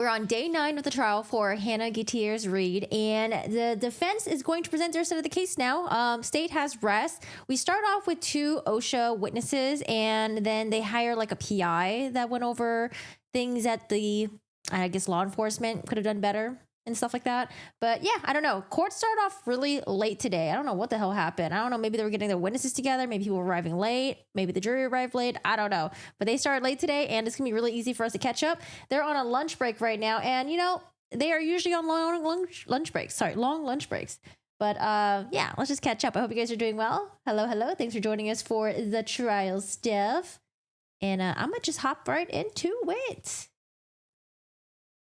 We're on day 9 of the trial for Hannah Gutierrez Reed, and the defense is going to present their side of the case now. State has rest. We start off with 2 OSHA witnesses, and then they hire like a PI that went over things that the, I guess, law enforcement could have done better and stuff like that. But yeah, I don't know. Court started off really late today. I don't know what the hell happened. I don't know. Maybe they were getting their witnesses together. Maybe people were arriving late. Maybe the jury arrived late. I don't know. But they started late today, and it's going to be really easy for us to catch up. They're on a lunch break right now. And, you know, they are usually on long lunch breaks. But yeah, let's just catch up. I hope you guys are doing well. Hello. Thanks for joining us for the trial stuff. And I'm going to just hop right into it.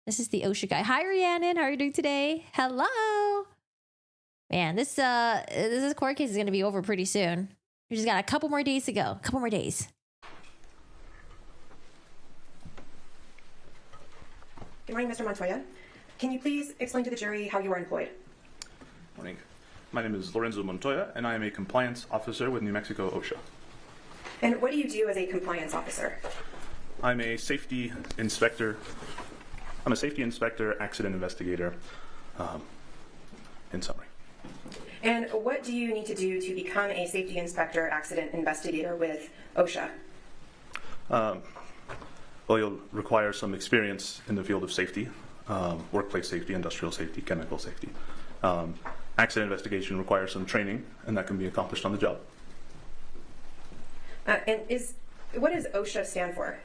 This is the OSHA guy. Hi, Rhiannon. How are you doing today? Hello. Man, this court case is going to be over pretty soon. We just got a couple more days to go. A couple more days. Good morning, Mr. Montoya. Can you please explain to the jury how you are employed? Morning. My name is Lorenzo Montoya, and I am a compliance officer with New Mexico OSHA. And what do you do as a compliance officer? I'm a safety inspector. Accident investigator, in summary. And what do you need to do to become a safety inspector, accident investigator with OSHA? Well, you'll require some experience in the field of safety, workplace safety, industrial safety, chemical safety. Accident investigation requires some training, and that can be accomplished on the job. What does OSHA stand for?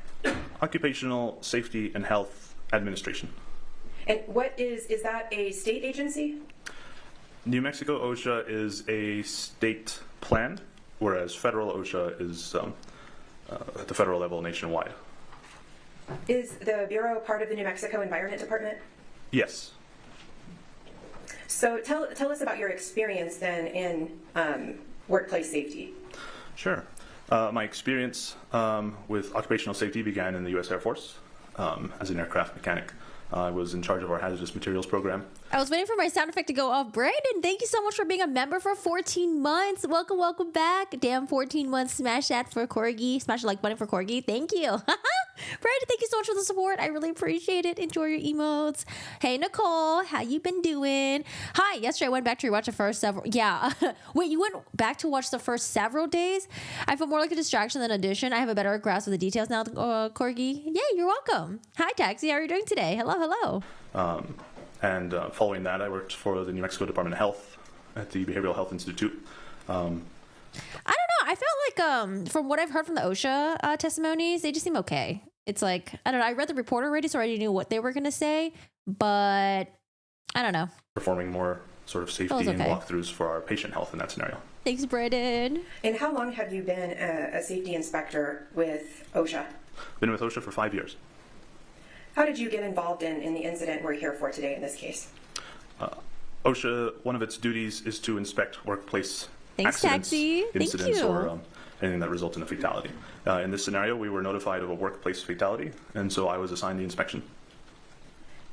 Occupational Safety and Health Administration. And is that a state agency? New Mexico OSHA is a state plan, whereas federal OSHA is at the federal level nationwide. Is the Bureau part of the New Mexico Environment Department? Yes. So tell us about your experience then in workplace safety. Sure. My experience with occupational safety began in the U.S. Air Force as an aircraft mechanic. I was in charge of our hazardous materials program. I was waiting for my sound effect to go off. Brandon, thank you so much for being a member for 14 months. Welcome back. Damn, 14 months. Smash that for Corgi. Smash the like button for Corgi. Thank you. Brandon, thank you so much for the support. I really appreciate it. Enjoy your emotes. Hey, Nicole, how you been doing? Hi, yesterday I went back to rewatch the first several. Yeah. Wait, you went back to watch the first several days? I feel more like a distraction than addition. I have a better grasp of the details now, Corgi. Yeah, you're welcome. Hi, Taxi. How are you doing today? Hello. And following that, I worked for the New Mexico Department of Health at the Behavioral Health Institute. I don't know. I felt like from what I've heard from the OSHA testimonies, they just seem okay. It's like, I don't know. I read the report already, so I already knew what they were going to say, but I don't know. Performing more sort of safety and walkthroughs for our patient health in that scenario. Thanks, Brandon. And how long have you been a safety inspector with OSHA? Been with OSHA for 5 years. How did you get involved in the incident we're here for today in this case? OSHA, one of its duties is to inspect workplace Thanks, accidents, Taxi. incidents, Thank you. or anything that results in a fatality. In this scenario, we were notified of a workplace fatality, and so I was assigned the inspection.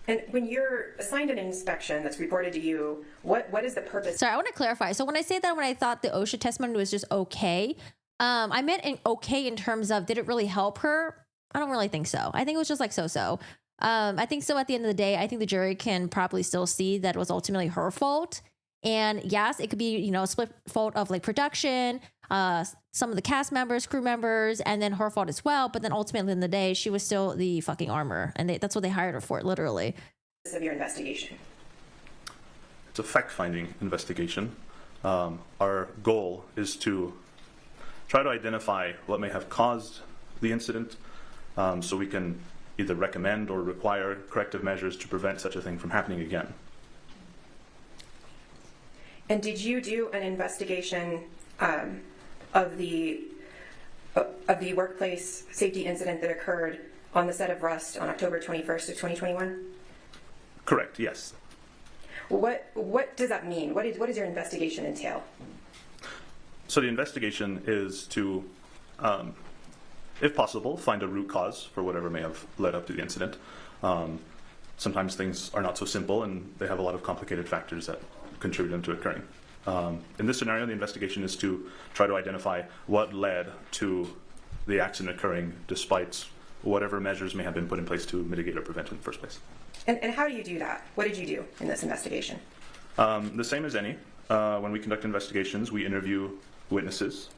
And when you're assigned an inspection that's reported to you, what is the purpose? Sorry, I want to clarify. So when I say that, when I thought the OSHA testimony was just okay, I meant okay in terms of, did it really help her? I don't really think so. I think it was just like so-so. I think so at the end of the day, I think the jury can probably still see that it was ultimately her fault. And yes, it could be, a split fault of like production, some of the cast members, crew members, and then her fault as well. But then ultimately in the day, she was still the fucking armor. And that's what they hired her for, literally. Of your investigation? It's a fact-finding investigation. Our goal is to try to identify what may have caused the incident, so we can either recommend or require corrective measures to prevent such a thing from happening again. And did you do an investigation of the workplace safety incident that occurred on the set of Rust on October 21st of 2021? Correct, yes. What does that mean? What does your investigation entail? So the investigation is to, if possible, find a root cause for whatever may have led up to the incident. Sometimes things are not so simple, and they have a lot of complicated factors that contribute them to occurring. In this scenario, the investigation is to try to identify what led to the accident occurring, despite whatever measures may have been put in place to mitigate or prevent it in the first place. And how do you do that? What did you do in this investigation? The same as any. When we conduct investigations, we interview witnesses.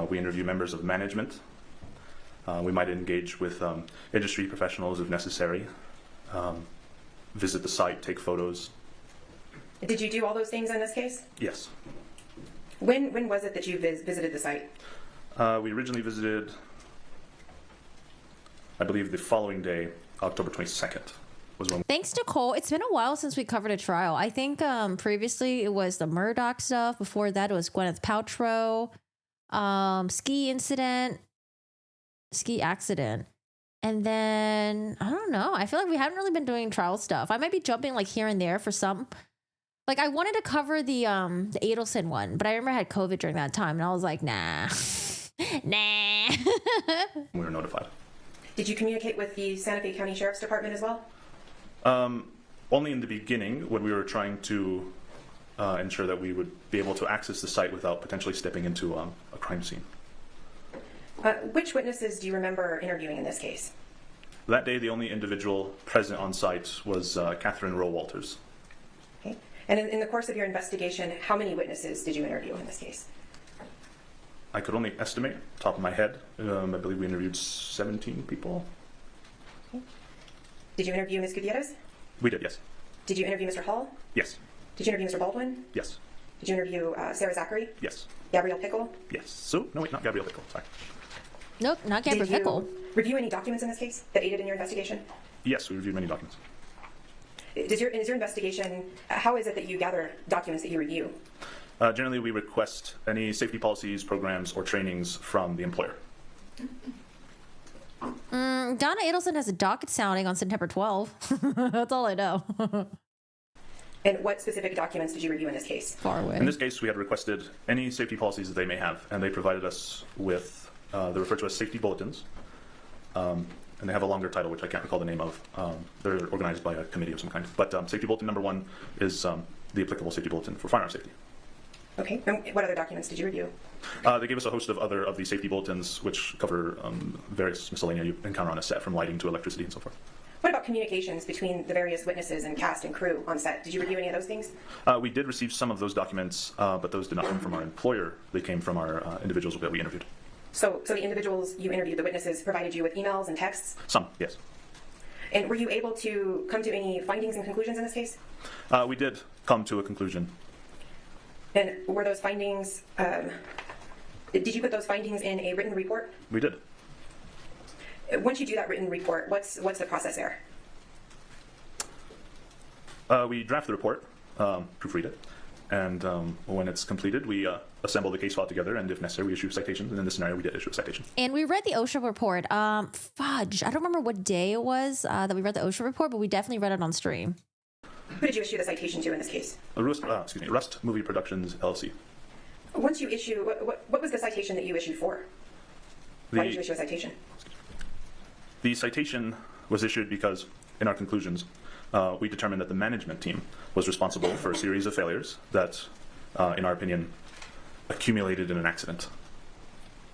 We interview members of management. We might engage with industry professionals if necessary. Visit the site, take photos. Did you do all those things in this case? Yes. When was it that you visited the site? We originally visited, I believe, the following day, October 22nd. Thanks, Nicole. It's been a while since we covered a trial. I think previously it was the Murdoch stuff. Before that, it was Gwyneth Paltrow, ski accident. And then, I don't know. I feel like we haven't really been doing trial stuff. I might be jumping like here and there for some. Like I wanted to cover the Adelson one, but I remember I had COVID during that time. And I was like, nah. We were notified. Did you communicate with the Santa Fe County Sheriff's Department as well? Only in the beginning when we were trying to ensure that we would be able to access the site without potentially stepping into a crime scene. Which witnesses do you remember interviewing in this case? That day, the only individual present on site was Catherine Rowe Walters. Okay. And in the course of your investigation, how many witnesses did you interview in this case? I could only estimate, top of my head. I believe we interviewed 17 people. Okay. Did you interview Ms. Gutierrez? We did, yes. Did you interview Mr. Hall? Yes. Did you interview Mr. Baldwin? Yes. Did you interview Sarah Zachary? Yes. Gabrielle Pickle? Yes. So, no, wait, not Gabrielle Pickle, sorry. Nope, not Gabrielle Did you Pickle. review any documents in this case that aided in your investigation? Yes, we reviewed many documents. Is your investigation, how is it that you gather documents that you review? Generally, we request any safety policies, programs, or trainings from the employer. Donna Adelson has a docket sounding on September 12th. That's all I know. And what specific documents did you review in this case? Far away. In this case, we had requested any safety policies that they may have, and they provided us with, they're referred to as safety bulletins, and they have a longer title, which I can't recall the name of. They're organized by a committee of some kind. But safety bulletin number 1 is the applicable safety bulletin for firearm safety. Okay, and what other documents did you review? They gave us a host of other of the safety bulletins, which cover various miscellanea you encounter on a set, from lighting to electricity and so forth. What about communications between the various witnesses and cast and crew on set? Did you review any of those things? We did receive some of those documents, but those did not come from our employer. They came from our individuals that we interviewed. So the individuals you interviewed, the witnesses, provided you with emails and texts? Some, yes. And were you able to come to any findings and conclusions in this case? We did come to a conclusion. And were those findings, did you put those findings in a written report? We did. Once you do that written report, what's the process there? We draft the report, proofread it, and when it's completed, we assemble the case file together, and if necessary, we issue citations. And in this scenario, we did issue a citation. And we read the OSHA report. Fudge. I don't remember what day it was that we read the OSHA report, but we definitely read it on stream. Who did you issue the citation to in this case? Rust Movie Productions, LLC. Once you issue, what was the citation that you issued for? Why did you issue a citation? The citation was issued because, in our conclusions, we determined that the management team was responsible for a series of failures that, in our opinion, accumulated in an accident.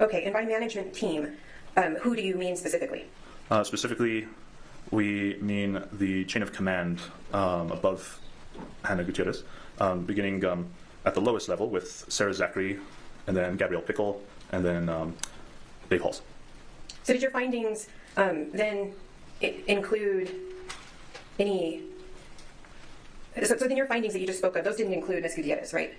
Okay, and by management team, who do you mean specifically? Specifically, we mean the chain of command above Hannah Gutierrez, beginning at the lowest level with Sarah Zachary, and then Gabrielle Pickle, and then Dave Halls. So did your findings then include any... So then your findings that you just spoke of, those didn't include Ms. Gutierrez, right?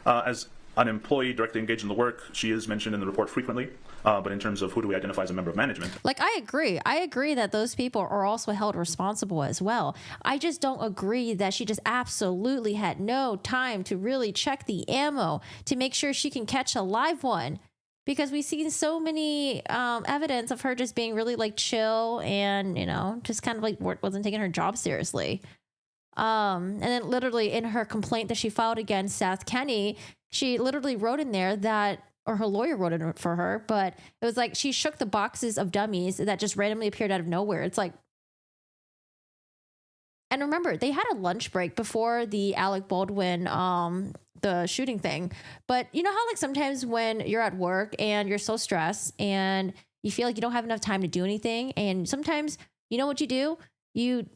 As an employee directly engaged in the work, she is mentioned in the report frequently, but in terms of who do we identify as a member of management? Like, I agree that those people are also held responsible as well. I just don't agree that she just absolutely had no time to really check the ammo to make sure she can catch a live one, because we've seen so many evidence of her just being really like chill and, you know, just kind of like wasn't taking her job seriously. And then literally in her complaint that she filed against Seth Kenny, she literally wrote in there that, or her lawyer wrote it for her, but it was like she shook the boxes of dummies that just randomly appeared out of nowhere. It's like, and remember, they had a lunch break before the Alec Baldwin, the shooting thing. But you know how like sometimes when you're at work and you're so stressed and you feel like you don't have enough time to do anything, and sometimes you know what you do? You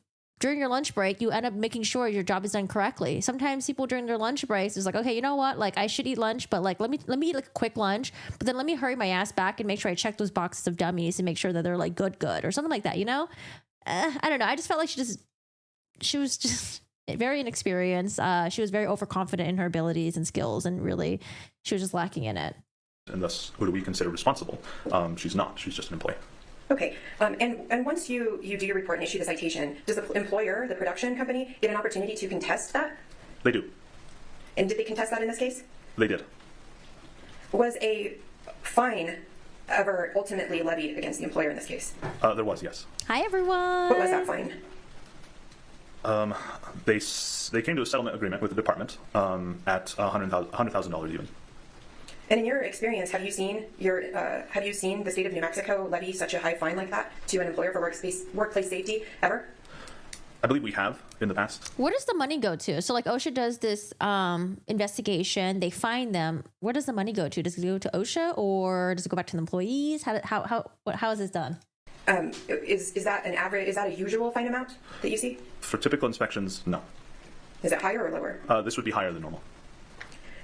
during your lunch break, you end up making sure your job is done correctly. Sometimes people during their lunch breaks is like, okay, you know what? Like I should eat lunch, but like let me eat like a quick lunch, but then let me hurry my ass back and make sure I check those boxes of dummies and make sure that they're like good or something like that. You know, I don't know. I just felt like she was just very inexperienced. She was very overconfident in her abilities and skills, and really, she was just lacking in it. And thus, who do we consider responsible? She's not. She's just an employee. Okay, and once you do your report and issue the citation, does the employer, the production company, get an opportunity to contest that? They do. And did they contest that in this case? They did. Was a fine ever ultimately levied against the employer in this case? There was, yes. Hi, everyone. What was that fine? They came to a settlement agreement with the department at $100,000 even. And in your experience, have you seen the state of New Mexico levy such a high fine like that to an employer for workplace safety ever? I believe we have in the past. Where does the money go to? So like OSHA does this investigation, they find them. Where does the money go to? Does it go to OSHA or does it go back to the employees? How is this done? Is that an average? Is that a usual fine amount that you see? For typical inspections, no. Is it higher or lower? This would be higher than normal.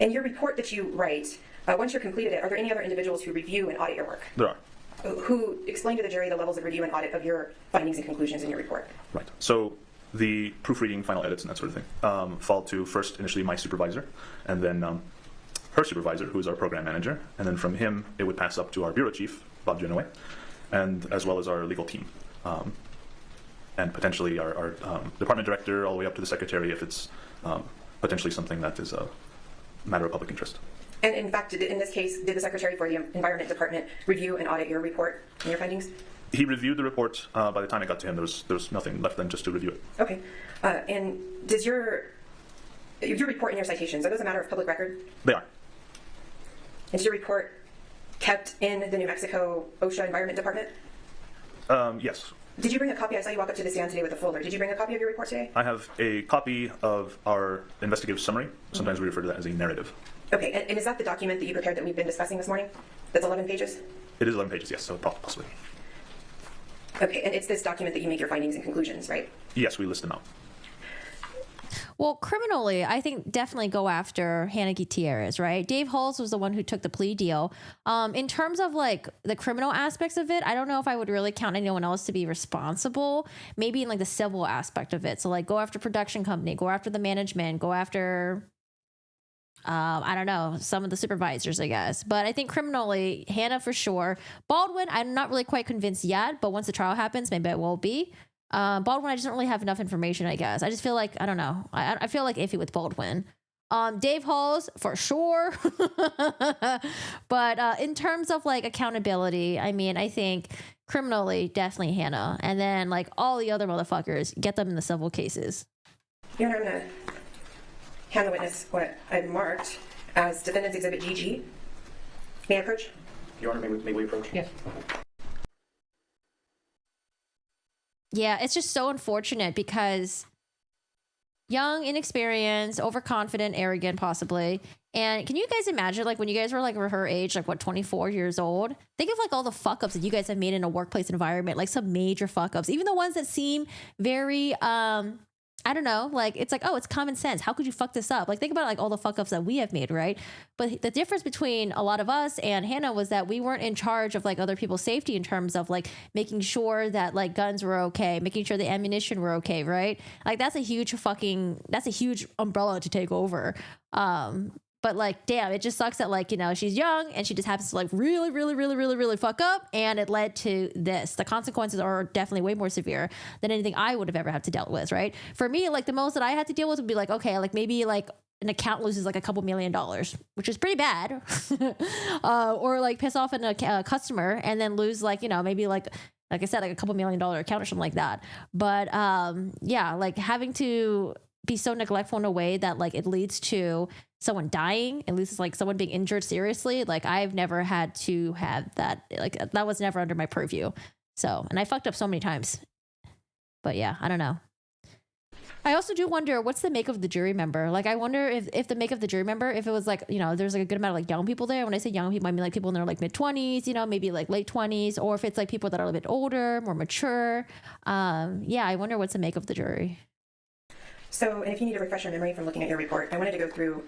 In your report that you write, once you're completed it, are there any other individuals who review and audit your work? There are. Who explain to the jury the levels of review and audit of your findings and conclusions in your report? Right. So the proofreading, final edits, and that sort of thing fall to first initially my supervisor, and then her supervisor, who is our program manager, and then from him it would pass up to our bureau chief, Bob Genoway, and as well as our legal team, and potentially our department director, all the way up to the secretary if it's potentially something that is a matter of public interest. And in fact, in this case, did the secretary for the Environment Department review and audit your report and your findings? He reviewed the report. By the time it got to him, there was nothing left than just to review it. Okay. And does your report and your citations, are those a matter of public record? They are. Is your report kept in the New Mexico OSHA Environment Department? Yes. Did you bring a copy? I saw you walk up to the stand today with a folder. Did you bring a copy of your report today? I have a copy of our investigative summary. Sometimes we refer to that as a narrative. Okay, and is that the document that you prepared that we've been discussing this morning? That's 11 pages? It is 11 pages, yes, so possibly. Okay, and it's this document that you make your findings and conclusions, right? Yes, we list them out. Well, criminally, I think definitely go after Hannah Gutierrez, right? Dave Halls was the one who took the plea deal. In terms of like the criminal aspects of it, I don't know if I would really count anyone else to be responsible. Maybe in like the civil aspect of it. So like go after production company, go after the management, go after I don't know, some of the supervisors, I guess. But I think criminally, Hannah for sure. Baldwin, I'm not really quite convinced yet, but once the trial happens, maybe I will be. Baldwin, I just don't really have enough information, I guess. I just feel like, I don't know. I feel like iffy with Baldwin. Dave Halls, for sure. But in terms of like accountability, I mean, I think criminally, definitely Hannah. And then like all the other motherfuckers, get them in the civil cases. Your Honor, I'm going to hand the witness what I've marked as Defendant's Exhibit GG. May I approach? Your Honor, may we approach? Yes. Yeah, it's just so unfortunate because young, inexperienced, overconfident, arrogant, possibly. And can you guys imagine, like, when you guys were, like, her age, like, what, 24 years old? Think of, like, all the fuck-ups that you guys have made in a workplace environment, like, some major fuck-ups. Even the ones that seem very, I don't know, like, it's like, oh, it's common sense. How could you fuck this up? Like, think about, like, all the fuck-ups that we have made, right? But the difference between a lot of us and Hannah was that we weren't in charge of, like, other people's safety in terms of, like, making sure that, like, guns were okay, making sure the ammunition were okay, right? Like, that's a huge umbrella to take over. But like, damn, it just sucks that like, you know, she's young and she just happens to like really fuck up. And it led to this. The consequences are definitely way more severe than anything I would have ever had to deal with. Right. For me, like the most that I had to deal with would be like, okay, like maybe like an account loses like a couple $1 million, which is pretty bad. Or like piss off a customer and then lose like, you know, maybe like I said, like a couple $1 million account or something like that. But yeah, like having to be so neglectful in a way that like it leads to someone dying, at least it's like someone being injured seriously. Like I've never had to have that. Like that was never under my purview. So, and I fucked up so many times. But yeah, I don't know. I also do wonder what's the make of the jury member. Like, I wonder if the make of the jury member, if it was like, you know, there's like a good amount of like young people there. When I say young people, I mean like people in their like mid-20s, you know, maybe like late 20s, or if it's like people that are a little bit older, more mature. Yeah, I wonder what's the make of the jury. So, and if you need to refresh your memory from looking at your report, I wanted to go through.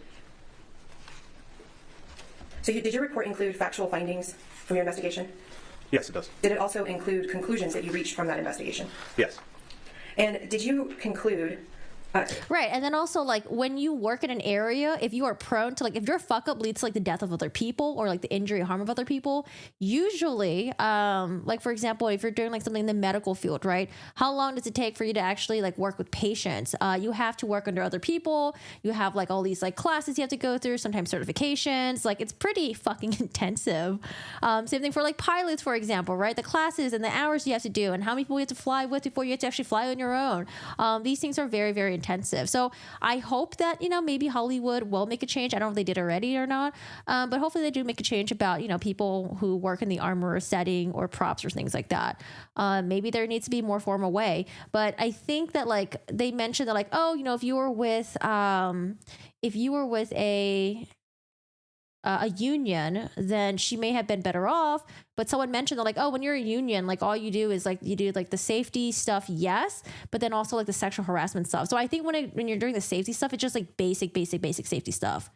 So did your report include factual findings from your investigation? Yes, it does. Did it also include conclusions that you reached from that investigation? Yes. And did you conclude... Right. And then also, like, when you work in an area, if you are prone to, like, if your fuck up leads to like the death of other people or like the injury or harm of other people, usually, like, for example, if you're doing like something in the medical field, right, how long does it take for you to actually like work with patients? You have to work under other people. You have like all these like classes you have to go through, sometimes certifications. Like, it's pretty fucking intensive. Same thing for like pilots, for example, right? The classes and the hours you have to do and how many people you have to fly with before you have to actually fly on your own. These things are very, very intensive. So I hope that, you know, maybe Hollywood will make a change. I don't know if they did already or not, but hopefully they do make a change about, you know, people who work in the armor setting or props or things like that. Maybe there needs to be more formal way, but I think that like they mentioned that like, oh, you know, if you were with a union, then she may have been better off. But someone mentioned that like, oh, when you're a union, like all you do is like you do like the safety stuff, yes, but then also like the sexual harassment stuff. So I think when you're doing the safety stuff, it's just like basic safety stuff.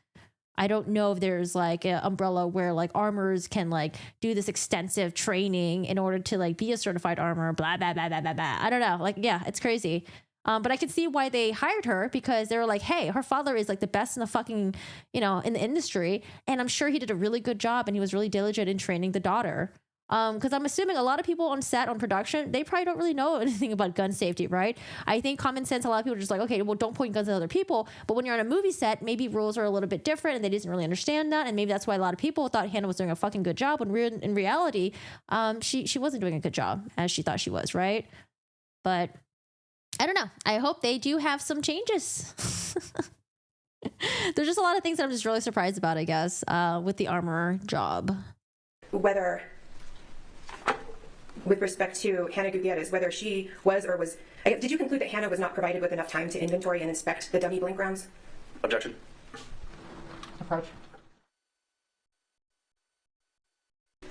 I don't know if there's like an umbrella where like armors can like do this extensive training in order to like be a certified armor, blah, blah, blah, blah, blah, blah. I don't know. Like, yeah, it's crazy. But I can see why they hired her, because they were like, hey, her father is like the best in the fucking, you know, in the industry. And I'm sure he did a really good job and he was really diligent in training the daughter. Because I'm assuming a lot of people on set, on production, they probably don't really know anything about gun safety, right? I think common sense, a lot of people are just like, okay, well, don't point guns at other people. But when you're on a movie set, maybe rules are a little bit different and they didn't really understand that. And maybe that's why a lot of people thought Hannah was doing a fucking good job when in reality, she wasn't doing a good job as she thought she was, right? But I don't know. I hope they do have some changes. There's just a lot of things that I'm just really surprised about, I guess, with the armor job. Whether, with respect to Hannah Gutierrez, whether she was or was... Did you conclude that Hannah was not provided with enough time to inventory and inspect the dummy blank rounds? Objection. Approach.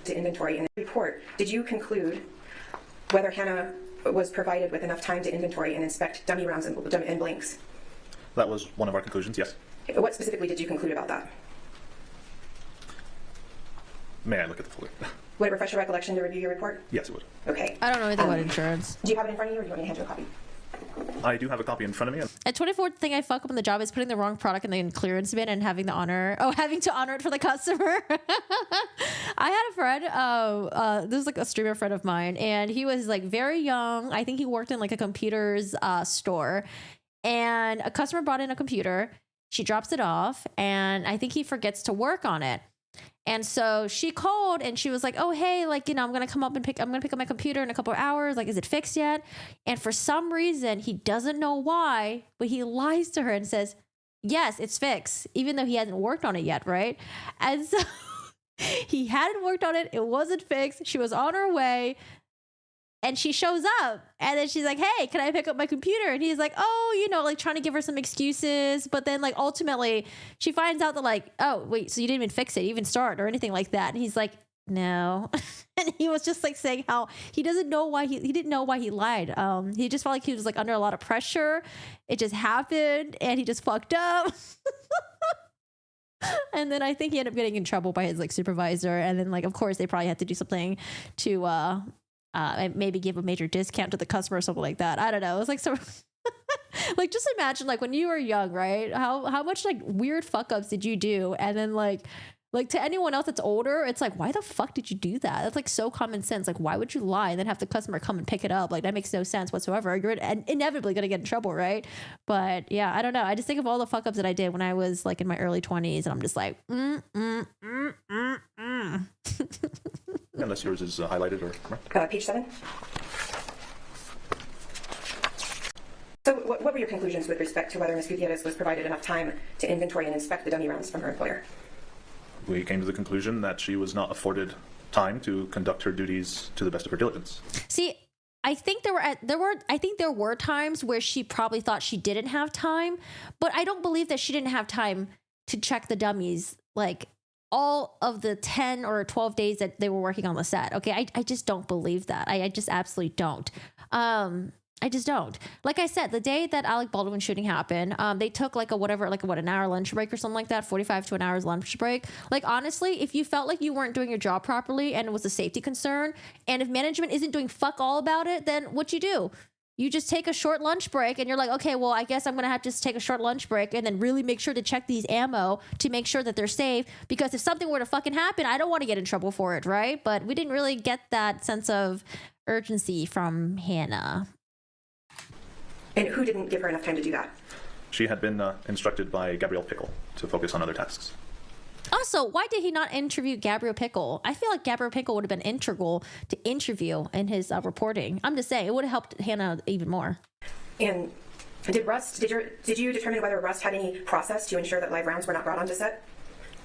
To inventory in the report, did you conclude whether Hannah was provided with enough time to inventory and inspect dummy rounds and blanks? That was one of our conclusions, yes. What specifically did you conclude about that? May I look at the folder? Would it refresh your recollection to review your report? Yes, it would. Okay. I don't know anything about insurance. Do you have it in front of you, or do you want me to hand you a copy? I do have a copy in front of me. A 24th thing I fuck up on the job is putting the wrong product in the clearance bin and having to honor it for the customer. I had a friend, this is like a streamer friend of mine, and he was like very young. I think he worked in like a computer's store, and a customer brought in a computer. She drops it off, and I think he forgets to work on it. And so she called and she was like, oh, hey, like, you know, I'm going to pick up my computer in a couple of hours. Like, is it fixed yet? And for some reason, he doesn't know why, but he lies to her and says, yes, it's fixed, even though he hasn't worked on it yet. Right. And so he hadn't worked on it. It wasn't fixed. She was on her way. And she shows up and then she's like, hey, can I pick up my computer? And he's like, oh, you know, like trying to give her some excuses. But then like ultimately she finds out that like, oh, wait, so you didn't even fix it, you even start or anything like that. And he's like, no. And he was just like saying how he doesn't know why he didn't know why he lied. He just felt like he was like under a lot of pressure. It just happened and he just fucked up. And then I think he ended up getting in trouble by his like supervisor. And then like, of course, they probably had to do something to, maybe give a major discount to the customer or something like that. I don't know. It was like so like just imagine like when you were young, right? How much like weird fuck ups did you do? And then like to anyone else that's older, it's like, why the fuck did you do that? That's like so common sense. Like, why would you lie and then have the customer come and pick it up? Like, that makes no sense whatsoever. You're inevitably going to get in trouble, right? But yeah, I don't know. I just think of all the fuck ups that I did when I was like in my early 20s, and I'm just like, Unless yours is highlighted or marked. Page 7. So what were your conclusions with respect to whether Ms. Gutierrez was provided enough time to inventory and inspect the dummy rounds from her employer? We came to the conclusion that she was not afforded time to conduct her duties to the best of her diligence. See, I think there were times where she probably thought she didn't have time, but I don't believe that she didn't have time to check the dummies like all of the 10 or 12 days that they were working on the set. Okay. I just don't believe that. I just absolutely don't. I just don't. Like I said, the day that Alec Baldwin shooting happened, they took like an hour lunch break or something like that, 45 to an hour's lunch break. Like, honestly, if you felt like you weren't doing your job properly and it was a safety concern, and if management isn't doing fuck all about it, then what you do? You just take a short lunch break and you're like, okay, well, I guess I'm going to have to just take a short lunch break and then really make sure to check these ammo to make sure that they're safe. Because if something were to fucking happen, I don't want to get in trouble for it, right? But we didn't really get that sense of urgency from Hannah. And who didn't give her enough time to do that? She had been instructed by Gabrielle Pickle to focus on other tasks. Also, why did he not interview Gabrielle Pickle? I feel like Gabrielle Pickle would have been integral to interview in his reporting. I'm just saying, it would have helped Hannah even more. And did you determine whether Rust had any process to ensure that live rounds were not brought onto set?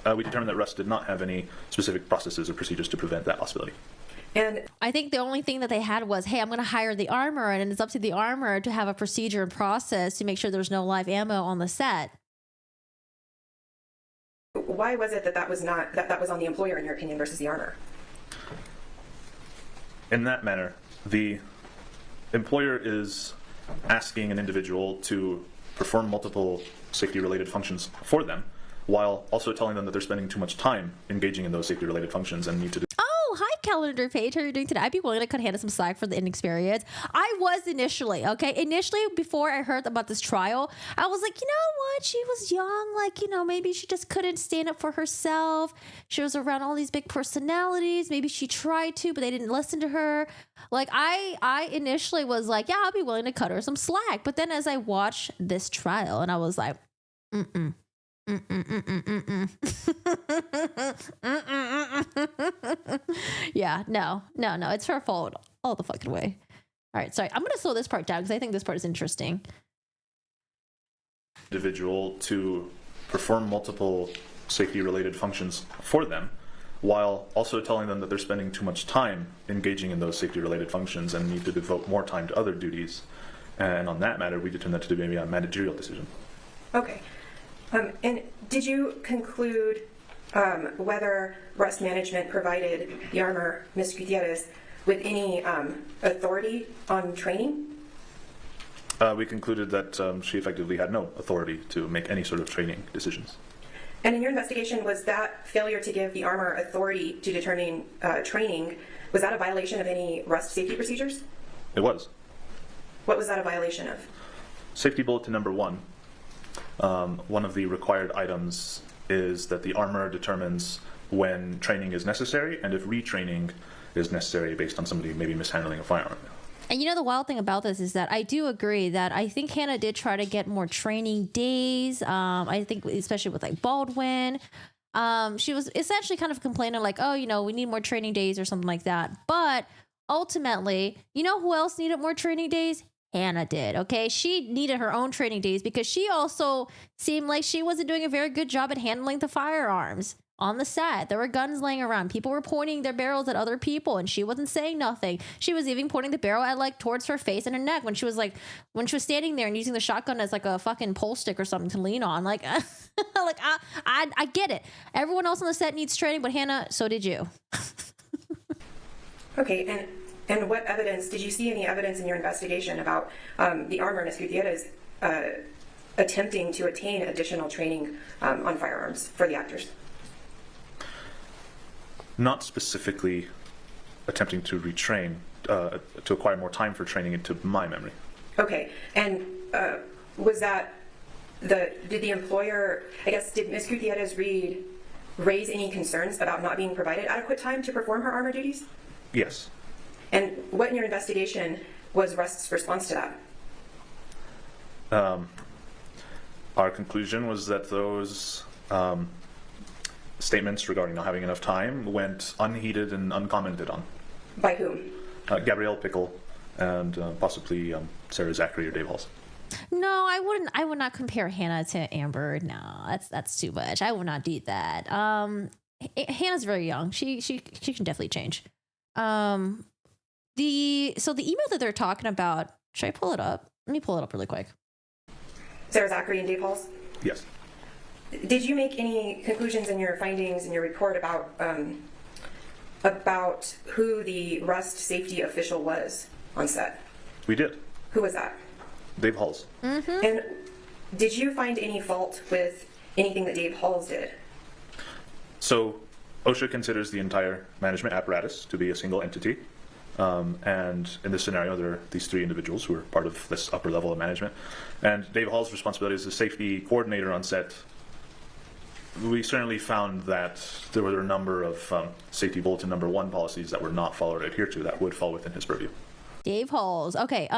We determined that Rust did not have any specific processes or procedures to prevent that possibility. And I think the only thing that they had was, hey, I'm going to hire the armorer, and it's up to the armorer to have a procedure and process to make sure there's no live ammo on the set. why was it that was on the employer in your opinion versus the armorer? In that manner, the employer is asking an individual to perform multiple safety-related functions for them, while also telling them that they're spending too much time engaging in those safety-related functions and need to do. Oh, hi, calendar page. How are you doing today? I'd be willing to cut Hannah some slack for the inexperience. I was initially, before I heard about this trial, I was like, you know what? She was young. Like, maybe she just couldn't stand up for herself. She was around all these big personalities. Maybe she tried to, but they didn't listen to her. Like, I initially was like, yeah, I'll be willing to cut her some slack. But then as I watched this trial, and I was like, yeah, no, it's her fault all the fucking way. All right, sorry, I'm gonna slow this part down because I think this part is interesting. Individual to perform multiple safety-related functions for them, while also telling them that they're spending too much time engaging in those safety-related functions and need to devote more time to other duties. And on that matter, we determined that to be maybe a managerial decision. Okay. And did you conclude whether Rust Management provided the armor, Ms. Gutierrez, with any authority on training? We concluded that she effectively had no authority to make any sort of training decisions. And in your investigation, was that failure to give the armor authority to determine training, was that a violation of any Rust safety procedures? It was. What was that a violation of? Safety bulletin number 1. One of the required items is that the armorer determines when training is necessary and if retraining is necessary based on somebody maybe mishandling a firearm. And the wild thing about this is that I do agree that I think Hannah did try to get more training days. I think especially with like Baldwin, she was essentially kind of complaining like, oh, we need more training days or something like that. But ultimately, who else needed more training days? Hannah did. Okay, she needed her own training days because she also seemed like she wasn't doing a very good job at handling the firearms on the set. There were guns laying around. People were pointing their barrels at other people, and she wasn't saying nothing. She was even pointing the barrel at towards her face and her neck when she was standing there and using the shotgun as like a fucking pole stick or something to lean on. Like, I get it. Everyone else on the set needs training, but Hannah, so did you. Okay, and what evidence, did you see any evidence in your investigation about the armor, Ms. Gutierrez, attempting to attain additional training on firearms for the actors? Not specifically attempting to retrain, to acquire more time for training into my memory. Okay, and was that did the employer, did Ms. Gutierrez raise any concerns about not being provided adequate time to perform her armor duties? Yes. And what in your investigation was Rust's response to that? Our conclusion was that those statements regarding not having enough time went unheeded and uncommented on. By whom? Gabrielle Pickle and possibly Sarah Zachary or Dave Halls. No, I wouldn't. I would not compare Hannah to Amber. No, that's too much. I would not do that. Hannah's very young. She can definitely change. So the email that they're talking about, should I pull it up? Let me pull it up really quick. Sarah Zachary and Dave Halls? Yes. Did you make any conclusions in your findings in your report about who the Rust safety official was on set? We did. Who was that? Dave Halls. And did you find any fault with anything that Dave Halls did? So OSHA considers the entire management apparatus to be a single entity. And in this scenario, there are these three individuals who are part of this upper level of management. And Dave Hall's responsibility as the safety coordinator on set, we certainly found that there were a number of safety bulletin number 1 policies that were not followed or adhered to that would fall within his purview. Dave Halls. Okay.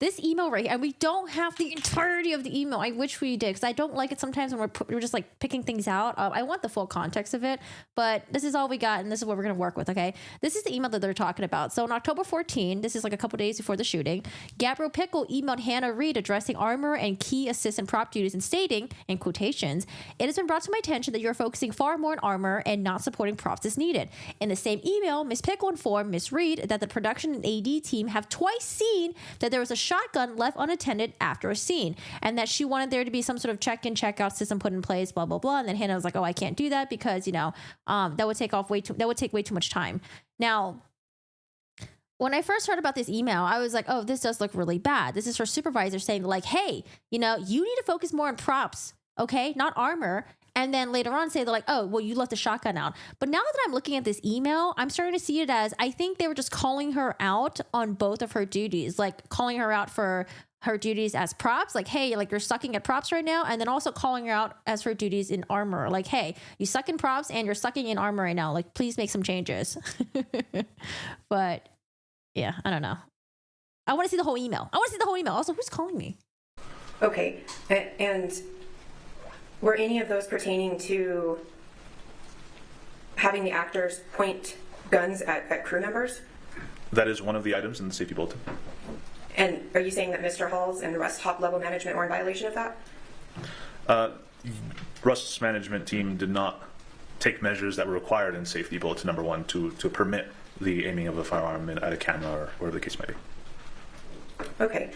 This email right here, and we don't have the entirety of the email. I wish we did, because I don't like it sometimes when we're just like picking things out. I want the full context of it, but this is all we got, and this is what we're going to work with, okay? This is the email that they're talking about. So on October 14, this is like a couple days before the shooting, Gabriel Pickle emailed Hannah Reed addressing armor and key assistant prop duties and stating, in quotations, "It has been brought to my attention that you're focusing far more on armor and not supporting props as needed." In the same email, Ms. Pickle informed Ms. Reed that the production and AD team have twice seen that there was a shotgun left unattended after a scene, and that she wanted there to be some sort of check-in, check-out system put in place, blah, blah, blah. And then Hannah was like, "Oh, I can't do that because, that would take way too much time." Now, when I first heard about this email, I was like, oh, this does look really bad. This is her supervisor saying like, hey, you need to focus more on props, okay? Not armor. And then later on say they're like, oh, well, you left the shotgun out. But now that I'm looking at this email, I'm starting to see it as, I think they were just calling her out on both of her duties, like calling her out for her duties as props, like, hey, like you're sucking at props right now. And then also calling her out as her duties in armor. Like, hey, you suck in props and you're sucking in armor right now. Like, please make some changes. But yeah, I don't know. I want to see the whole email. Also, who's calling me? Okay. And were any of those pertaining to having the actors point guns at crew members? That is one of the items in the safety bulletin. And are you saying that Mr. Halls and the rest top level management were in violation of that? Rust's management team did not take measures that were required in safety bulletin number 1 to permit the aiming of a firearm at a camera or whatever the case may be. Okay.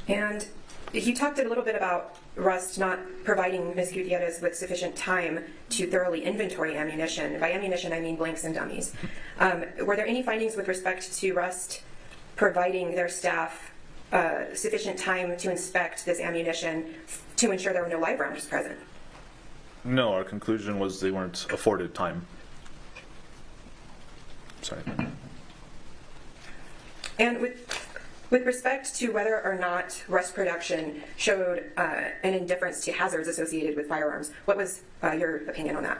And you talked a little bit about Rust not providing Ms. Gutierrez with sufficient time to thoroughly inventory ammunition. By ammunition, I mean blanks and dummies. Were there any findings with respect to Rust providing their staff sufficient time to inspect this ammunition to ensure there were no live rounds present? No, our conclusion was they weren't afforded time. Sorry. And with respect to whether or not Rust production showed an indifference to hazards associated with firearms, what was your opinion on that?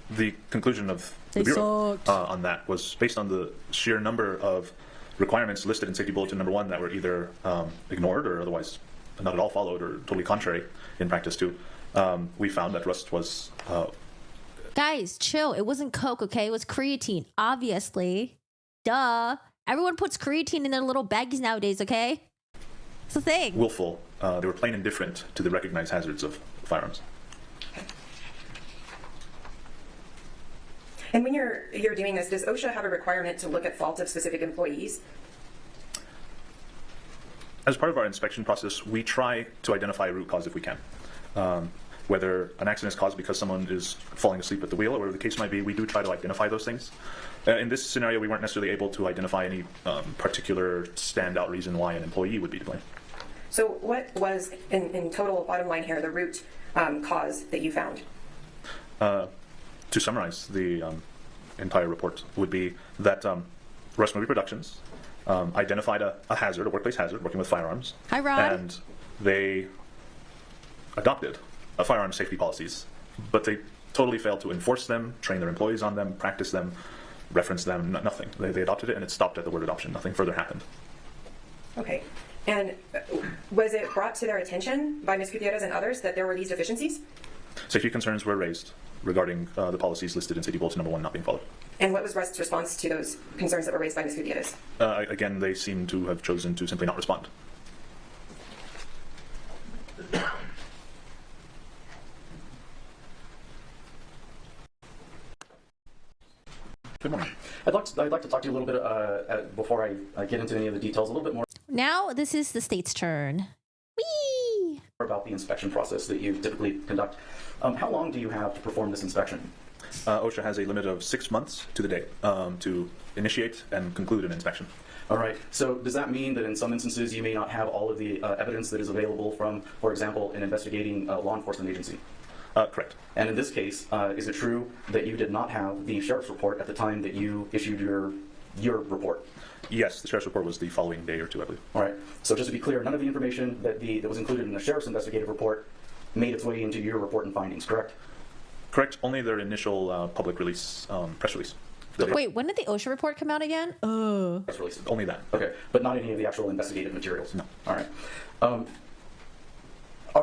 The conclusion of the Bureau on that was based on the sheer number of requirements listed in Safety Bulletin number 1 that were either ignored or otherwise not at all followed or totally contrary in practice to. We found that Rust was... Guys, chill. It wasn't Coke, okay? It was creatine, obviously. Duh. Everyone puts creatine in their little baggies nowadays, okay? It's a thing. willful. They were plain indifferent to the recognized hazards of firearms. And when you're doing this, does OSHA have a requirement to look at fault of specific employees? As part of our inspection process, we try to identify a root cause if we can. Whether an accident is caused because someone is falling asleep at the wheel or whatever the case might be, we do try to identify those things. In this scenario, we weren't necessarily able to identify any particular standout reason why an employee would be to blame. So what was, in total, bottom line here, the root cause that you found? To summarize the entire report would be that Rust Movie Productions identified a hazard, a workplace hazard, working with firearms. Hi, Rod. And they adopted firearm safety policies, but they totally failed to enforce them, train their employees on them, practice them, reference them, nothing. They adopted it and it stopped at the word adoption. Nothing further happened. Okay. And was it brought to their attention by Ms. Gutierrez and others that there were these deficiencies? Safety concerns were raised regarding the policies listed in Safety Bulletin number 1 not being followed. And what was Rust's response to those concerns that were raised by Ms. Gutierrez? Again, they seem to have chosen to simply not respond. Good morning. I'd like to talk to you a little bit before I get into any of the details, a little bit more Now this is the state's turn. Whee! about the inspection process that you typically conduct. How long do you have to perform this inspection? OSHA has a limit of 6 months to the day to initiate and conclude an inspection. All right. So does that mean that in some instances you may not have all of the evidence that is available from, for example, an investigating law enforcement agency? Correct. And in this case, is it true that you did not have the sheriff's report at the time that you issued your report? Yes, the sheriff's report was the following day or two, I believe. All right. So just to be clear, none of the information that was included in the sheriff's investigative report made its way into your report and findings, correct? Correct. Only their initial public release, press release. Wait, when did the OSHA report come out again? Press releases. Only that. Okay, but not any of the actual investigative materials? No. All right.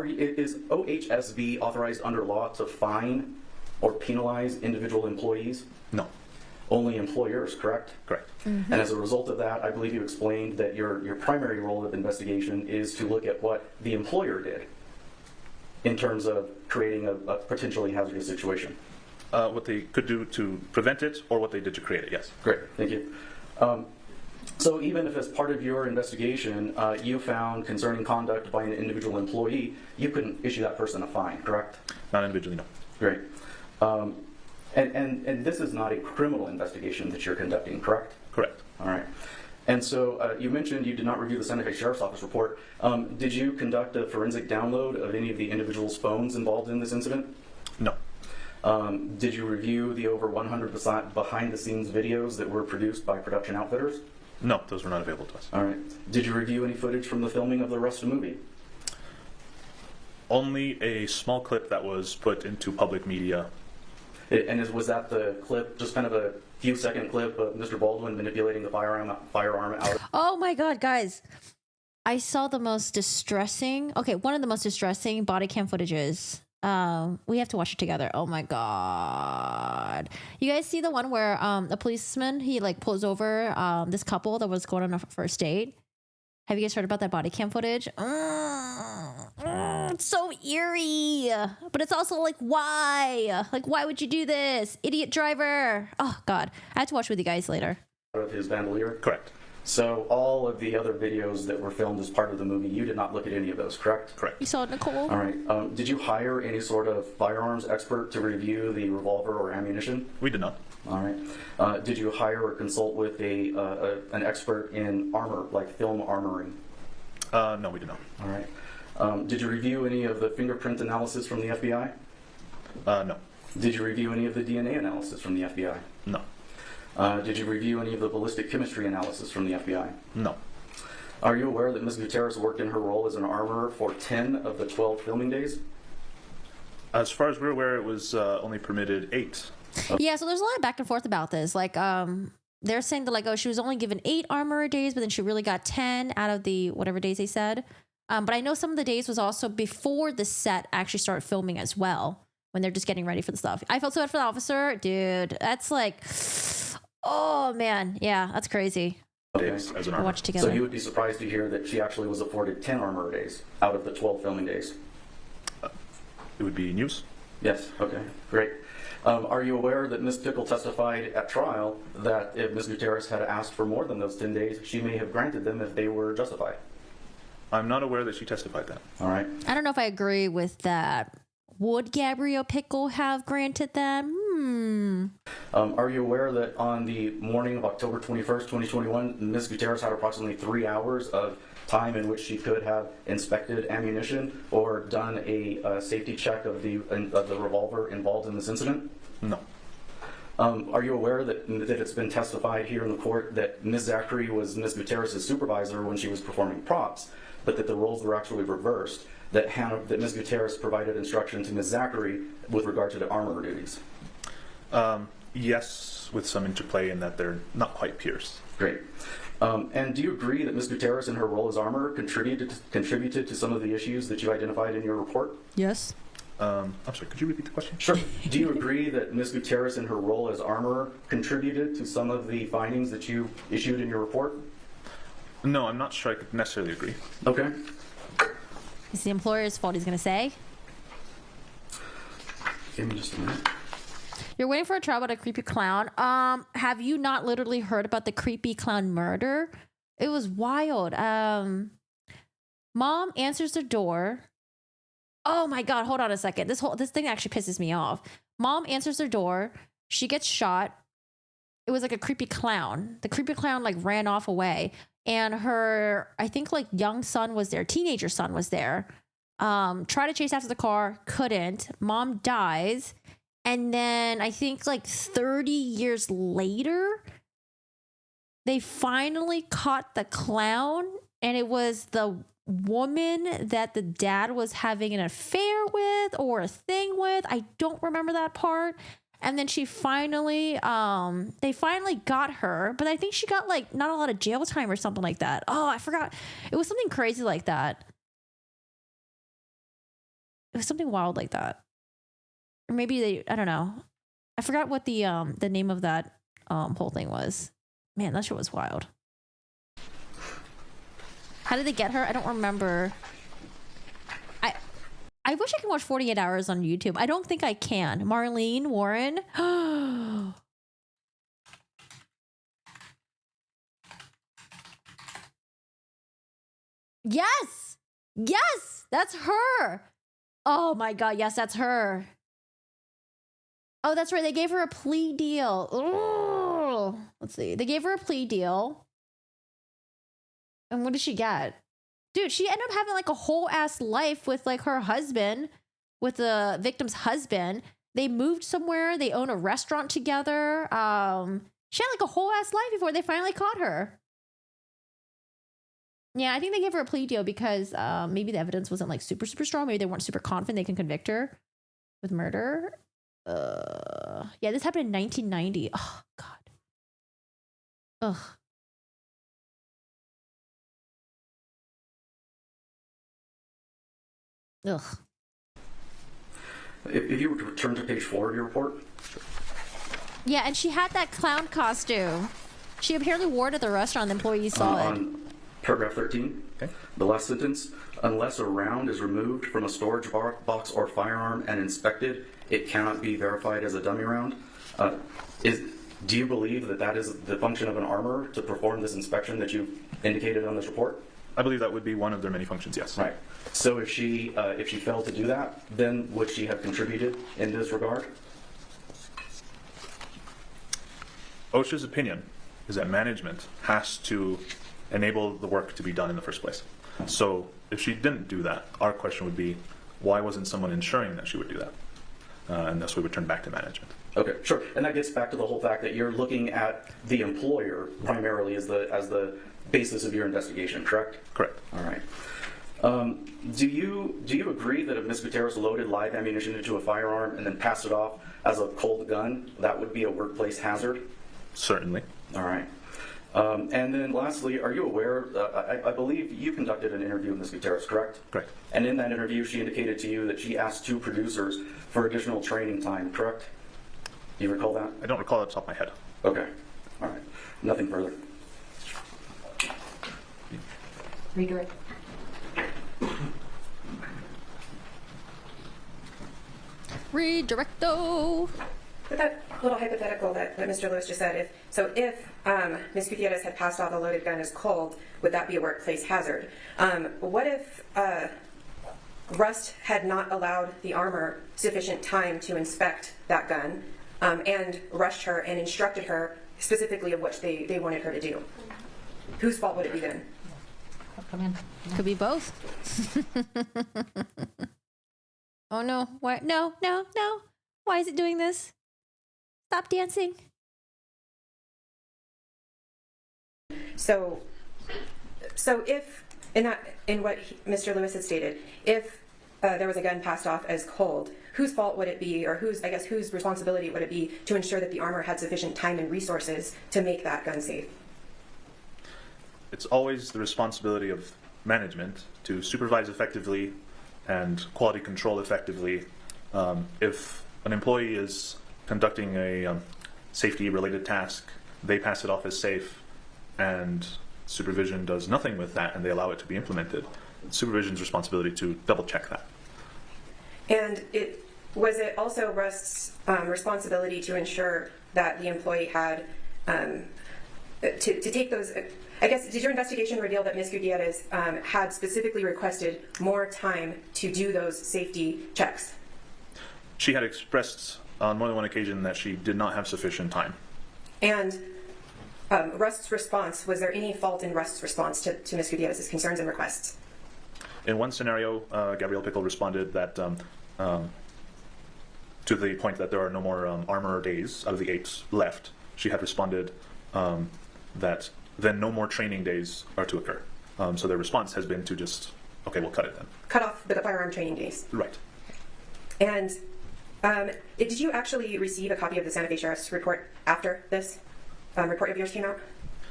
Is OHSV authorized under law to fine or penalize individual employees? No. Only employers, correct? Correct. And as a result of that, I believe you explained that your primary role of investigation is to look at what the employer did in terms of creating a potentially hazardous situation. What they could do to prevent it or what they did to create it, yes. Great, thank you. So even if as part of your investigation you found concerning conduct by an individual employee, you couldn't issue that person a fine, correct? Not individually, no. Great. And this is not a criminal investigation that you're conducting, correct? Correct. All right. And so you mentioned you did not review the Santa Fe Sheriff's Office report. Did you conduct a forensic download of any of the individuals' phones involved in this incident? No. Did you review the over 100% behind-the-scenes videos that were produced by production outfitters? No, those were not available to us. All right. Did you review any footage from the filming of the Rust movie? Only a small clip that was put into public media. Was that the clip, just kind of a few second clip of Mr. Baldwin manipulating the firearm out? Oh my God, guys. I saw the most distressing, one of the most distressing body cam footages. We have to watch it together. Oh my God. You guys see the one where a policeman, he like pulls over this couple that was going on a first date? Have you guys heard about that body cam footage? It's so eerie. But it's also like, why? Like, why would you do this? Idiot driver. Oh God. I have to watch with you guys later. Of his bandolier? Correct. So all of the other videos that were filmed as part of the movie, you did not look at any of those, correct? Correct. You saw it, Nicole? All right. Did you hire any sort of firearms expert to review the revolver or ammunition? We did not. All right. Did you hire or consult with an expert in armor, like film armoring? No, we did not. All right. Did you review any of the fingerprint analysis from the FBI? No. Did you review any of the DNA analysis from the FBI? No. Did you review any of the ballistic chemistry analysis from the FBI? No. Are you aware that Ms. Gutierrez worked in her role as an armorer for 10 of the 12 filming days? As far as we're aware, it was only permitted 8. Yeah, so there's a lot of back and forth about this. Like, they're saying that, like, oh, she was only given 8 armorer days, but then she really got 10 out of the whatever days they said. But I know some of the days was also before the set actually started filming as well, when they're just getting ready for the stuff. I felt so bad for the officer. Dude, that's like, oh, man. Yeah, that's crazy. Days as an We'll armor. watch together. So you would be surprised to hear that she actually was afforded 10 armorer days out of the 12 filming days? It would be news. Yes, okay, great. Are you aware that Ms. Pickle testified at trial that if Ms. Gutierrez had asked for more than those 10 days, she may have granted them if they were justified? I'm not aware that she testified that. All right. I don't know if I agree with that. Would Gabrielle Pickle have granted that? Are you aware that on the morning of October 21st, 2021, Ms. Gutierrez had approximately 3 hours of time in which she could have inspected ammunition or done a safety check of the revolver involved in this incident? No. Are you aware that it's been testified here in the court that Ms. Zachary was Ms. Gutierrez's supervisor when she was performing props, but that the roles were actually reversed, that Ms. Gutierrez provided instruction to Ms. Zachary with regard to the armor duties? Yes, with some interplay in that they're not quite peers. Great. And do you agree that Ms. Gutierrez in her role as armorer contributed to some of the issues that you identified in your report? Yes. I'm sorry, could you repeat the question? Sure. Do you agree that Ms. Gutierrez in her role as armorer contributed to some of the findings that you issued in your report? No, I'm not sure I could necessarily agree. Okay. It's the employer's fault, he's going to say. Give me just a minute. You're waiting for a trial about a creepy clown. Have you not literally heard about the creepy clown murder? It was wild. Mom answers the door. Oh my God, hold on a second. This thing actually pisses me off. Mom answers her door. She gets shot. It was like a creepy clown. The creepy clown like ran off away. And her, I think like young son was there. Teenager son was there. Tried to chase after the car. Couldn't. Mom dies. And then I think like 30 years later, they finally caught the clown. And it was the woman that the dad was having an affair with or a thing with. I don't remember that part. And then she finally, they finally got her, but I think she got like not a lot of jail time or something like that. Oh, I forgot. It was something crazy like that. It was something wild like that. Or maybe I don't know. I forgot what the name of that whole thing was. Man, that shit was wild. How did they get her? I don't remember. I wish I could watch 48 Hours on YouTube. I don't think I can. Marlene Warren. Yes. Yes. That's her. Oh my God. Yes, that's her. Oh, that's right. They gave her a plea deal. Ooh. Let's see. They gave her a plea deal. And what did she get? Dude, she ended up having like a whole ass life with like her husband, with the victim's husband. They moved somewhere. They own a restaurant together. She had like a whole ass life before they finally caught her. Yeah, I think they gave her a plea deal because maybe the evidence wasn't like super, super strong. Maybe they weren't super confident they can convict her with murder. Yeah, this happened in 1990. Oh, God. Ugh. Ugh. If you were to return to page 4 of your report. Yeah, and she had that clown costume. She apparently wore it at the restaurant. The employees saw it. On paragraph 13, okay. The last sentence, unless a round is removed from a storage box or firearm and inspected, it cannot be verified as a dummy round. Do you believe that that is the function of an armorer to perform this inspection that you indicated on this report? I believe that would be one of their many functions, yes. Right. So if she failed to do that, then would she have contributed in this regard? OSHA's opinion is that management has to enable the work to be done in the first place. So if she didn't do that, our question would be, why wasn't someone ensuring that she would do that? And thus we would turn back to management. Okay, sure. And that gets back to the whole fact that you're looking at the employer primarily as the basis of your investigation, correct? Correct. All right. Do you agree that if Ms. Gutierrez loaded live ammunition into a firearm and then passed it off as a cold gun, that would be a workplace hazard? Certainly. All right. And then lastly, are you aware, I believe you conducted an interview with Ms. Gutierrez, correct? Correct. And in that interview, she indicated to you that she asked 2 producers for additional training time, correct? Do you recall that? I don't recall it off the top of my head. Okay. All right. Nothing further. Redirect. Redirecto. With that little hypothetical that Mr. Lewis just said, if Ms. Gutierrez had passed off a loaded gun as cold, would that be a workplace hazard? What if Rust had not allowed the armor sufficient time to inspect that gun and rushed her and instructed her specifically of what they wanted her to do? Whose fault would it be then? Come in. Could be both. Oh no! Why? No! No! No! Why is it doing this? Stop dancing. So if in what Mr. Lewis had stated, if there was a gun passed off as cold, whose fault would it be, or whose responsibility would it be to ensure that the armor had sufficient time and resources to make that gun safe? It's always the responsibility of management to supervise effectively and quality control effectively. If an employee is conducting a safety-related task, they pass it off as safe, and supervision does nothing with that, and they allow it to be implemented. It's supervision's responsibility to double-check that. And was it also Rust's responsibility to ensure that the employee had to take those? I guess, did your investigation reveal that Ms. Gutierrez had specifically requested more time to do those safety checks? She had expressed on more than one occasion that she did not have sufficient time. And Rust's response, was there any fault in Rust's response to Ms. Gutierrez's concerns and requests? In one scenario, Gabrielle Pickle responded that to the point that there are no more armor days out of the 8 left, she had responded that then no more training days are to occur. So their response has been to just, okay, we'll cut it then. Cut off the firearm training days. Right. And did you actually receive a copy of the Santa Fe Sheriff's report after this report of yours came out?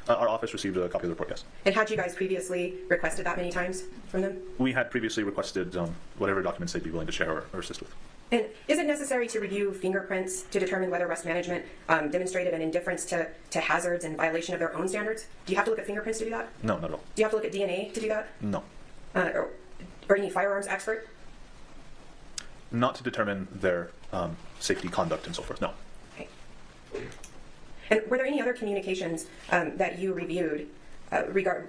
Our office received a copy of the report, yes. And had you guys previously requested that many times from them? We had previously requested whatever documents they'd be willing to share or assist with. And is it necessary to review fingerprints to determine whether Rust Management demonstrated an indifference to hazards and violation of their own standards? Do you have to look at fingerprints to do that? No, not at all. Do you have to look at DNA to do that? No. Or any firearms expert? Not to determine their safety conduct and so forth, no. Okay. And were there any other communications that you reviewed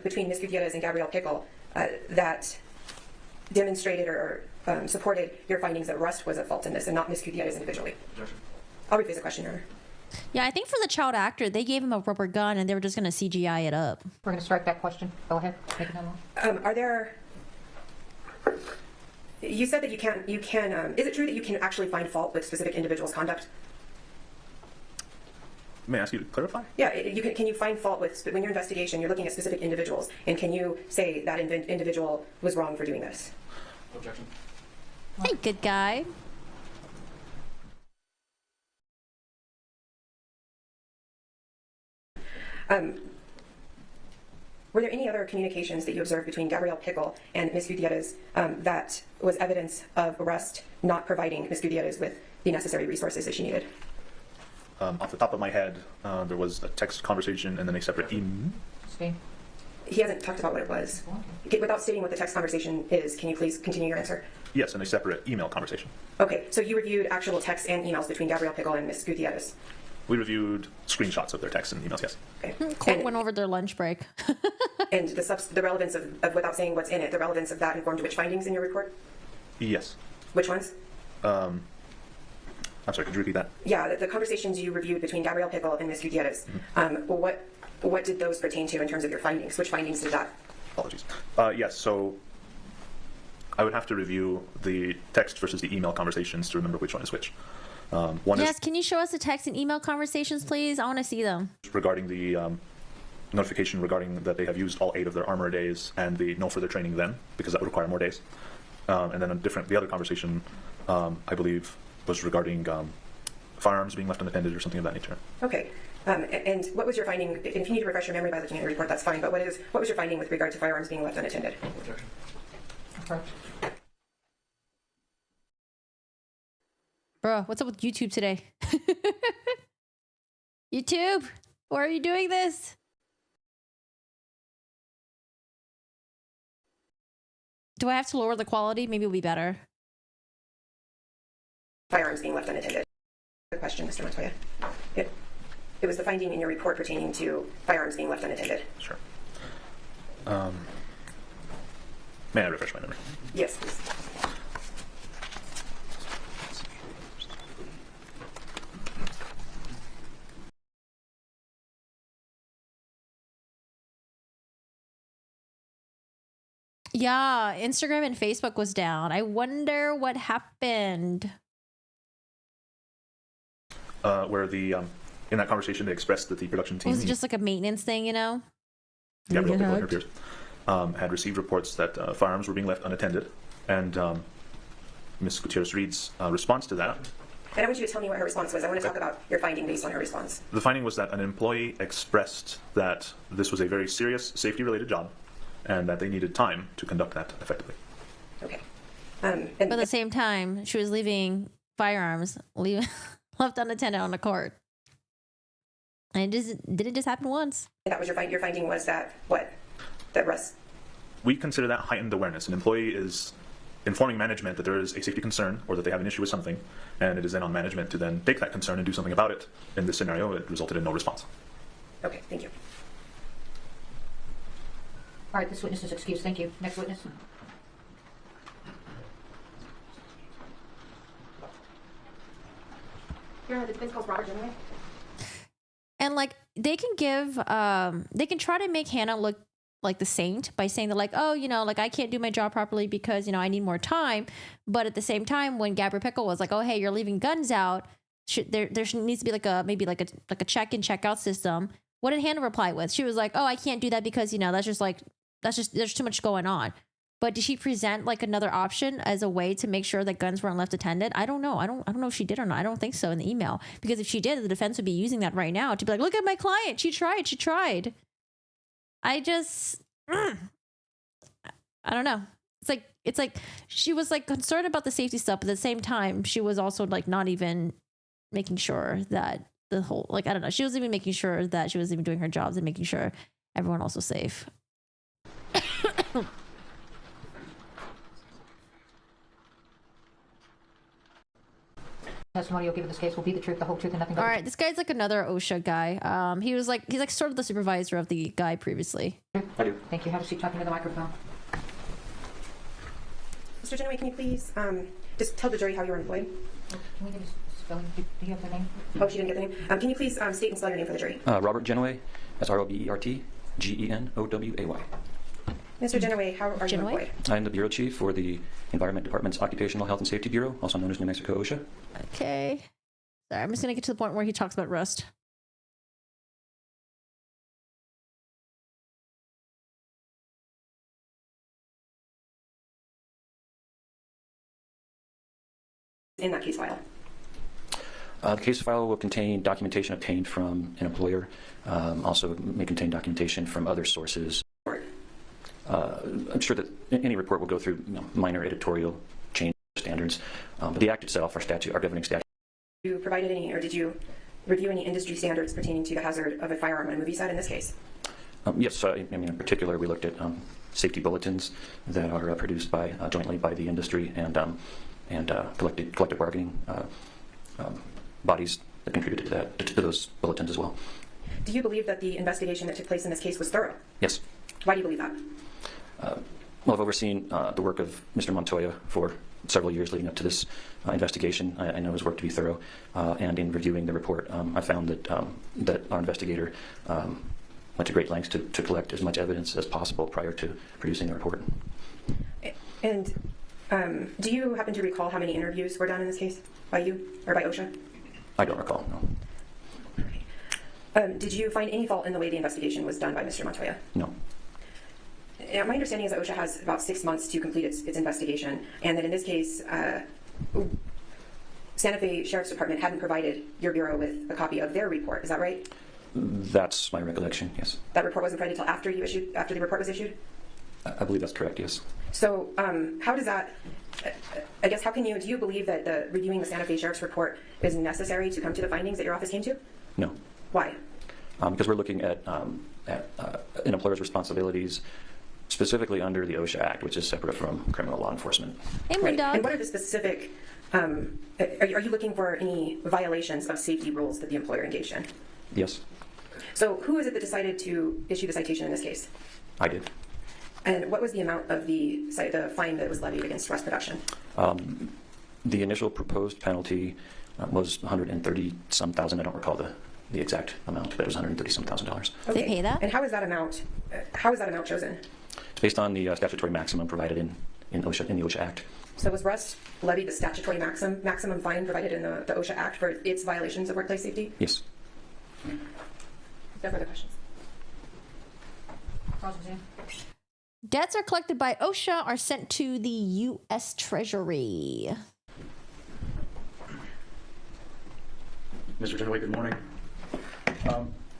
between Ms. Gutierrez and Gabrielle Pickle that demonstrated or supported your findings that Rust was at fault in this and not Ms. Gutierrez individually? Objection. I'll rephrase the question, Your Honor. Yeah, I think for the child actor, they gave him a rubber gun and they were just going to CGI it up. We're going to strike that question. Go ahead. Take another one. Are there? You said that you can. Is it true that you can actually find fault with specific individuals' conduct? May I ask you to clarify? Yeah, you can you find fault with, when your investigation, you're looking at specific individuals, and can you say that individual was wrong for doing this? Objection. Hey, good guy. Were there any other communications that you observed between Gabrielle Pickle and Ms. Gutierrez that was evidence of Rust not providing Ms. Gutierrez with the necessary resources that she needed? Off the top of my head, there was a text conversation and then a separate email. Steve. He hasn't talked about what it was. Without stating what the text conversation is, can you please continue your answer? Yes, and a separate email conversation. Okay, so you reviewed actual texts and emails between Gabrielle Pickle and Ms. Gutierrez. We reviewed screenshots of their texts and emails, yes. Okay. Court went over their lunch break. And the relevance of, without saying what's in it, the relevance of that informed which findings in your report? Yes. Which ones? I'm sorry, could you repeat that? Yeah, the conversations you reviewed between Gabrielle Pickle and Ms. Gutierrez. What did those pertain to in terms of your findings? Which findings did that? Apologies. Yes, so I would have to review the text versus the email conversations to remember which one is which. One Yes, can you show us the text and email conversations, please? I want to see them. is regarding the notification regarding that they have used all 8 of their armor days and the no further training then, because that would require more days. And then the other conversation, I believe, was regarding firearms being left unattended or something of that nature. Okay. And what was your finding? If you need to refresh your memory by looking at your report, that's fine. But what was your finding with regard to firearms being left unattended? Objection. Approach. Bro, what's up with YouTube today? YouTube, why are you doing this? Do I have to lower the quality? Maybe it'll be better. Firearms being left unattended. Good question, Mr. Montoya. It was the finding in your report pertaining to firearms being left unattended. Sure. May I refresh my memory? Yes, please. Yeah, Instagram and Facebook was down. I wonder what happened. Where the in that conversation they expressed that the production team Was it just like a maintenance thing, you know? Gabrielle Pickle and her peers had received reports that firearms were being left unattended, and Ms. Gutierrez Reed's response to that. And I want you to tell me what her response was. I want to talk about your finding based on her response. The finding was that an employee expressed that this was a very serious safety-related job, and that they needed time to conduct that effectively. Okay. But at the same time, she was leaving firearms left unattended on the court. And it didn't just happen once. that was your finding was that what? That Russ. We consider that heightened awareness. An employee is informing management that there is a safety concern or that they have an issue with something, and it is then on management to then take that concern and do something about it. In this scenario, it resulted in no response. Okay, thank you. All right, this witness is excused. Thank you. Next witness. Your Honor, the defense calls Robert Genoway. And like they can try to make Hannah look like the saint by saying that like, oh, you know, like I can't do my job properly because, you know, I need more time. But at the same time, when Gabrielle Pickle was like, oh, hey, you're leaving guns out, there needs to be like a check in, check out system. What did Hannah reply with? She was like, oh, I can't do that because, you know, that's just there's too much going on. But did she present like another option as a way to make sure that guns weren't left attended? I don't know. I don't know if she did or not. I don't think so in the email, because if she did, the defense would be using that right now to be like, look at my client. She tried. I just, I don't know. It's like she was like concerned about the safety stuff, but at the same time, she was also like not even making sure that the whole, like, I don't know. She wasn't even making sure that she was even doing her jobs and making sure everyone else was safe. Testimony you'll give in this case will be the truth, the whole truth, and nothing but All right, this guy's like another OSHA guy. He's like sort of the supervisor of the guy previously. the truth. I do. Thank you. Have a seat talking to the microphone. Mr. Genoway, can you please just tell the jury how you were employed? Can we get a spelling? Do you have the name? Oh, she didn't get the name. Can you please state and spell your name for the jury? Robert Genoway. That's Robertgenoway. Mr. Genoway, how are you Genoway? employed? I'm the bureau chief for the Environment Department's Occupational Health and Safety Bureau, also known as New Mexico OSHA. Okay. Sorry, I'm just gonna get to the point where he talks about Rust. In that case file. The case file will contain documentation obtained from an employer. Also may contain documentation from other sources. I'm sure that any report will go through minor editorial change standards, but the act itself, our governing statute. You provided any, or did you review any industry standards pertaining to the hazard of a firearm on a movie set in this case? Yes, I mean in particular we looked at safety bulletins that are produced by jointly by the industry and collective bargaining bodies that contributed to that, to those bulletins as well. Do you believe that the investigation that took place in this case was thorough? Yes. Why do you believe that? Well, I've overseen the work of Mr. Montoya for several years leading up to this investigation. I know his work to be thorough, and in reviewing the report, I found that our investigator went to great lengths to collect as much evidence as possible prior to producing the report. And do you happen to recall how many interviews were done in this case by you or by OSHA? I don't recall, no. Did you find any fault in the way the investigation was done by Mr. Montoya? No. My understanding is that OSHA has about 6 months to complete its investigation, and that in this case, Santa Fe Sheriff's Department hadn't provided your bureau with a copy of their report. Is that right? That's my recollection, yes. That report wasn't provided until after the report was issued? I believe that's correct, yes. So how does that, I guess, do you believe that reviewing the Santa Fe Sheriff's report is necessary to come to the findings that your office came to? No. Why? Because we're looking at an employer's responsibilities specifically under the OSHA Act, which is separate from criminal law enforcement. Hey, Right. Moondog. And what are the specific, are you looking for any violations of safety rules that the employer engaged in? Yes, So who is it that decided to issue the citation in this case? I did. And what was the amount of the fine that was levied against Rust Production? The initial proposed penalty was $130-some thousand. I don't recall the exact amount, but it was $130-some thousand. Did they pay that? And how is that amount chosen? It's based on the statutory maximum provided in the OSHA Act. So was Rust levied the statutory maximum fine provided in the OSHA Act for its violations of workplace safety? Yes. No further questions. Cross-exam. Debts are collected by OSHA are sent to the U.S. Treasury. Mr. Genoway, good morning.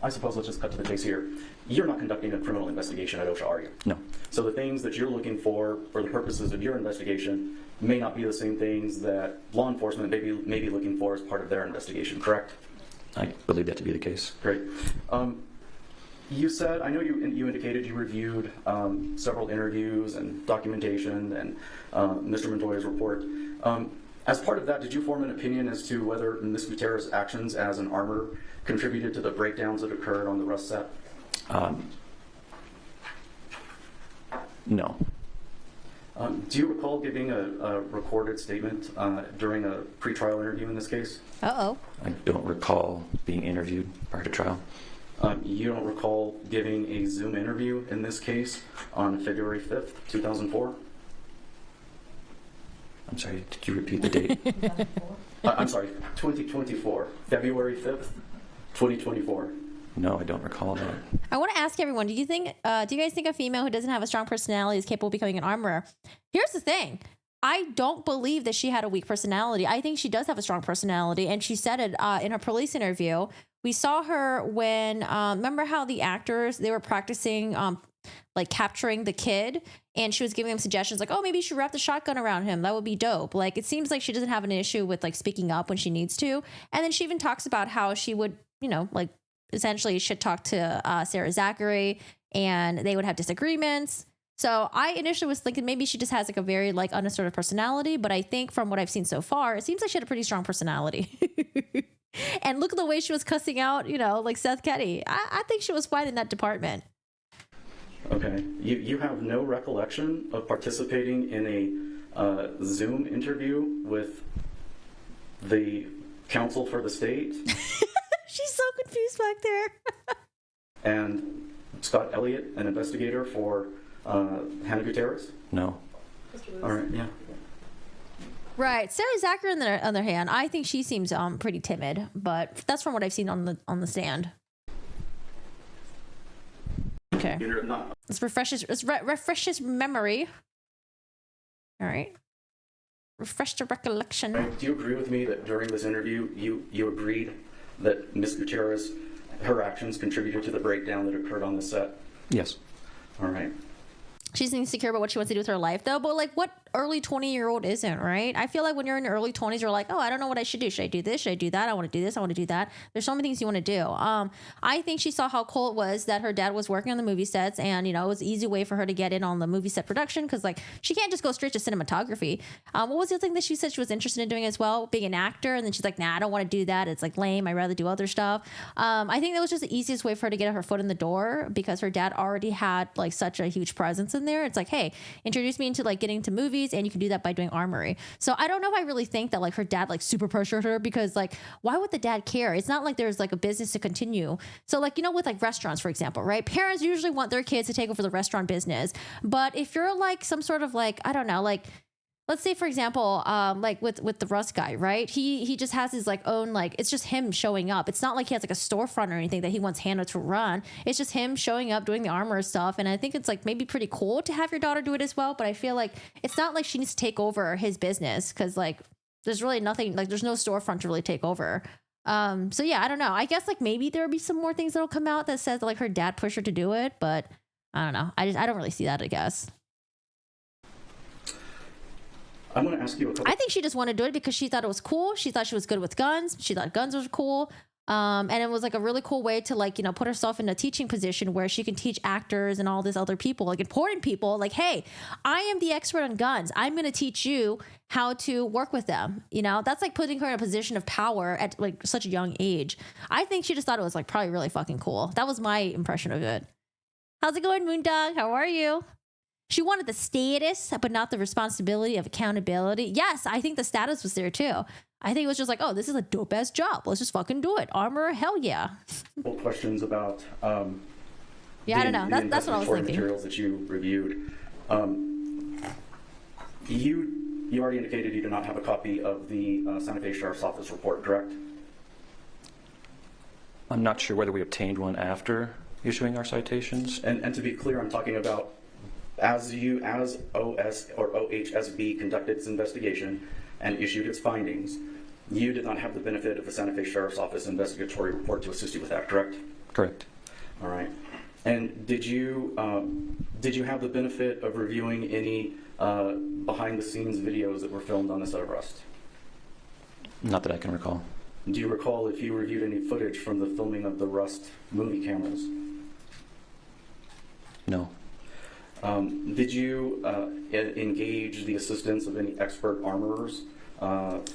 I suppose let's just cut to the chase here. You're not conducting a criminal investigation at OSHA, are you? No. So the things that you're looking for the purposes of your investigation may not be the same things that law enforcement may be looking for as part of their investigation, correct? I believe that to be the case. Great. You said, I know you indicated you reviewed several interviews and documentation and Mr. Montoya's report. As part of that, did you form an opinion as to whether Ms. Gutierrez's actions as an armor contributed to the breakdowns that occurred on the Rust set? No. Do you recall giving a recorded statement during a pretrial interview in this case? Uh-oh. I don't recall being interviewed prior to trial. You don't recall giving a Zoom interview in this case on February 5th, 2004? I'm sorry, did you repeat the date? I'm sorry, 2024, February 5th, 2024. No, I don't recall that. I want to ask everyone, do you guys think a female who doesn't have a strong personality is capable of becoming an armorer? Here's the thing. I don't believe that she had a weak personality. I think she does have a strong personality, and she said it in her police interview. We saw her when, remember how the actors, they were practicing like capturing the kid, and she was giving them suggestions like, oh, maybe you should wrap the shotgun around him. That would be dope. Like, it seems like she doesn't have an issue with like speaking up when she needs to. And then she even talks about how she would, like essentially shit talk to Sarah Zachary, and they would have disagreements. So I initially was thinking maybe she just has like a very like unassertive personality, but I think from what I've seen so far, it seems like she had a pretty strong personality. And look at the way she was cussing out, like Seth Ketty. I think she was fine in that department. Okay. You have no recollection of participating in a Zoom interview with the counsel for the state? She's so confused back there. And Scott Elliott, an investigator for Hannah Gutierrez? No. All right, yeah. Right. Sarah Zachary, on the other hand, I think she seems pretty timid, but that's from what I've seen on the stand. Okay. You're not. Let's refresh his memory. All right. Refresh the recollection. Do you agree with me that during this interview, you agreed that Ms. Gutierrez, her actions contributed to the breakdown that occurred on the set? Yes. All right. She's insecure about what she wants to do with her life, though. But like, what early 20-year-old isn't, right? I feel like when you're in your early 20s, you're like, oh, I don't know what I should do. Should I do this? Should I do that? I want to do this. I want to do that. There's so many things you want to do. I think she saw how cool it was that her dad was working on the movie sets, and it was an easy way for her to get in on the movie set production, because like she can't just go straight to cinematography. What was the other thing that she said she was interested in doing as well? Being an actor. And then she's like, nah, I don't want to do that. It's like lame. I'd rather do other stuff. I think that was just the easiest way for her to get her foot in the door, because her dad already had like such a huge presence in there. It's like, hey, introduce me into like getting to movies, and you can do that by doing armory. So I don't know if I really think that like her dad like super pressured her, because like, why would the dad care? It's not like there's like a business to continue. So like, with like restaurants, for example, right? Parents usually want their kids to take over the restaurant business. But if you're like some sort of like, I don't know, like, let's say, for example, like with the Rust guy, right? He just has his like own, like, it's just him showing up. It's not like he has like a storefront or anything that he wants Hannah to run. It's just him showing up, doing the armor stuff. And I think it's like maybe pretty cool to have your daughter do it as well. But I feel like it's not like she needs to take over his business, because like there's really nothing, like there's no storefront to really take over. So yeah, I don't know. I guess like maybe there'll be some more things that'll come out that says that, like her dad pushed her to do it, but I don't know. I don't really see that, I guess. I'm going to ask you a couple. I think she just wanted to do it because she thought it was cool. She thought she was good with guns. She thought guns was cool. And it was like a really cool way to like, put herself in a teaching position where she can teach actors and all this other people, like important people, like, hey, I am the expert on guns. I'm going to teach you how to work with them. That's like putting her in a position of power at like such a young age. I think she just thought it was like probably really fucking cool. That was my impression of it. How's it going, Moondog? How are you? She wanted the status, but not the responsibility of accountability. Yes, I think the status was there too. I think it was just like, oh, this is a dope ass job. Let's just fucking do it. Armor, hell yeah. Questions about yeah, I don't know. That's what I was thinking. Materials that you reviewed. You already indicated you do not have a copy of the Santa Fe Sheriff's Office report, correct? I'm not sure whether we obtained one after issuing our citations. And to be clear, I'm talking about as OS or OHSB conducted its investigation and issued its findings, you did not have the benefit of the Santa Fe Sheriff's Office investigatory report to assist you with that, correct? Correct. All right. And did you have the benefit of reviewing any behind-the-scenes videos that were filmed on the set of Rust? Not that I can recall. Do you recall if you reviewed any footage from the filming of the Rust movie cameras? No. Did you engage the assistance of any expert armorers?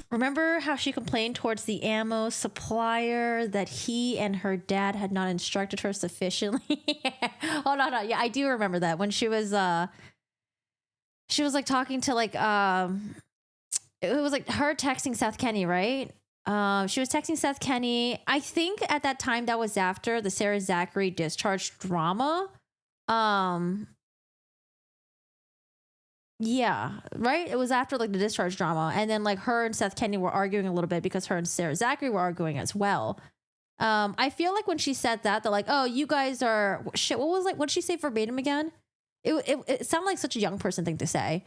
Remember how she complained towards the ammo supplier that he and her dad had not instructed her sufficiently? Oh no, yeah, I do remember that when she was like talking to like it was like her texting Seth Kenny, right? She was texting Seth Kenny. I think at that time that was after the Sarah Zachary discharge drama. Yeah, right? It was after like the discharge drama. And then like her and Seth Kenny were arguing a little bit because her and Sarah Zachary were arguing as well. I feel like when she said that, they're like, oh, you guys are shit. What was like, what did she say verbatim again? It sounded like such a young person thing to say.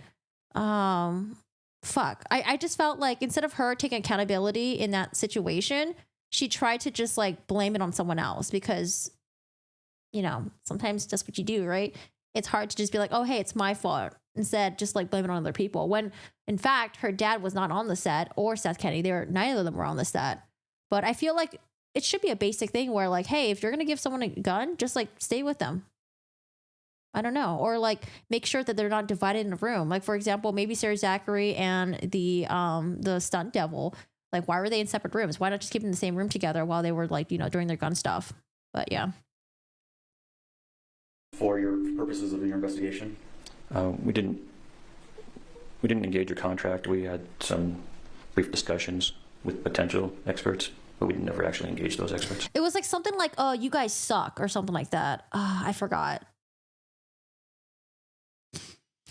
Fuck. I just felt like instead of her taking accountability in that situation, she tried to just like blame it on someone else because, you know, sometimes that's what you do, right? It's hard to just be like, oh, hey, it's my fault. Instead, just like blame it on other people. When in fact, her dad was not on the set or Seth Kenny. Neither of them were on the set. But I feel like it should be a basic thing where like, hey, if you're going to give someone a gun, just like stay with them. I don't know. Or like make sure that they're not divided in a room. Like, for example, maybe Sarah Zachary and the stunt devil, like, why were they in separate rooms? Why not just keep them in the same room together while they were like, you know, doing their gun stuff? But yeah. For your purposes of your investigation? We didn't engage your contract. We had some brief discussions with potential experts, but we never actually engaged those experts. It was like something like, oh, you guys suck or something like that. I forgot.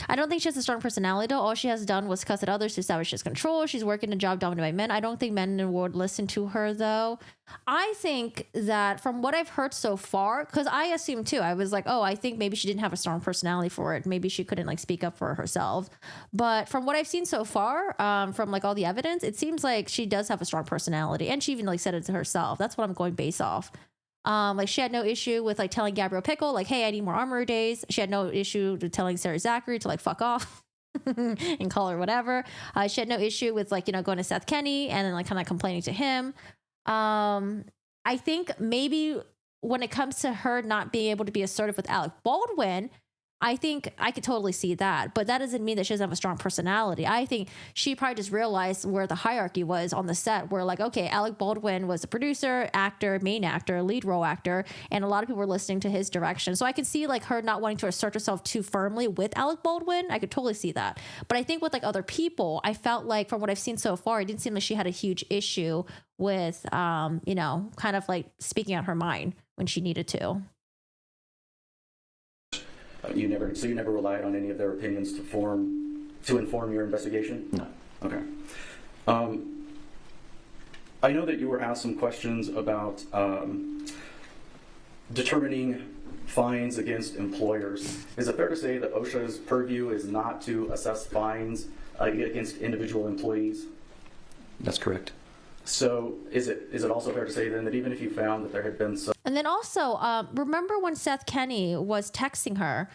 I don't think she has a strong personality though. All she has done was cuss at others to establish his control. She's working a job dominated by men. I don't think men would listen to her though. I think that from what I've heard so far, because I assumed too, I was like, oh, I think maybe she didn't have a strong personality for it. Maybe she couldn't like speak up for herself. But from what I've seen so far, from like all the evidence, it seems like she does have a strong personality. And she even like said it to herself. That's what I'm going based off. Like she had no issue with like telling Gabrielle Pickle, like, hey, I need more armor days. She had no issue to telling Sarah Zachary to like fuck off and call her whatever. She had no issue with like, you know, going to Seth Kenny and then like kind of complaining to him. I think maybe when it comes to her not being able to be assertive with Alec Baldwin, I think I could totally see that, but that doesn't mean that she doesn't have a strong personality. I think she probably just realized where the hierarchy was on the set, where like, okay, Alec Baldwin was a producer, actor, main actor, lead role actor, and a lot of people were listening to his direction. So I could see like her not wanting to assert herself too firmly with Alec Baldwin. I could totally see that. But I think with like other people, I felt like from what I've seen so far, it didn't seem like she had a huge issue with, you know, kind of like speaking out her mind when she needed to. You never relied on any of their opinions to inform your investigation? No. Okay. I know that you were asked some questions about determining fines against employers. Is it fair to say that OSHA's purview is not to assess fines against individual employees? That's correct. So is it also fair to say then that even if you found that there had been some... And then also, remember when Seth Kenny was texting her,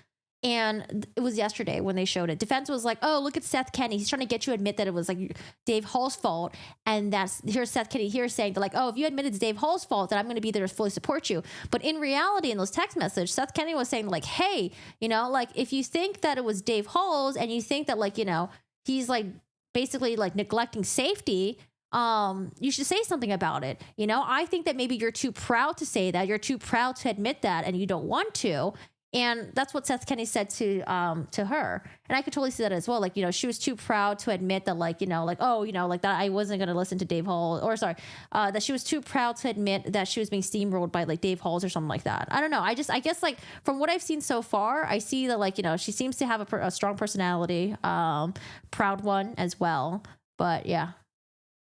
and it was yesterday when they showed it. Defense was like, oh, look at Seth Kenny. He's trying to get you to admit that it was like Dave Hall's fault. And here's Seth Kenny here saying, they're like, oh, if you admit it's Dave Hall's fault, then I'm going to be there to fully support you. But in reality, in those text messages, Seth Kenny was saying like, hey, you know, like if you think that it was Dave Hall's and you think that like, you know, he's like basically like neglecting safety, you should say something about it. You know, I think that maybe you're too proud to say that. You're too proud to admit that and you don't want to. And that's what Seth Kenny said to her. And I could totally see that as well. Like, you know, she was too proud to admit that, like, you know, like, oh, you know, like that I wasn't going to listen to Dave Hall, or sorry, that she was too proud to admit that she was being steamrolled by like Dave Halls or something like that. I don't know. I guess like from what I've seen so far, I see that like, you know, she seems to have a strong personality, proud one as well. But yeah,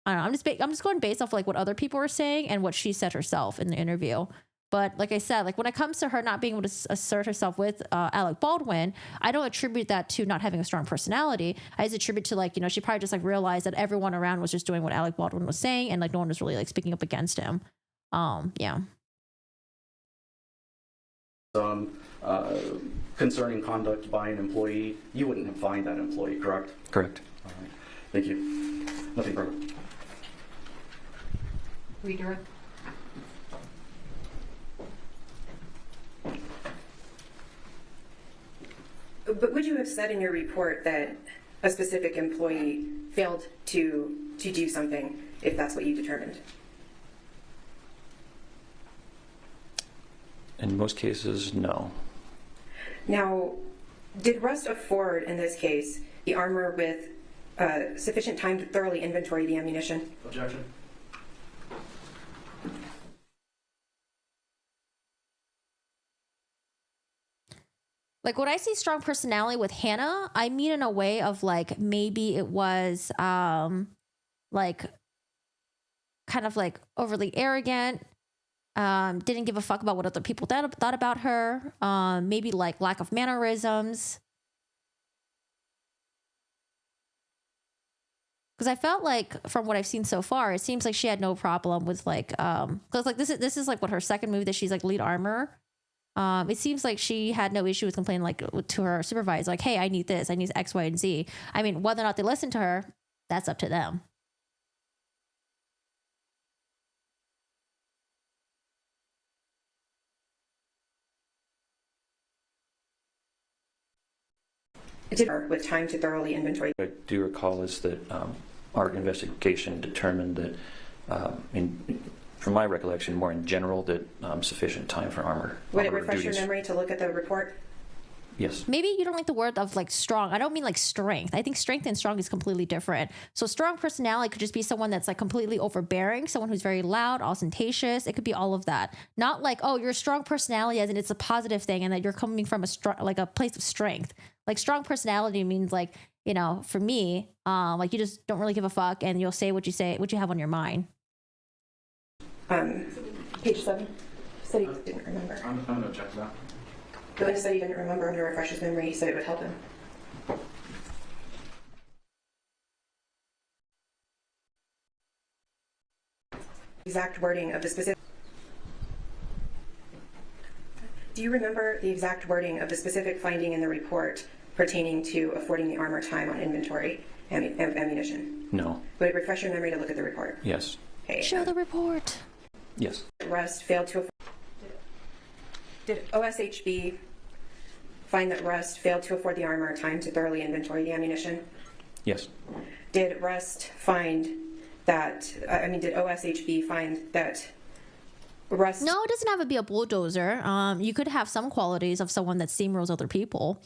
I don't know. I'm just going based off like what other people are saying and what she said herself in the interview. But like I said, like when it comes to her not being able to assert herself with Alec Baldwin, I don't attribute that to not having a strong personality. I just attribute to like, you know, she probably just like realized that everyone around was just doing what Alec Baldwin was saying and like no one was really like speaking up against him. Yeah. Concerning conduct by an employee, you wouldn't have fined that employee, correct? Correct. All right. Thank you. Nothing further. Redirect. But would you have said in your report that a specific employee failed to do something if that's what you determined? In most cases, no. Now, did Rust afford, in this case, the armor with sufficient time to thoroughly inventory the ammunition? Objection. Like when I see strong personality with Hannah, I mean in a way of like maybe it was like kind of like overly arrogant, didn't give a fuck about what other people thought about her, maybe like lack of mannerisms. Because I felt like from what I've seen so far, it seems like she had no problem with like because like this is like what her second movie that she's like lead armor. It seems like she had no issue with complaining like to her supervisor, like, hey, I need this, I need X, Y, and Z. I mean, whether or not they listen to her, that's up to them. Did her with time to thoroughly inventory? What I do recall is that our investigation determined that, from my recollection, more in general, that sufficient time for armor. Would it armor refresh your duties. memory to look at the report? Yes. Maybe you don't like the word of like strong. I don't mean like strength. I think strength and strong is completely different. So strong personality could just be someone that's like completely overbearing, someone who's very loud, ostentatious. It could be all of that. Not like, oh, you're a strong personality as in it's a positive thing and that you're coming from like a place of strength. Like strong personality means like, you know, for me, like you just don't really give a fuck and you'll say what you have on your mind. Page 7. Said he didn't remember. I'm going to object to that. The witness said he didn't remember, and to refresh his memory, he said it would help him. Exact wording of the specific. Do you remember the exact wording of the specific finding in the report pertaining to affording the armor time on inventory of ammunition? No. Would it refresh your memory to look at the report? Yes. Okay. Show the report. Yes. Rust failed to. Did OSHB find that Rust failed to afford the armor time to thoroughly inventory the ammunition? Yes. Did Rust find that? Did OSHB find that Rust? No, it doesn't have to be a bulldozer. You could have some qualities of someone that steamrolls other people.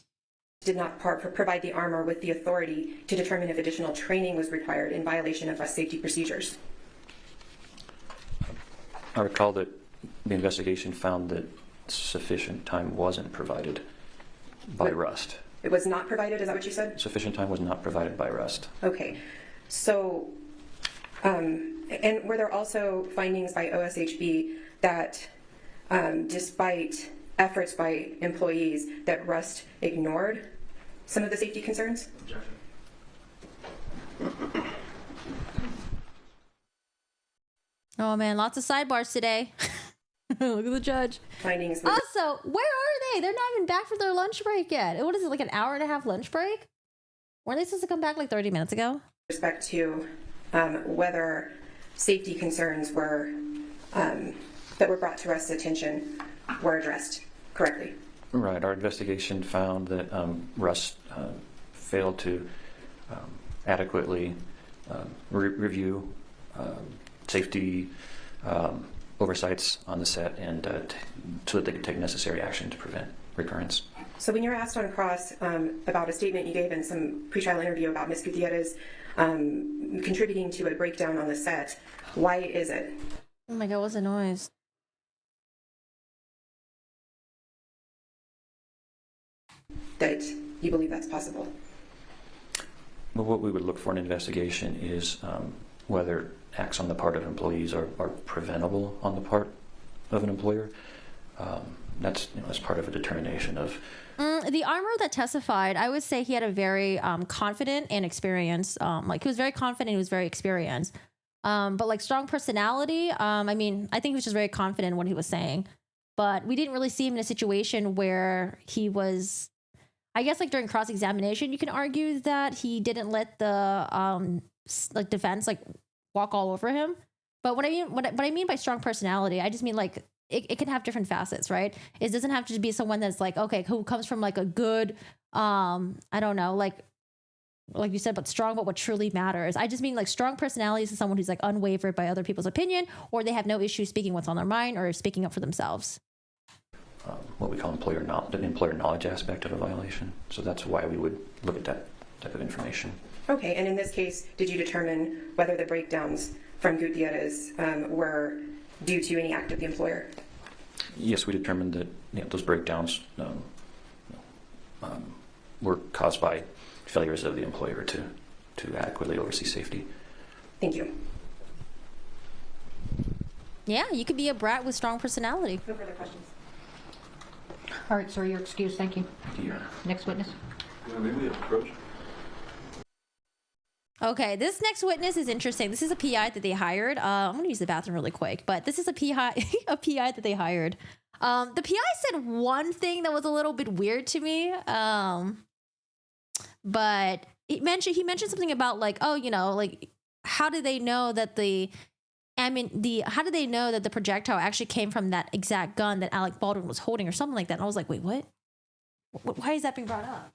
Did not provide the armor with the authority to determine if additional training was required in violation of Rust safety procedures. I recall that the investigation found that sufficient time wasn't provided by Rust. It was not provided. Is that what you said? Sufficient time was not provided by Rust. Okay. So, and were there also findings by OSHB that, despite efforts by employees, that Rust ignored some of the safety concerns? Objection. Oh man, lots of sidebars today. Look at the judge. Findings with Also, where are they? They're not even back from their lunch break yet. What is it, like an hour and a half lunch break? Weren't they supposed to come back like 30 minutes ago? respect to whether safety concerns were that were brought to Rust's attention were addressed correctly. Right. Our investigation found that Rust failed to adequately review safety oversights on the set and so that they could take necessary action to prevent recurrence. So when you were asked on cross about a statement you gave in some pretrial interview about Ms. Gutierrez contributing to a breakdown on the set, why is it? Oh my God, what's the noise? That you believe that's possible? Well, what we would look for in an investigation is whether acts on the part of employees are preventable on the part of an employer. That's part of a determination of. The armor that testified, I would say he had a very confident and experienced. He was very confident. He was very experienced. But like strong personality. I think he was just very confident in what he was saying. But we didn't really see him in a situation where he was. I guess like during cross-examination, you can argue that he didn't let the defense walk all over him. But what I mean by strong personality, I just mean like it can have different facets, right? It doesn't have to be someone that's like, okay, who comes from like a good I don't know, like you said, but strong, but what truly matters. I just mean like strong personalities is someone who's like unwavered by other people's opinion, or they have no issue speaking what's on their mind or speaking up for themselves. What we call employer knowledge aspect of a violation. So that's why we would look at that type of information. Okay, and in this case, did you determine whether the breakdowns from Gutierrez were due to any act of the employer? Yes, we determined that those breakdowns were caused by failures of the employer to adequately oversee safety. Thank you. Yeah, you could be a brat with strong personality. No further questions. All right, sir, you're excused. Thank you. Thank you, Your Honor. Next witness. Maybe we approach. Okay, this next witness is interesting. This is a PI that they hired. I'm going to use the bathroom really quick, but this is a PI, a PI that they hired. The PI said one thing that was a little bit weird to me, but he mentioned something about like, oh, like how do they know that how do they know that the projectile actually came from that exact gun that Alec Baldwin was holding or something like that? And I was like, wait, what? Why is that being brought up?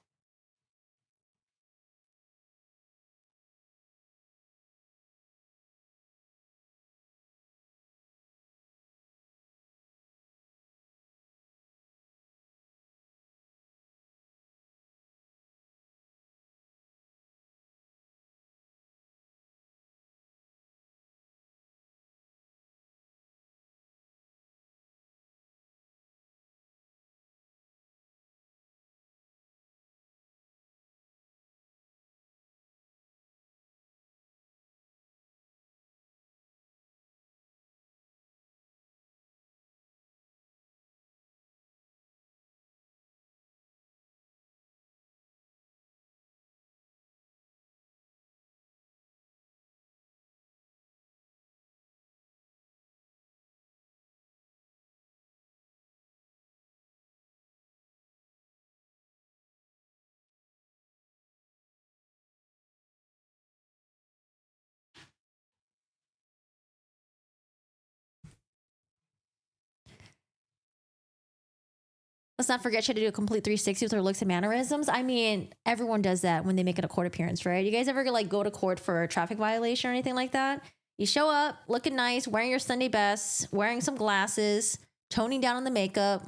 Let's not forget she had to do a complete 360 with her looks and mannerisms. I mean, everyone does that when they make it a court appearance, right? You guys ever like go to court for a traffic violation or anything like that? You show up looking nice, wearing your Sunday best, wearing some glasses, toning down on the makeup.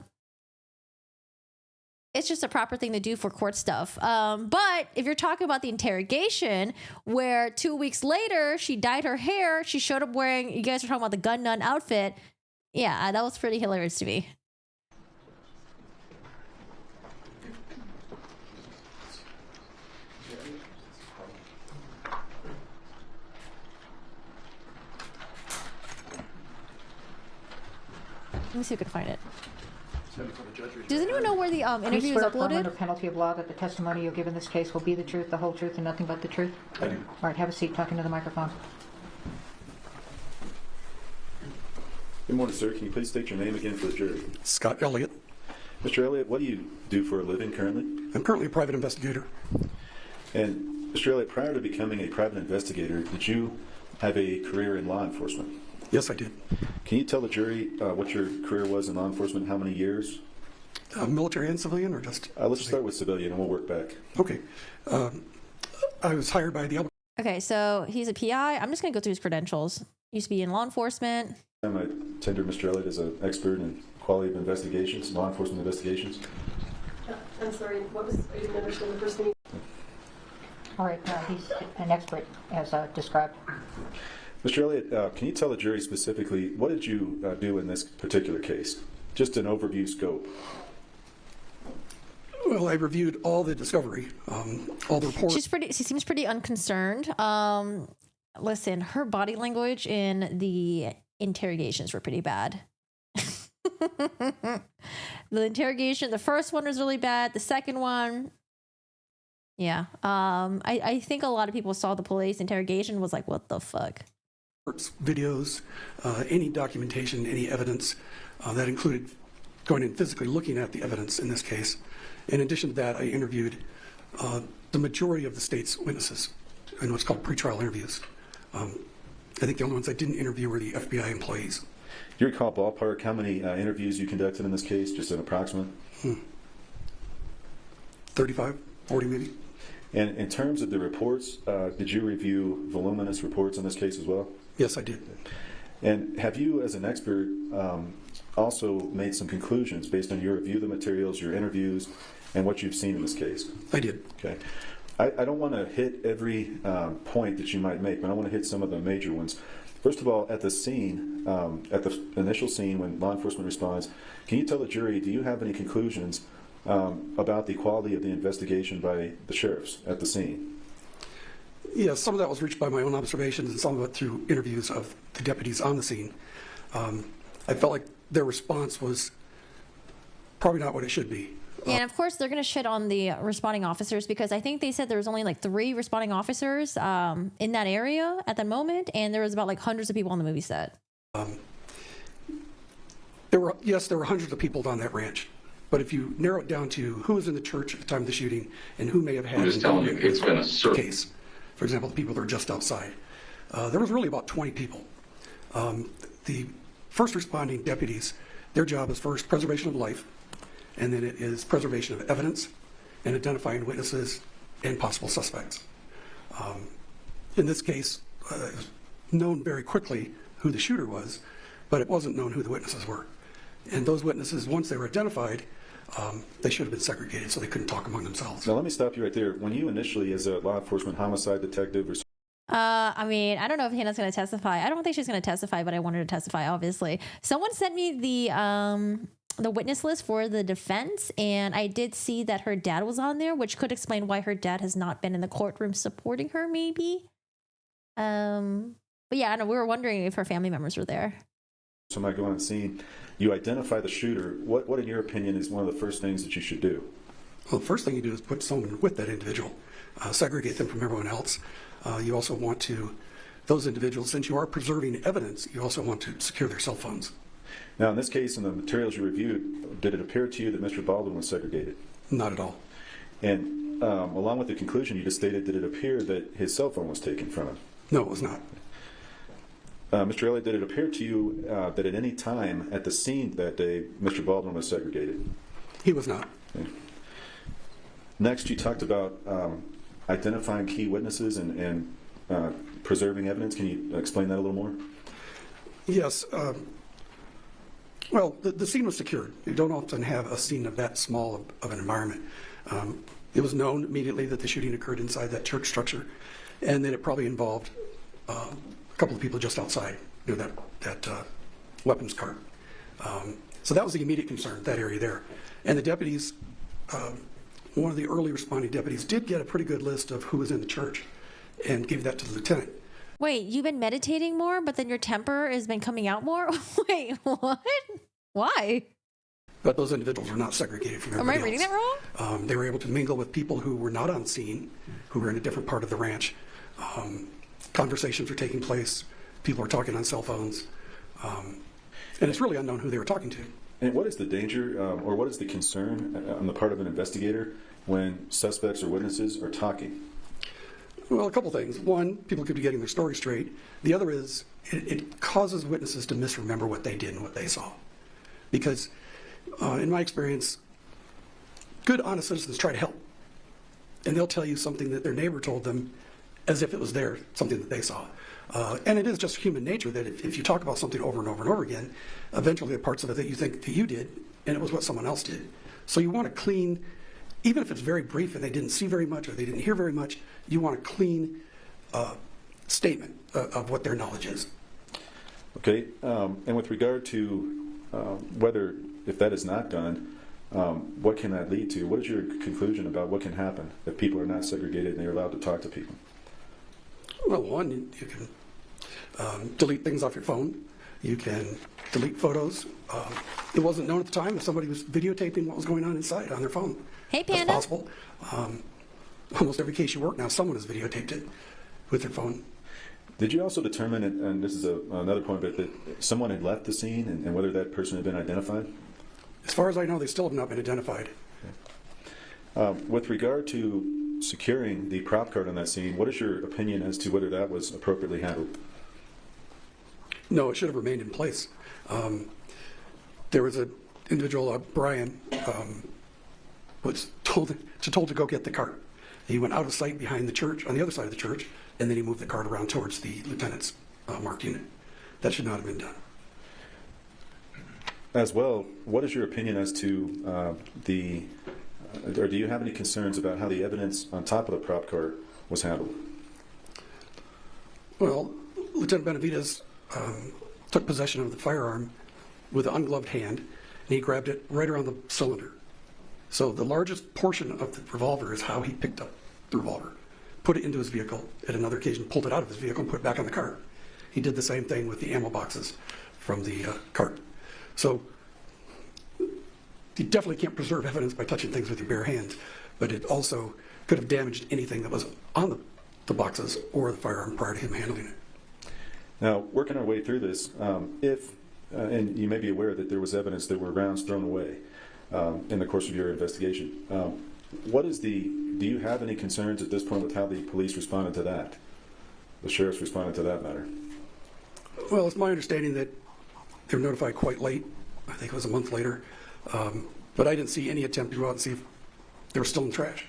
It's just a proper thing to do for court stuff. But if you're talking about the interrogation, where 2 weeks later she dyed her hair, she showed up wearing, you guys were talking about the gun nun outfit. Yeah, that was pretty hilarious to me. Let me see if I can find it. Does anyone know where the interview Do you is swear affirm uploaded? under penalty of law that the testimony you'll give in this case will be the truth, the whole truth, and nothing but the truth? I do. All right, have a seat. Talking to the microphone. Good morning, sir. Can you please state your name again for the jury? Scott Elliott. Mr. Elliott, what do you do for a living currently? I'm currently a private investigator. And Mr. Elliott, prior to becoming a private investigator, did you have a career in law enforcement? Yes, I did. Can you tell the jury what your career was in law enforcement, how many years? Military and civilian, or just? Let's start with civilian and we'll work back. Okay. I was hired by the. Okay, so he's a PI. I'm just going to go through his credentials. Used to be in law enforcement. I tender Mr. Elliott as an expert in quality of investigations, law enforcement investigations. I'm sorry, I didn't understand the first name. All right, he's an expert, as described. Mr. Elliott, can you tell the jury specifically what did you do in this particular case? Just an overview scope. Well, I reviewed all the discovery, all the reports. She seems pretty unconcerned. Listen, her body language in the interrogations were pretty bad. The interrogation, the first one was really bad. The second one, yeah. I think a lot of people saw the police interrogation was like, what the fuck? Videos, any documentation, any evidence that included going and physically looking at the evidence in this case. In addition to that, I interviewed the majority of the state's witnesses in what's called pretrial interviews. I think the only ones I didn't interview were the FBI employees. Do you recall ballpark how many interviews you conducted in this case, just an approximate? 35, 40 maybe. And in terms of the reports, did you review voluminous reports in this case as well? Yes, I did. And have you, as an expert, also made some conclusions based on your review of the materials, your interviews, and what you've seen in this case? I did. Okay. I don't want to hit every point that you might make, but I want to hit some of the major ones. First of all, at the scene, at the initial scene when law enforcement responds, can you tell the jury, do you have any conclusions about the quality of the investigation by the sheriffs at the scene? Yes, some of that was reached by my own observations and some of it through interviews of the deputies on the scene. I felt like their response was probably not what it should be. Yeah, and of course they're going to shit on the responding officers because I think they said there was only like 3 responding officers in that area at the moment, and there was about like hundreds of people on the movie set. There were hundreds of people on that ranch, but if you narrow it down to who was in the church at the time of the shooting and who may have had I'm just telling you, it's been a case, for example, the people that were just outside, there was really about 20 people. The first responding deputies, their job is first preservation of life, and then it is preservation of evidence and identifying witnesses and possible suspects. In this case, it was known very quickly who the shooter was, but it wasn't known who the witnesses were. And those witnesses, once they were identified, they should have been segregated so they couldn't talk among themselves. Now, let me stop you right there. When you initially, as a law enforcement homicide detective, or I mean, I don't know if Hannah's going to testify. I don't think she's going to testify, but I wanted to testify, obviously. Someone sent me the witness list for the defense, and I did see that her dad was on there, which could explain why her dad has not been in the courtroom supporting her, maybe. But yeah, I know we were wondering if her family members were there. somebody go on the scene, you identify the shooter. What in your opinion is one of the first things that you should do? Well, the first thing you do is put someone with that individual, segregate them from everyone else. You also want to, those individuals, since you are preserving evidence, you also want to secure their cell phones. Now, in this case, in the materials you reviewed, did it appear to you that Mr. Baldwin was segregated? Not at all. And along with the conclusion you just stated, did it appear that his cell phone was taken from him? No, it was not. Mr. Elliott, did it appear to you that at any time at the scene that day, Mr. Baldwin was segregated? He was not. Okay. Next, you talked about identifying key witnesses and preserving evidence. Can you explain that a little more? Yes. Well, the scene was secured. You don't often have a scene of that small of an environment. It was known immediately that the shooting occurred inside that church structure, and that it probably involved a couple of people just outside near that weapons cart. So that was the immediate concern, that area there. And the deputies, one of the early responding deputies did get a pretty good list of who was in the church and gave that to the lieutenant. Wait, you've been meditating more, but then your temper has been coming out more? Wait, what? Why? But those individuals were not segregated from everybody Am I reading else. that wrong? They were able to mingle with people who were not on scene, who were in a different part of the ranch. Conversations were taking place. People were talking on cell phones. And it's really unknown who they were talking to. And what is the danger or what is the concern on the part of an investigator when suspects or witnesses are talking? Well, a couple things. One, people could be getting their story straight. The other is it causes witnesses to misremember what they did and what they saw. Because in my experience, good, honest citizens try to help. And they'll tell you something that their neighbor told them as if it was something that they saw. And it is just human nature that if you talk about something over and over and over again, eventually there are parts of it that you think that you did, and it was what someone else did. So you want to clean, even if it's very brief and they didn't see very much or they didn't hear very much, you want a clean statement of what their knowledge is. Okay, and with regard to whether, if that is not done, what can that lead to? What is your conclusion about what can happen if people are not segregated and they're allowed to talk to people? Well, one, you can delete things off your phone. You can delete photos. It wasn't known at the time if somebody was videotaping what was going on inside on their phone. Hey, Panda. That's possible. Almost every case you work now, someone has videotaped it with their phone. Did you also determine, and this is another point, but that someone had left the scene and whether that person had been identified? As far as I know, they still have not been identified. Okay. With regard to securing the prop card on that scene, what is your opinion as to whether that was appropriately handled? No, it should have remained in place. There was an individual, Brian, was told to go get the cart. He went out of sight behind the church, on the other side of the church, and then he moved the cart around towards the lieutenant's marked unit. That should not have been done. As well, what is your opinion as to or do you have any concerns about how the evidence on top of the prop cart was handled? Well, Lieutenant Benavides took possession of the firearm with an ungloved hand, and he grabbed it right around the cylinder. So the largest portion of the revolver is how he picked up the revolver, put it into his vehicle, at another occasion pulled it out of his vehicle and put it back on the cart. He did the same thing with the ammo boxes from the cart. So you definitely can't preserve evidence by touching things with your bare hands, but it also could have damaged anything that was on the boxes or the firearm prior to him handling it. Now, working our way through this, and you may be aware that there was evidence there were rounds thrown away in the course of your investigation. Do you have any concerns at this point with how the police responded to that? The sheriffs responded to that matter? Well, it's my understanding that they were notified quite late. I think it was a month later. But I didn't see any attempt to go out and see if they were still in trash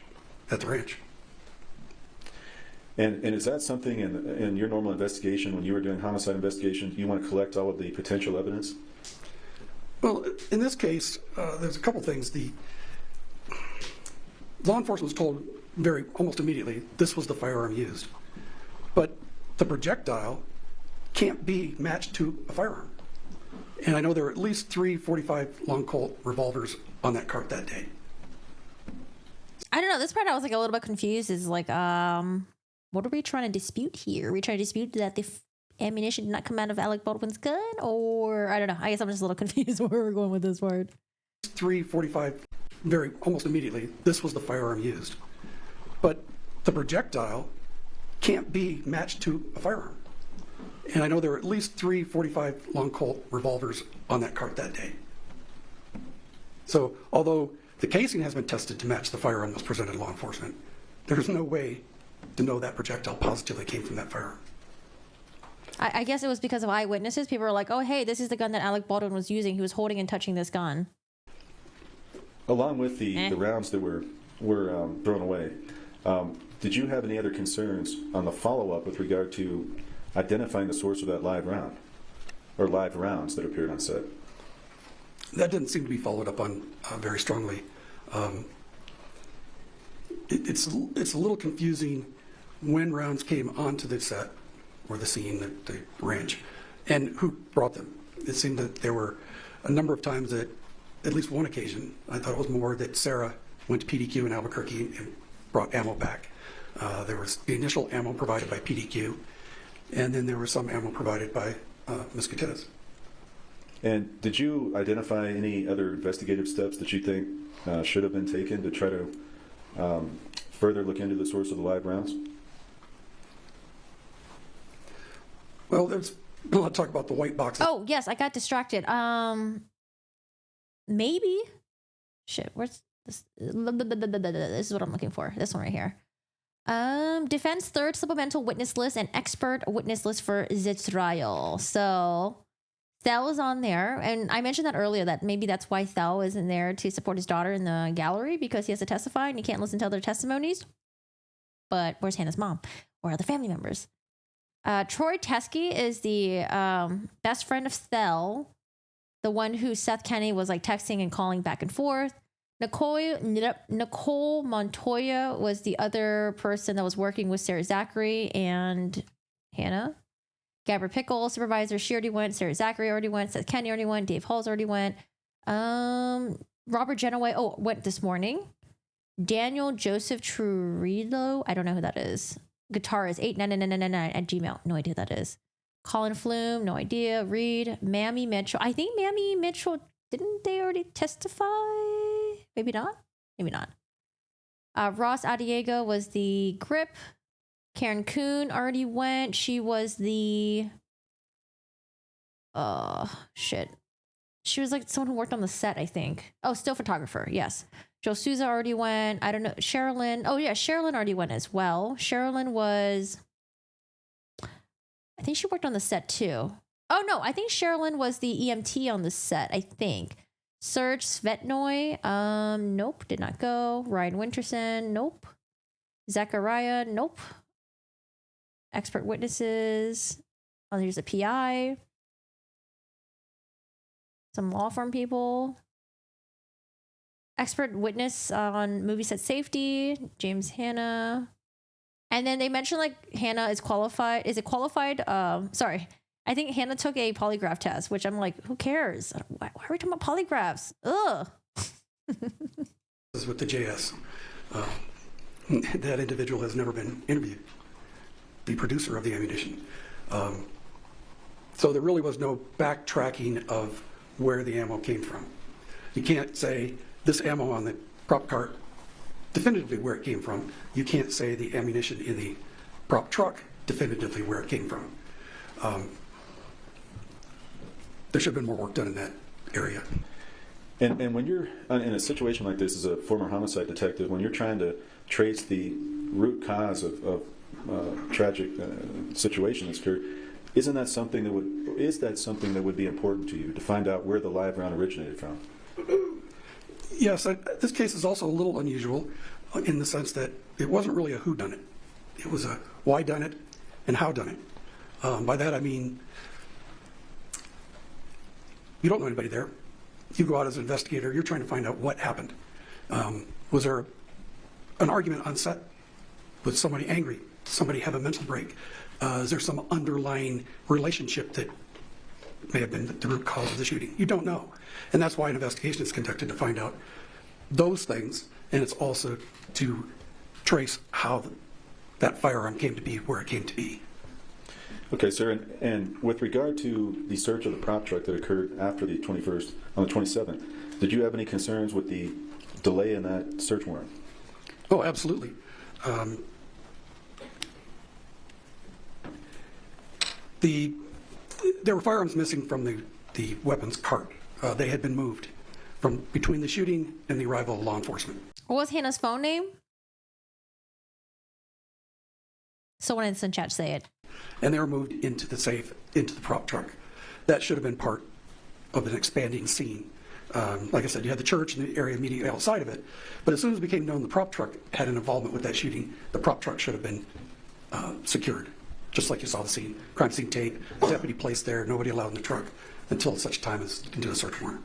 at the ranch. And is that something in your normal investigation, when you were doing homicide investigation, you want to collect all of the potential evidence? Well, in this case, there's a couple things. The law enforcement was told almost immediately this was the firearm used. But the projectile can't be matched to a firearm. And I know there were at least 3 .45 long Colt revolvers on that cart that day. I don't know. This part I was like a little bit confused. Is like, what are we trying to dispute here? Are we trying to dispute that the ammunition did not come out of Alec Baldwin's gun? Or, I don't know. I guess I'm just a little confused where we're going with this part. 3 .45, almost immediately, this was the firearm used. But the projectile can't be matched to a firearm. And I know there were at least 3 .45 long Colt revolvers on that cart that day. So, although the casing has been tested to match the firearm that was presented to law enforcement, there's no way to know that projectile positively came from that firearm. I guess it was because of eyewitnesses. People were like, oh, hey, this is the gun that Alec Baldwin was using. He was holding and touching this gun. Along with the rounds that were thrown away, did you have any other concerns on the follow-up with regard to identifying the source of that live round, or live rounds that appeared on set? That didn't seem to be followed up on very strongly. It's a little confusing when rounds came onto the set or the scene at the ranch and who brought them. It seemed that there were a number of times that, at least one occasion, I thought it was more, that Sarah went to PDQ in Albuquerque and brought ammo back. There was the initial ammo provided by PDQ, and then there was some ammo provided by Ms. Gutierrez. And did you identify any other investigative steps that you think should have been taken to try to further look into the source of the live rounds? Well, there's a lot of talk about the white boxes. Oh, yes, I got distracted. Maybe. Shit, where's this? This is what I'm looking for. This one right here. Defense third supplemental witness list and expert witness list for the trial. So Thel is on there, and I mentioned that earlier, that maybe that's why Thel isn't there to support his daughter in the gallery, because he has to testify and he can't listen to other testimonies. But where's Hannah's mom or other family members? Troy Teskey is the best friend of Thel, the one who Seth Kennedy was like texting and calling back and forth. Nicole Montoya was the other person that was working with Sarah Zachary and Hannah. Gabrielle Pickle, supervisor, she already went. Sarah Zachary already went. Seth Kennedy already went. Dave Halls already went. Robert Genoway, went this morning. Daniel Joseph Trujillo, I don't know who that is. Gutierrez 89999 at Gmail. No idea who that is. Colin Flume, no idea. Reed, Mammy Mitchell. I think Mammy Mitchell, didn't they already testify? Maybe not. Maybe not. Ross Adiego was the grip. Karen Kuhn already went. She was the... She was like someone who worked on the set, I think. Oh, still photographer. Yes. Joe Souza already went. I don't know. Sherilyn. Oh, yeah. Sherilyn already went as well. Sherilyn was... I think she worked on the set too. Oh, no. I think Sherilyn was the EMT on the set, I think. Serge Svetnoy, nope, did not go. Ryan Winterson, nope. Zachariah, nope. Expert witnesses. Oh, there's a PI. Some law firm people. Expert witness on movie set safety, James Hanna. And then they mentioned like Hannah is qualified. Is it qualified? Sorry. I think Hannah took a polygraph test, which I'm like, who cares? Why are we talking about polygraphs? Ugh. This is with the JS. That individual has never been interviewed, the producer of the ammunition. So there really was no backtracking of where the ammo came from. You can't say this ammo on the prop cart definitively where it came from. You can't say the ammunition in the prop truck definitively where it came from. There should have been more work done in that area. And when you're in a situation like this as a former homicide detective, when you're trying to trace the root cause of tragic situation that's occurred, is that something that would be important to you to find out where the live round originated from? Yes, this case is also a little unusual in the sense that it wasn't really a who done it. It was a why done it and how done it. By that I mean you don't know anybody there. You go out as an investigator. You're trying to find out what happened. Was there an argument on set? Was somebody angry? Did somebody have a mental break? Is there some underlying relationship that may have been the root cause of the shooting? You don't know. And that's why an investigation is conducted, to find out those things. And it's also to trace how that firearm came to be where it came to be. Okay, sir, and with regard to the search of the prop truck that occurred after the 21st, on the 27th, did you have any concerns with the delay in that search warrant? Oh, absolutely. There were firearms missing from the weapons cart. They had been moved from between the shooting and the arrival of law enforcement. What was Hannah's phone name? Someone in the chat say it. And they were moved into the safe, into the prop truck. That should have been part of an expanding scene. Like I said, you had the church and the area immediately outside of it. But as soon as it became known the prop truck had an involvement with that shooting, the prop truck should have been secured, just like you saw the scene. Crime scene tape, deputy placed there, nobody allowed in the truck until such time as you can do a search warrant.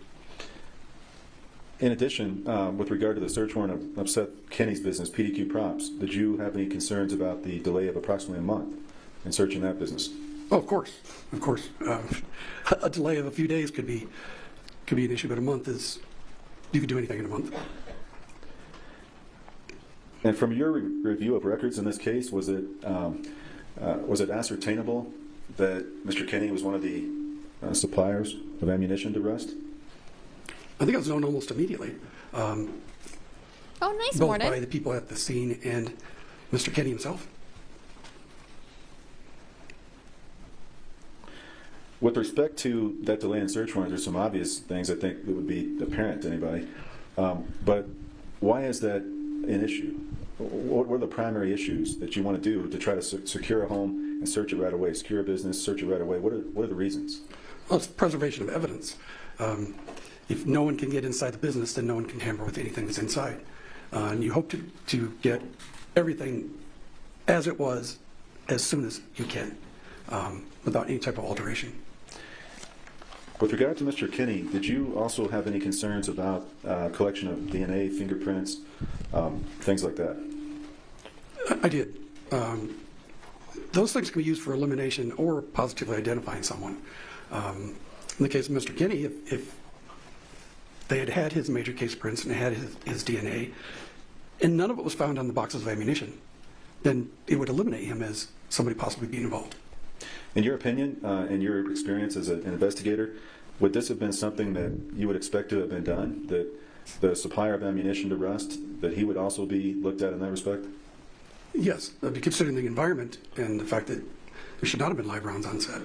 In addition, with regard to the search warrant of Seth Kenny's business, PDQ Props, did you have any concerns about the delay of approximately a month in searching that business? Oh, of course. A delay of a few days could be an issue, but a month is, you could do anything in a month. And from your review of records in this case, was it ascertainable that Mr. Kenny was one of the suppliers of ammunition to Rust? I think it was known almost immediately. Oh, nice, both Morning. by the people at the scene and Mr. Kenny himself. With respect to that delay in search warrants, there's some obvious things I think that would be apparent to anybody. But why is that an issue? What are the primary issues that you want to do to try to secure a home and search it right away, secure a business, search it right away? What are the reasons? Well, it's preservation of evidence. If no one can get inside the business, then no one can tamper with anything that's inside. And you hope to get everything as it was as soon as you can, without any type of alteration. With regard to Mr. Kenny, did you also have any concerns about collection of DNA, fingerprints, things like that? I did. Those things can be used for elimination or positively identifying someone. In the case of Mr. Kenny, if they had his major case prints and had his DNA, and none of it was found on the boxes of ammunition, then it would eliminate him as somebody possibly being involved. In your opinion, in your experience as an investigator, would this have been something that you would expect to have been done? That the supplier of ammunition to Rust, that he would also be looked at in that respect? Yes, considering the environment and the fact that there should not have been live rounds on set.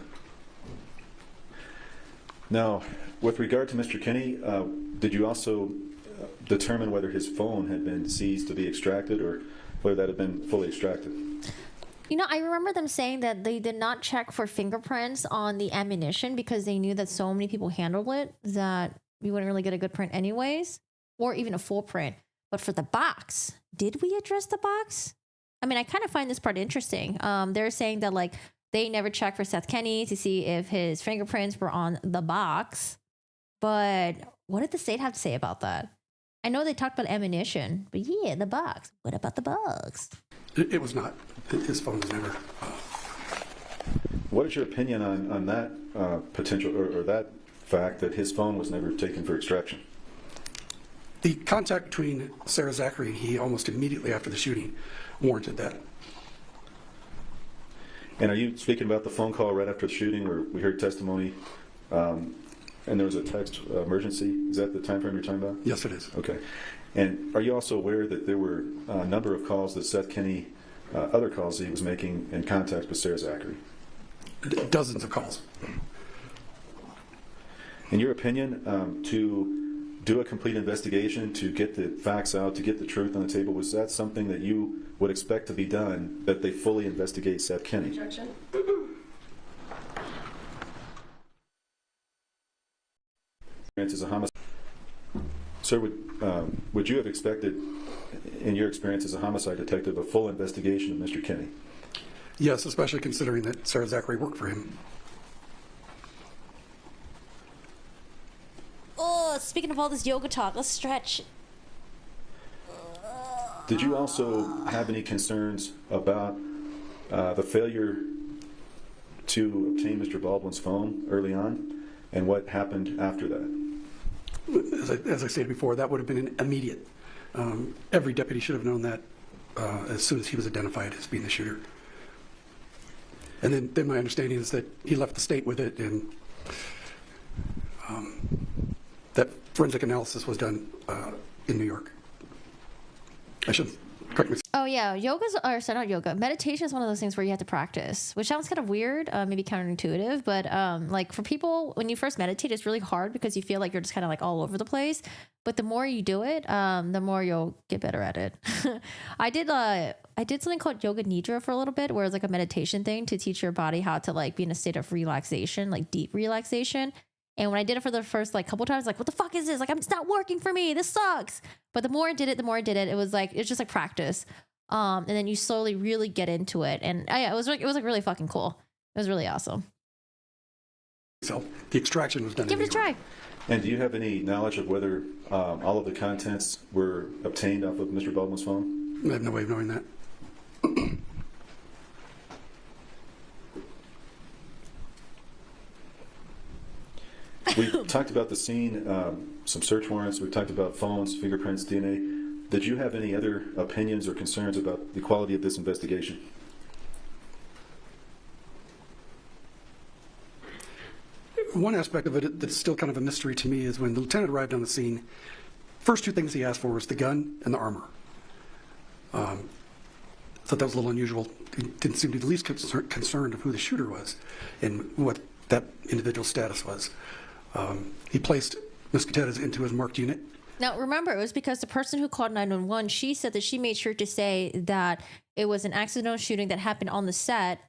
Now, with regard to Mr. Kenny, did you also determine whether his phone had been seized to be extracted or whether that had been fully extracted? You know, I remember them saying that they did not check for fingerprints on the ammunition because they knew that so many people handled it that we wouldn't really get a good print anyways, or even a full print. But for the box, did we address the box? I mean, I kind of find this part interesting. They're saying that like they never checked for Seth Kenney to see if his fingerprints were on the box. But what did the state have to say about that? I know they talked about ammunition, but yeah, the box. What about the box? It was not. His phone was never. What is your opinion on that potential or that fact that his phone was never taken for extraction? The contact between Sarah Zachary and he almost immediately after the shooting warranted that. And are you speaking about the phone call right after the shooting where we heard testimony and there was a text emergency? Is that the time frame you're talking about? Yes, it is. Okay. And are you also aware that there were a number of calls that Seth Kenney, other calls that he was making in contact with Sarah Zachary? Dozens of calls. In your opinion, to do a complete investigation, to get the facts out, to get the truth on the table, was that something that you would expect to be done, that they fully investigate Seth Kenney? Objection. As a homicide, sir, would you have expected, in your experience as a homicide detective, a full investigation of Mr. Kenney? Yes, especially considering that Sarah Zachary worked for him. Oh, speaking of all this yoga talk, let's stretch. Did you also have any concerns about the failure to obtain Mr. Baldwin's phone early on and what happened after that? As I stated before, that would have been an immediate. Every deputy should have known that as soon as he was identified as being the shooter. And then my understanding is that he left the state with it, and that forensic analysis was done in New York. I should correct myself. Oh yeah, not yoga. Meditation is one of those things where you have to practice, which sounds kind of weird, maybe counterintuitive, but like for people, when you first meditate, it's really hard because you feel like you're just kind of like all over the place. But the more you do it, the more you'll get better at it. I did something called yoga nidra for a little bit, where it's like a meditation thing to teach your body how to like be in a state of relaxation, like deep relaxation. And when I did it for the first like couple times, like, what the fuck is this? Like, it's not working for me. This sucks. But the more I did it, it was just like practice. And then you slowly really get into it. And it was like really fucking cool. It was really awesome. So the extraction was done. Give it a try. And do you have any knowledge of whether all of the contents were obtained off of Mr. Baldwin's phone? I have no way of knowing that. We talked about the scene, some search warrants. We talked about phones, fingerprints, DNA. Did you have any other opinions or concerns about the quality of this investigation? One aspect of it that's still kind of a mystery to me is when the lieutenant arrived on the scene, first two things he asked for was the gun and the armor. Thought that was a little unusual. He didn't seem to be the least concerned of who the shooter was and what that individual's status was. He placed Ms. Gutierrez into his marked unit. Now, remember, it was because the person who called 911, she said that she made sure to say that it was an accidental shooting that happened on the set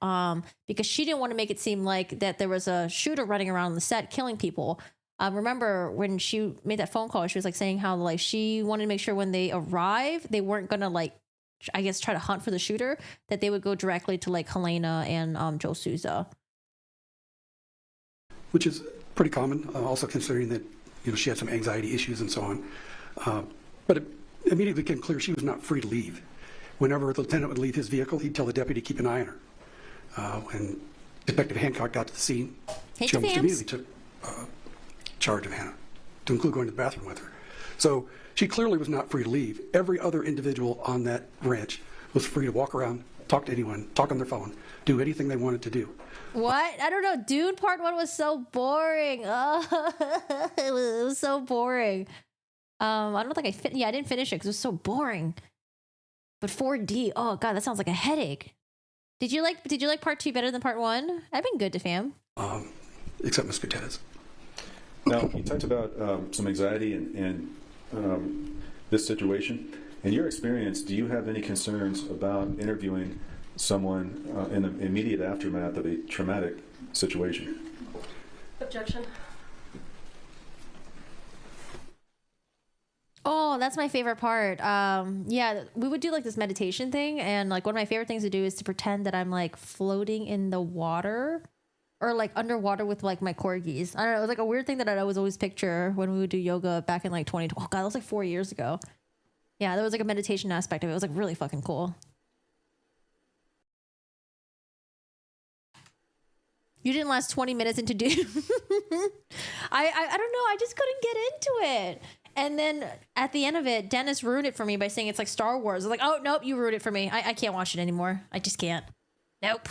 because she didn't want to make it seem like that there was a shooter running around on the set killing people. Remember when she made that phone call, she was like saying how like she wanted to make sure when they arrive, they weren't going to like, I guess, try to hunt for the shooter, that they would go directly to like Helena and Joe Souza. Which is pretty common, also considering that she had some anxiety issues and so on. But it immediately became clear she was not free to leave. Whenever the lieutenant would leave his vehicle, he'd tell the deputy to keep an eye on her. When Detective Hancock got to the scene, she almost immediately took charge of Hannah, to include going to the bathroom with her. So she clearly was not free to leave. Every other individual on that ranch was free to walk around, talk to anyone, talk on their phone, do anything they wanted to do. What? I don't know. Dune Part 1 was so boring. Oh, it was so boring. I don't think I didn't finish it because it was so boring. But 4D, oh god, that sounds like a headache. Did you like Part 2 better than Part 1? I've been good to fam. Except Ms. Gutierrez. Now, you talked about some anxiety and this situation. In your experience, do you have any concerns about interviewing someone in the immediate aftermath of a traumatic situation? Objection. Oh, that's my favorite part. Yeah, we would do like this meditation thing, and like one of my favorite things to do is to pretend that I'm like floating in the water or like underwater with like my corgis. I don't know. It was like a weird thing that I'd always picture when we would do yoga back in like 2012. Oh God, that was like 4 years ago. Yeah, there was like a meditation aspect of it. It was like really fucking cool. You didn't last 20 minutes into do. I don't know. I just couldn't get into it. And then at the end of it, Dennis ruined it for me by saying it's like Star Wars. I was like, oh, nope, you ruined it for me. I can't watch it anymore. I just can't. Nope.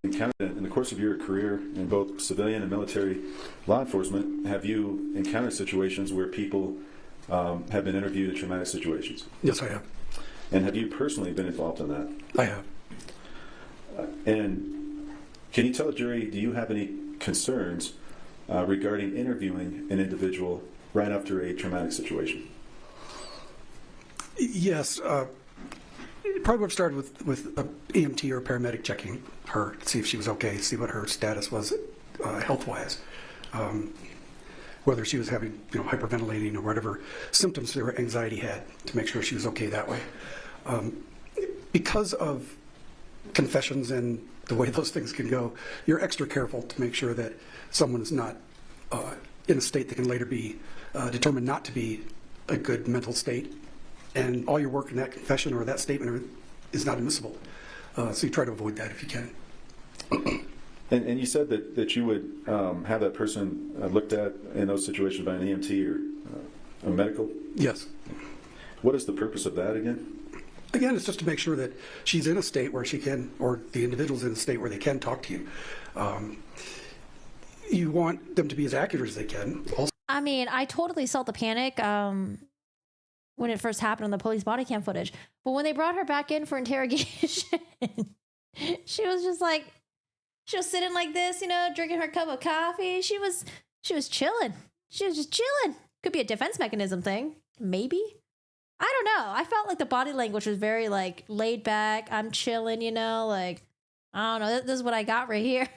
In Canada, in the course of your career in both civilian and military law enforcement, have you encountered situations where people have been interviewed in traumatic situations? Yes, I have. And have you personally been involved in that? I have. And can you tell a jury, do you have any concerns regarding interviewing an individual right after a traumatic situation? Yes. Probably would have started with an EMT or a paramedic checking her to see if she was okay, see what her status was health-wise. Whether she was having, hyperventilating or whatever symptoms her anxiety had, to make sure she was okay that way. Because of confessions and the way those things can go, you're extra careful to make sure that someone is not in a state that can later be determined not to be a good mental state. And all your work in that confession or that statement is not admissible. So you try to avoid that if you can. And you said that you would have that person looked at in those situations by an EMT or a medical? Yes. What is the purpose of that again? Again, it's just to make sure that she's in a state where she can, or the individual's in a state where they can talk to you. You want them to be as accurate as they can. Also, I mean, I totally saw the panic when it first happened on the police body cam footage. But when they brought her back in for interrogation, she was just like, she was sitting like this, drinking her cup of coffee. She was chilling. She was just chilling. Could be a defense mechanism thing. Maybe. I don't know. I felt like the body language was very like laid back. I'm chilling, like, I don't know. This is what I got right here.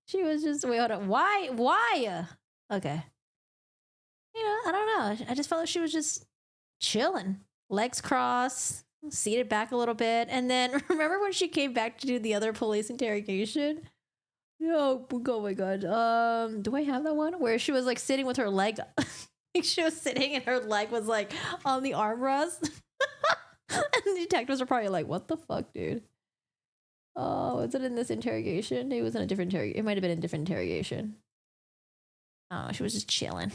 She was just, wait, hold on. Why? Okay. I don't know. I just felt like she was just chilling. Legs crossed, seated back a little bit. And then remember when she came back to do the other police interrogation? Oh my God. Do I have that one? Where she was like sitting with her leg. She was sitting and her leg was like on the armrest. And the detectives are probably like, what the fuck, dude? Oh, was it in this interrogation? It was in a different interrogation. It might have been in a different interrogation. Oh, she was just chilling.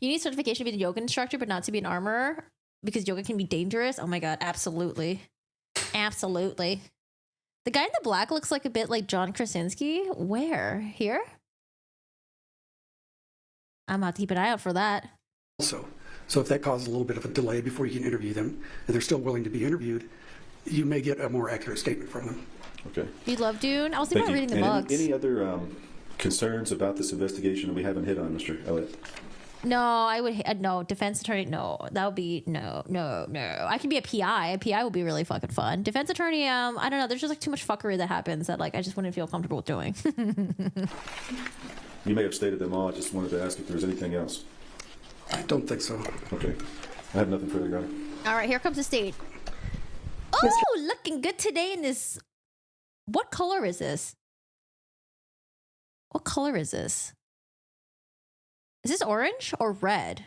You need certification to be a yoga instructor, but not to be an armorer, because yoga can be dangerous. Oh my God, absolutely. Absolutely. The guy in the black looks like a bit like John Krasinski. Where? Here? I'm going to have to keep an eye out for that. so if that causes a little bit of a delay before you can interview them, and they're still willing to be interviewed, you may get a more accurate statement from them. Okay. You love Dune? I was thinking Thank about you. reading the And books. any other concerns about this investigation that we haven't hit on, Mr. Elliott? No, I would no defense attorney. No, that would be no. I can be a PI. A PI would be really fucking fun. Defense attorney. I don't know. There's just like too much fuckery that happens that like I just wouldn't feel comfortable with doing. You may have stated them all. I just wanted to ask if there was anything else. I don't think so. Okay. I have nothing further, Your Honor. All right, here comes the state. Oh, looking good today in this. What color is this? What color is this? Is this orange or red?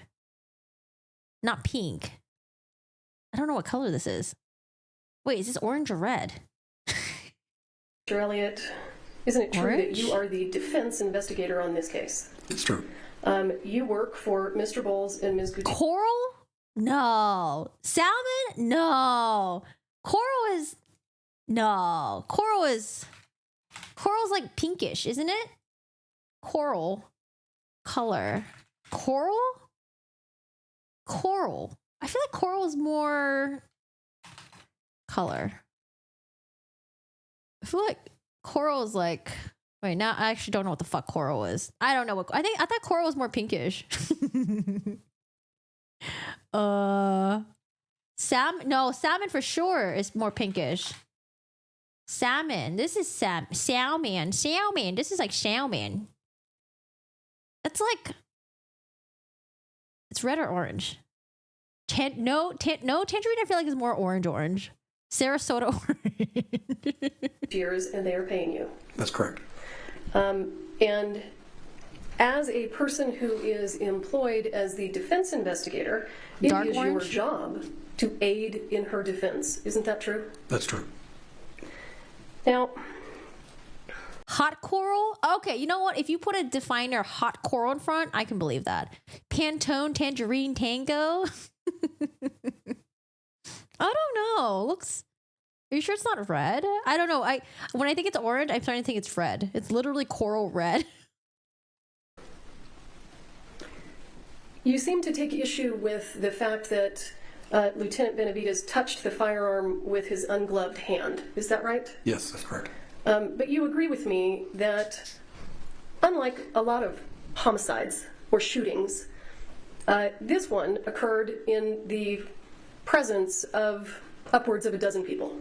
Not pink. I don't know what color this is. Wait, is this orange or red? Mr. Elliott, isn't it true Orange? that you are the defense investigator on this case? It's true. You work for Mr. Bowles and Ms. Gutierrez. Coral? No. Salmon? No. Coral is... No. Coral's like pinkish, isn't it? Coral. Color. Coral? Coral. I feel like coral is more color. I feel like coral is like... Wait, now I actually don't know what the fuck coral is. I don't know what... I thought coral was more pinkish. Salmon... No, salmon for sure is more pinkish. Salmon. This is salmon. Salmon. This is like salmon. It's like, it's red or orange. No, tangerine I feel like is more orange. Sarasota orange. Years, and they are paying you. That's correct. And as a person who is employed as the defense investigator, it Dark is orange? your job to aid in her defense. Isn't that true? That's true. Now, Hot coral? Okay, you know what? If you put a definer hot coral in front, I can believe that. Pantone, tangerine, tango. I don't know. Looks. Are you sure it's not red? I don't know. When I think it's orange, I'm starting to think it's red. It's literally coral red. you seem to take issue with the fact that Lieutenant Benavides touched the firearm with his ungloved hand. Is that right? Yes, that's correct. But you agree with me that unlike a lot of homicides or shootings, this one occurred in the presence of upwards of a dozen people.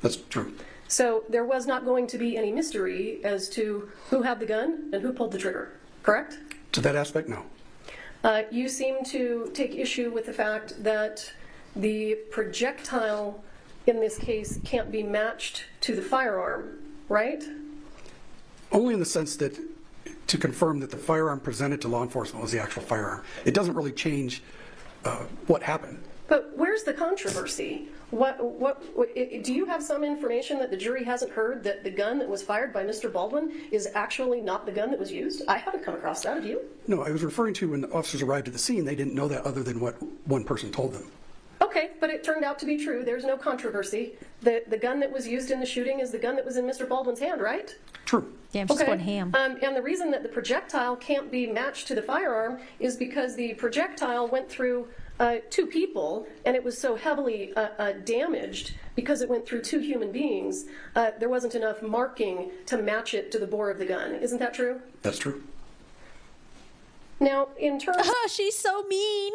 That's true. So there was not going to be any mystery as to who had the gun and who pulled the trigger, correct? To that aspect, no. You seem to take issue with the fact that the projectile in this case can't be matched to the firearm, right? Only in the sense that to confirm that the firearm presented to law enforcement was the actual firearm. It doesn't really change what happened. But where's the controversy? Do you have some information that the jury hasn't heard, that the gun that was fired by Mr. Baldwin is actually not the gun that was used? I haven't come across that. Have you? No, I was referring to when the officers arrived at the scene, they didn't know that other than what one person told them. Okay, but it turned out to be true. There's no controversy. The gun that was used in the shooting is the gun that was in Mr. Baldwin's hand, right? True. Damn, she's going ham. And the reason that the projectile can't be matched to the firearm is because the projectile went through two people, and it was so heavily damaged because it went through two human beings, there wasn't enough marking to match it to the bore of the gun. Isn't that true? That's true. Now, in terms Oh, she's so mean.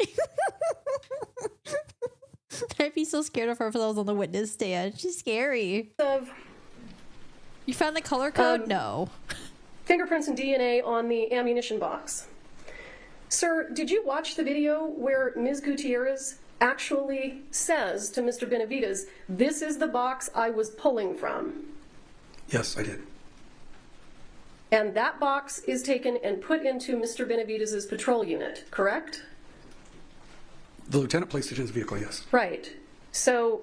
I'd be so scared of her if I was on the witness stand. She's scary. of You found the color code? No. fingerprints and DNA on the ammunition box, sir, did you watch the video where Ms. Gutierrez actually says to Mr. Benavides, "This is the box I was pulling from"? Yes, I did. And that box is taken and put into Mr. Benavides' patrol unit, correct? The lieutenant placed it in his vehicle, yes. Right. So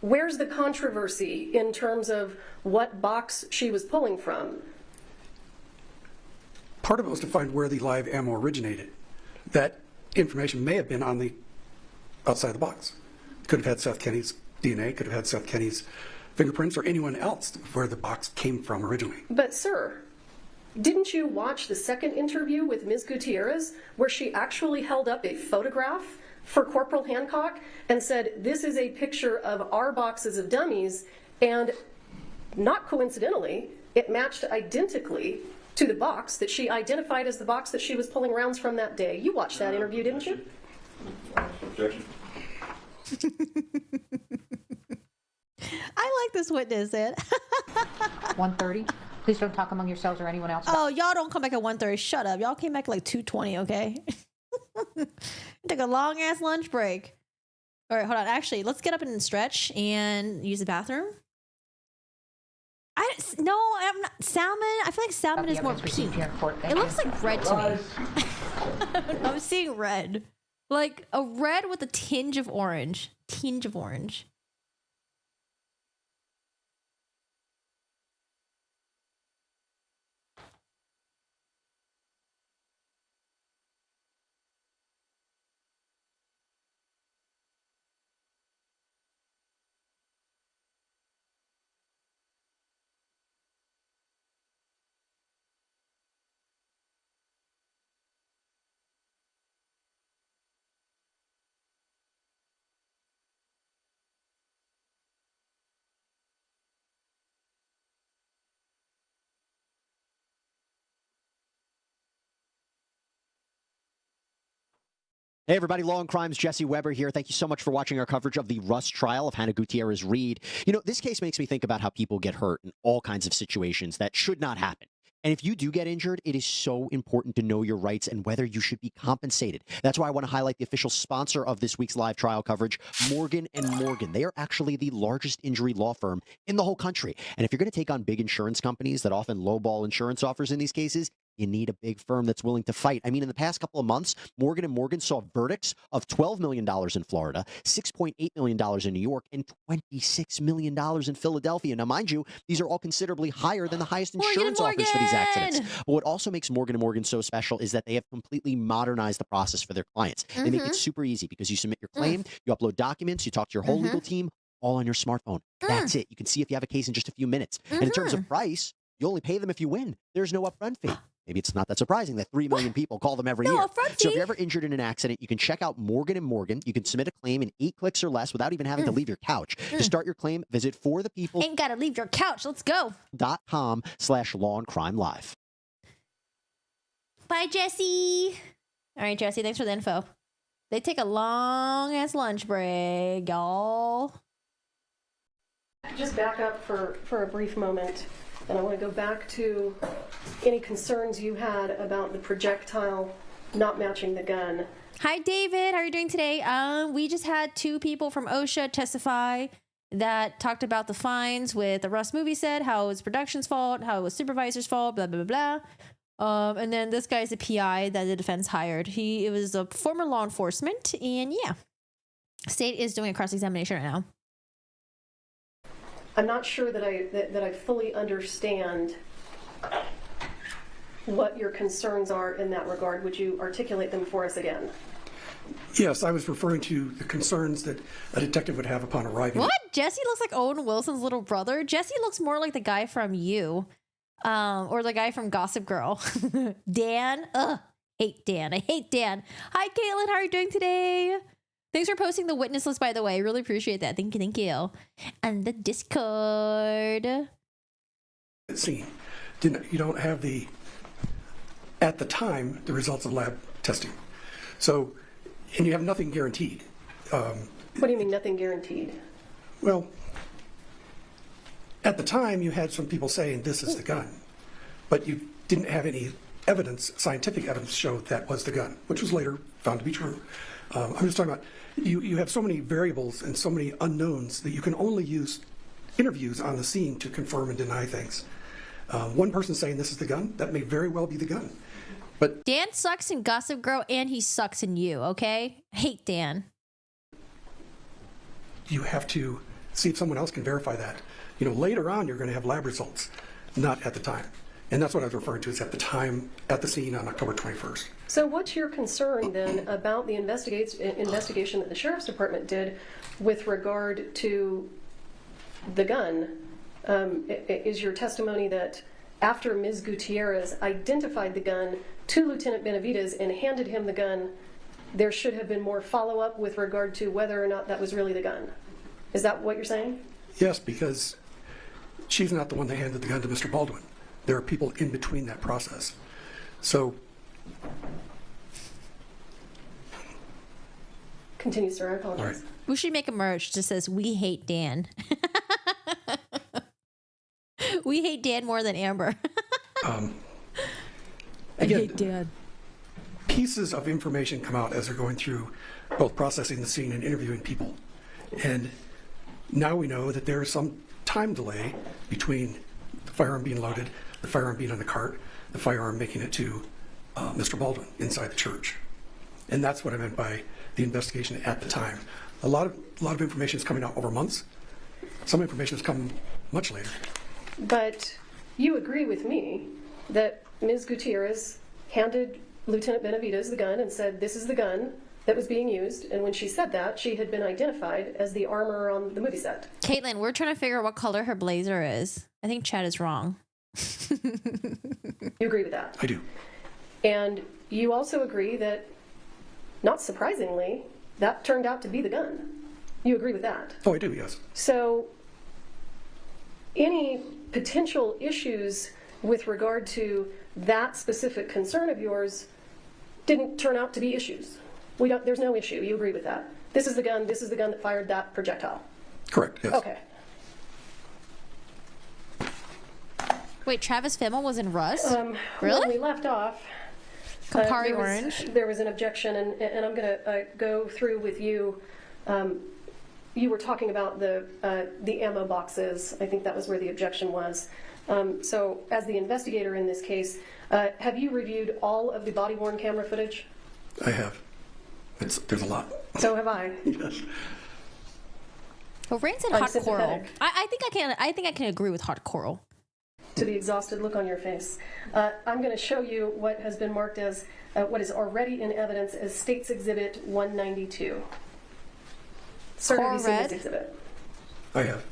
where's the controversy in terms of what box she was pulling from? Part of it was to find where the live ammo originated. That information may have been on the outside of the box. Could have had Seth Kenny's DNA, could have had Seth Kenny's fingerprints, or anyone else where the box came from originally. But sir, didn't you watch the second interview with Ms. Gutierrez where she actually held up a photograph for Corporal Hancock and said, "This is a picture of our boxes of dummies," and not coincidentally, it matched identically to the box that she identified as the box that she was pulling rounds from that day. You watched that interview, didn't you? Objection. I like this witness. 1:30. Please don't talk among yourselves or anyone else. Oh, y'all don't come back at 1:30. Shut up. Y'all came back at like 2:20, okay? Took a long ass lunch break. All right, hold on. Actually, let's get up and stretch and use the bathroom. I'm not salmon. I feel like salmon is more pink. It looks like red to me. I'm seeing red. Like a red with a tinge of orange. Tinge of orange. Hey everybody, Law and Crime's Jesse Weber here. Thank you so much for watching our coverage of the Rust trial of Hannah Gutierrez Reed. You know, this case makes me think about how people get hurt in all kinds of situations that should not happen. And if you do get injured, it is so important to know your rights and whether you should be compensated. That's why I want to highlight the official sponsor of this week's live trial coverage, Morgan & Morgan. They are actually the largest injury law firm in the whole country. And if you're going to take on big insurance companies that often lowball insurance offers in these cases, you need a big firm that's willing to fight. I mean, in the past couple of months, Morgan & Morgan saw verdicts of $12 million in Florida, $6.8 million in New York, and $26 million in Philadelphia. Now, mind you, these are all considerably higher than the highest insurance offers for these accidents. But what also makes Morgan & Morgan so special is that they have completely modernized the process for their clients. They make it super easy because you submit your claim, you upload documents, you talk to your whole legal team, all on your smartphone. That's it. You can see if you have a case in just a few minutes. And in terms of price, you only pay them if you win. There's no upfront fee. Maybe it's not that surprising that 3 million people call them every year. So if you're ever injured in an accident, you can check out Morgan & Morgan. You can submit a claim in 8 clicks or less without even having to leave your couch. To start your claim, visit forthepeople.com/law Ain't gotta leave your couch. Let's go. and crime live. Bye, Jesse. All right, Jesse, thanks for the info. They take a long-ass lunch break, y'all. Just back up for a brief moment, and I want to go back to any concerns you had about the projectile not matching the gun. Hi, David. How are you doing today? We just had 2 people from OSHA testify that talked about the fines with the Rust movie set, how it was production's fault, how it was supervisor's fault, blah, blah, blah, blah. And then this guy's a PI that the defense hired. It was a former law enforcement, and yeah. State is doing a cross-examination right now. I'm not sure that I fully understand what your concerns are in that regard. Would you articulate them for us again? Yes, I was referring to the concerns that a detective would have upon arriving. What? Jesse looks like Owen Wilson's little brother. Jesse looks more like the guy from You, or the guy from Gossip Girl. Dan. Hate Dan. I hate Dan. Hi, Caitlin. How are you doing today? Thanks for posting the witness list, by the way. I really appreciate that. Thank you, thank you. And the Discord. Scene. You don't have at the time, the results of lab testing. So, and you have nothing guaranteed. What do you mean, nothing guaranteed? Well, at the time, you had some people saying this is the gun, but you didn't have any evidence, scientific evidence, show that was the gun, which was later found to be true. I'm just talking about, you have so many variables and so many unknowns that you can only use interviews on the scene to confirm and deny things. One person saying this is the gun, that may very well be the gun. But Dan sucks in Gossip Girl and he sucks in You, okay? I hate Dan. You have to see if someone else can verify that. Later on you're going to have lab results, not at the time. And that's what I was referring to, is at the time, at the scene on October 21st. So what's your concern then about the investigation that the Sheriff's Department did with regard to the gun? Is your testimony that after Ms. Gutierrez identified the gun to Lieutenant Benavides and handed him the gun, there should have been more follow-up with regard to whether or not that was really the gun? Is that what you're saying? Yes, because she's not the one that handed the gun to Mr. Baldwin. There are people in between that process. So, continue, sir. I apologize. All right. We should make a merch that says, "We hate Dan." We hate Dan more than Amber. Again, I hate Dan. Pieces of information come out as they're going through both processing the scene and interviewing people. And now we know that there is some time delay between the firearm being loaded, the firearm being on the cart, the firearm making it to Mr. Baldwin inside the church. And that's what I meant by the investigation at the time. A lot of information is coming out over months. Some information has come much later. But you agree with me that Ms. Gutierrez handed Lieutenant Benavides the gun and said, "This is the gun that was being used." And when she said that, she had been identified as the armorer on the movie set. Caitlin, we're trying to figure out what color her blazer is. I think Chad is wrong. You agree with that? I do. And you also agree that, not surprisingly, that turned out to be the gun. You agree with that? Oh, I do, yes. So, any potential issues with regard to that specific concern of yours didn't turn out to be issues. There's no issue. You agree with that? This is the gun that fired that projectile. Correct, yes. Okay. Wait, Travis Fimmel was in Rust? When Really? we left off, Campari Orange. there was an objection, and I'm going to go through with you. You were talking about the ammo boxes. I think that was where the objection was. So as the investigator in this case, have you reviewed all of the body-worn camera footage? I have. There's a lot. So have I. Yes. Well, Rain said I'm hot coral. sympathetic. I think I can agree with hot coral. To the exhausted look on your face. I'm going to show you what has been marked as what is already in evidence as State's Exhibit 192. Sir, have you seen Red? this exhibit? I have.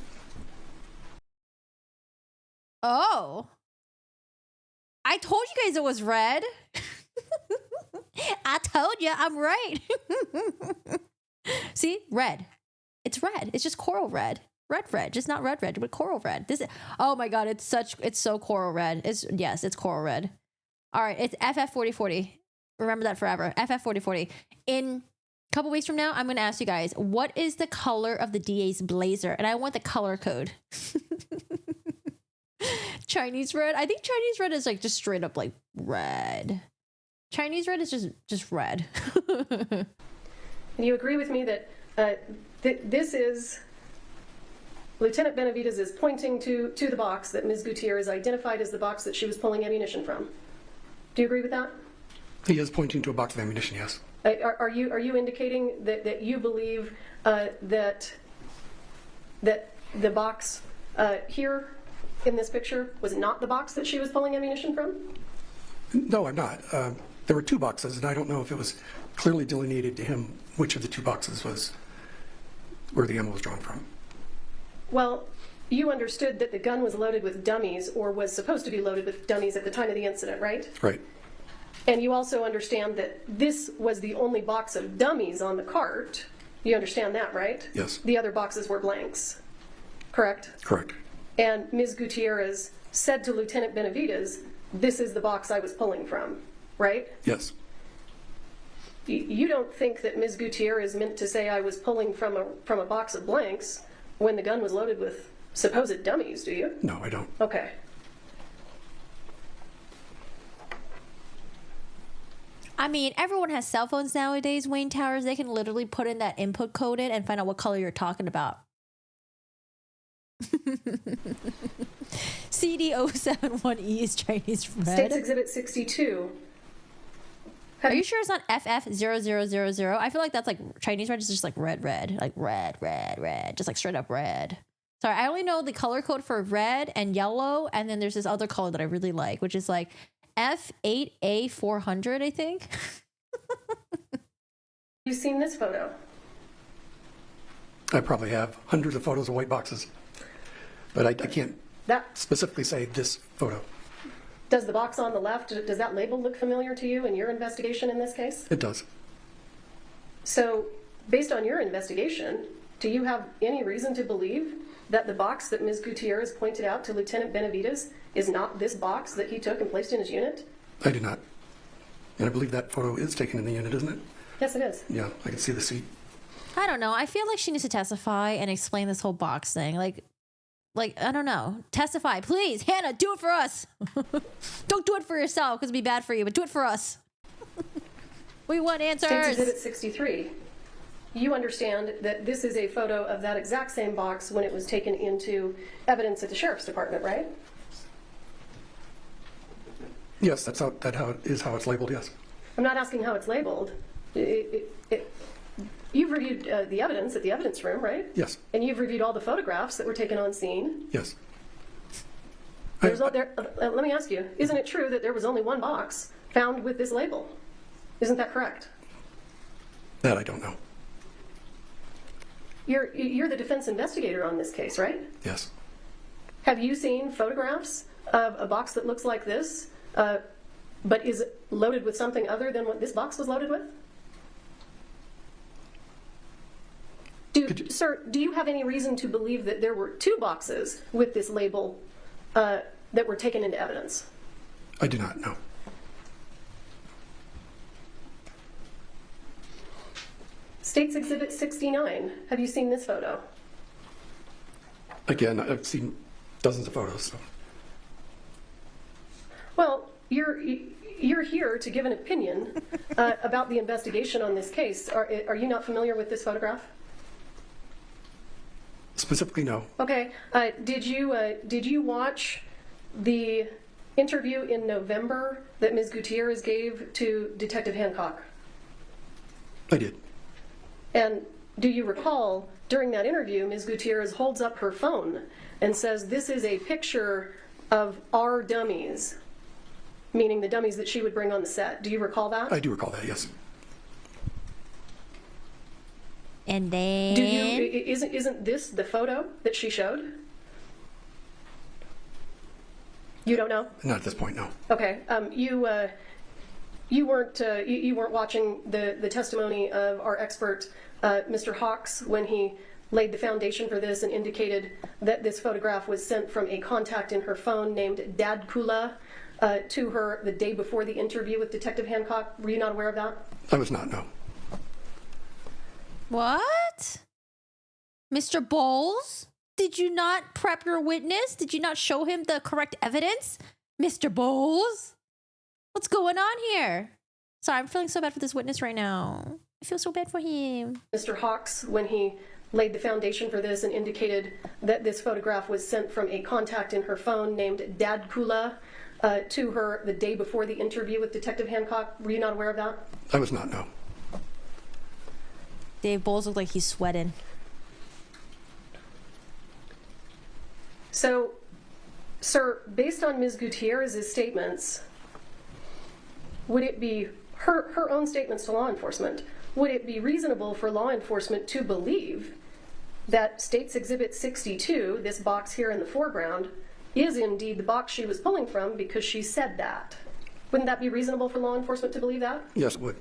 Oh. I told you guys it was red. I told you, I'm right. See, red. It's red. It's just coral red. Red, just not red, but coral red. This is, oh my God, it's so coral red. It's coral red. All right, it's FF4040. Remember that forever. FF4040. In a couple weeks from now, I'm going to ask you guys, what is the color of the DA's blazer? And I want the color code. Chinese red. I think Chinese red is like just straight up like red. Chinese red is just red. And you agree with me that this is Lieutenant Benavides is pointing to the box that Ms. Gutierrez identified as the box that she was pulling ammunition from. Do you agree with that? He is pointing to a box of ammunition, yes. Are you indicating that you believe that the box here in this picture was not the box that she was pulling ammunition from? No, I'm not. There were two boxes, and I don't know if it was clearly delineated to him which of the two boxes was where the ammo was drawn from. Well, you understood that the gun was loaded with dummies, or was supposed to be loaded with dummies at the time of the incident, right? Right. And you also understand that this was the only box of dummies on the cart. You understand that, right? Yes. The other boxes were blanks, correct? Correct. And Ms. Gutierrez said to Lieutenant Benavides, this is the box I was pulling from, right? Yes. You don't think that Ms. Gutierrez meant to say I was pulling from a box of blanks when the gun was loaded with supposed dummies, do you? No, I don't. Okay. I mean, everyone has cell phones nowadays, Wayne Towers. They can literally put in that input code in and find out what color you're talking about. CD071E is Chinese red. States Exhibit 62. Are you sure it's not FF0000? I feel like that's like Chinese red is just like red, like red, just like straight up red. Sorry, I only know the color code for red and yellow, and then there's this other color that I really like, which is like F8A400, I think. You've seen this photo? I probably have hundreds of photos of white boxes, but I can't specifically say this photo. Does the box on the left, does that label look familiar to you in your investigation in this case? It does. So, based on your investigation, do you have any reason to believe that the box that Ms. Gutierrez pointed out to Lieutenant Benavides is not this box that he took and placed in his unit? I do not. And I believe that photo is taken in the unit, isn't it? Yes, it is. Yeah, I can see the seat. I don't know. I feel like she needs to testify and explain this whole box thing. Like I don't know. Testify, please. Hannah, do it for us. Don't do it for yourself because it'd be bad for you, but do it for us. We want answers. States Exhibit 63. You understand that this is a photo of that exact same box when it was taken into evidence at the Sheriff's Department, right? Yes, that's how it's labeled, yes. I'm not asking how it's labeled. You've reviewed the evidence at the evidence room, right? Yes. And you've reviewed all the photographs that were taken on scene. Yes. Let me ask you, isn't it true that there was only one box found with this label? Isn't that correct? That I don't know. You're the defense investigator on this case, right? Yes. Have you seen photographs of a box that looks like this, but is loaded with something other than what this box was loaded with? Sir, do you have any reason to believe that there were two boxes with this label that were taken into evidence? I do not know. States Exhibit 69. Have you seen this photo? Again, I've seen dozens of photos. So. you're here to give an opinion about the investigation on this case. Are you not familiar with this photograph? Specifically, no. Okay. Did you watch the interview in November that Ms. Gutierrez gave to Detective Hancock? I did. And do you recall during that interview, Ms. Gutierrez holds up her phone and says, "This is a picture of our dummies," meaning the dummies that she would bring on the set. Do you recall that? I do recall that, yes. And then Isn't this the photo that she showed? You don't know? Not at this point, no. Okay. You weren't watching the testimony of our expert, Mr. Hawks, when he laid the foundation for this and indicated that this photograph was sent from a contact in her phone named Dad Kula to her the day before the interview with Detective Hancock. Were you not aware of that? I was not, no. what? Mr. Bowles? Did you not prep your witness? Did you not show him the correct evidence? Mr. Bowles? What's going on here? Sorry, I'm feeling so bad for this witness right now. I feel so bad for him. Mr. Hawks, when he laid the foundation for this and indicated that this photograph was sent from a contact in her phone named Dad Kula to her the day before the interview with Detective Hancock. Were you not aware of that? I was not, no. Dave Bowles looked like he's sweating. So, sir, based on Ms. Gutierrez's statements, would it be her own statements to law enforcement, would it be reasonable for law enforcement to believe that State's Exhibit 62, this box here in the foreground, is indeed the box she was pulling from because she said that? Wouldn't that be reasonable for law enforcement to believe that? Yes, it would.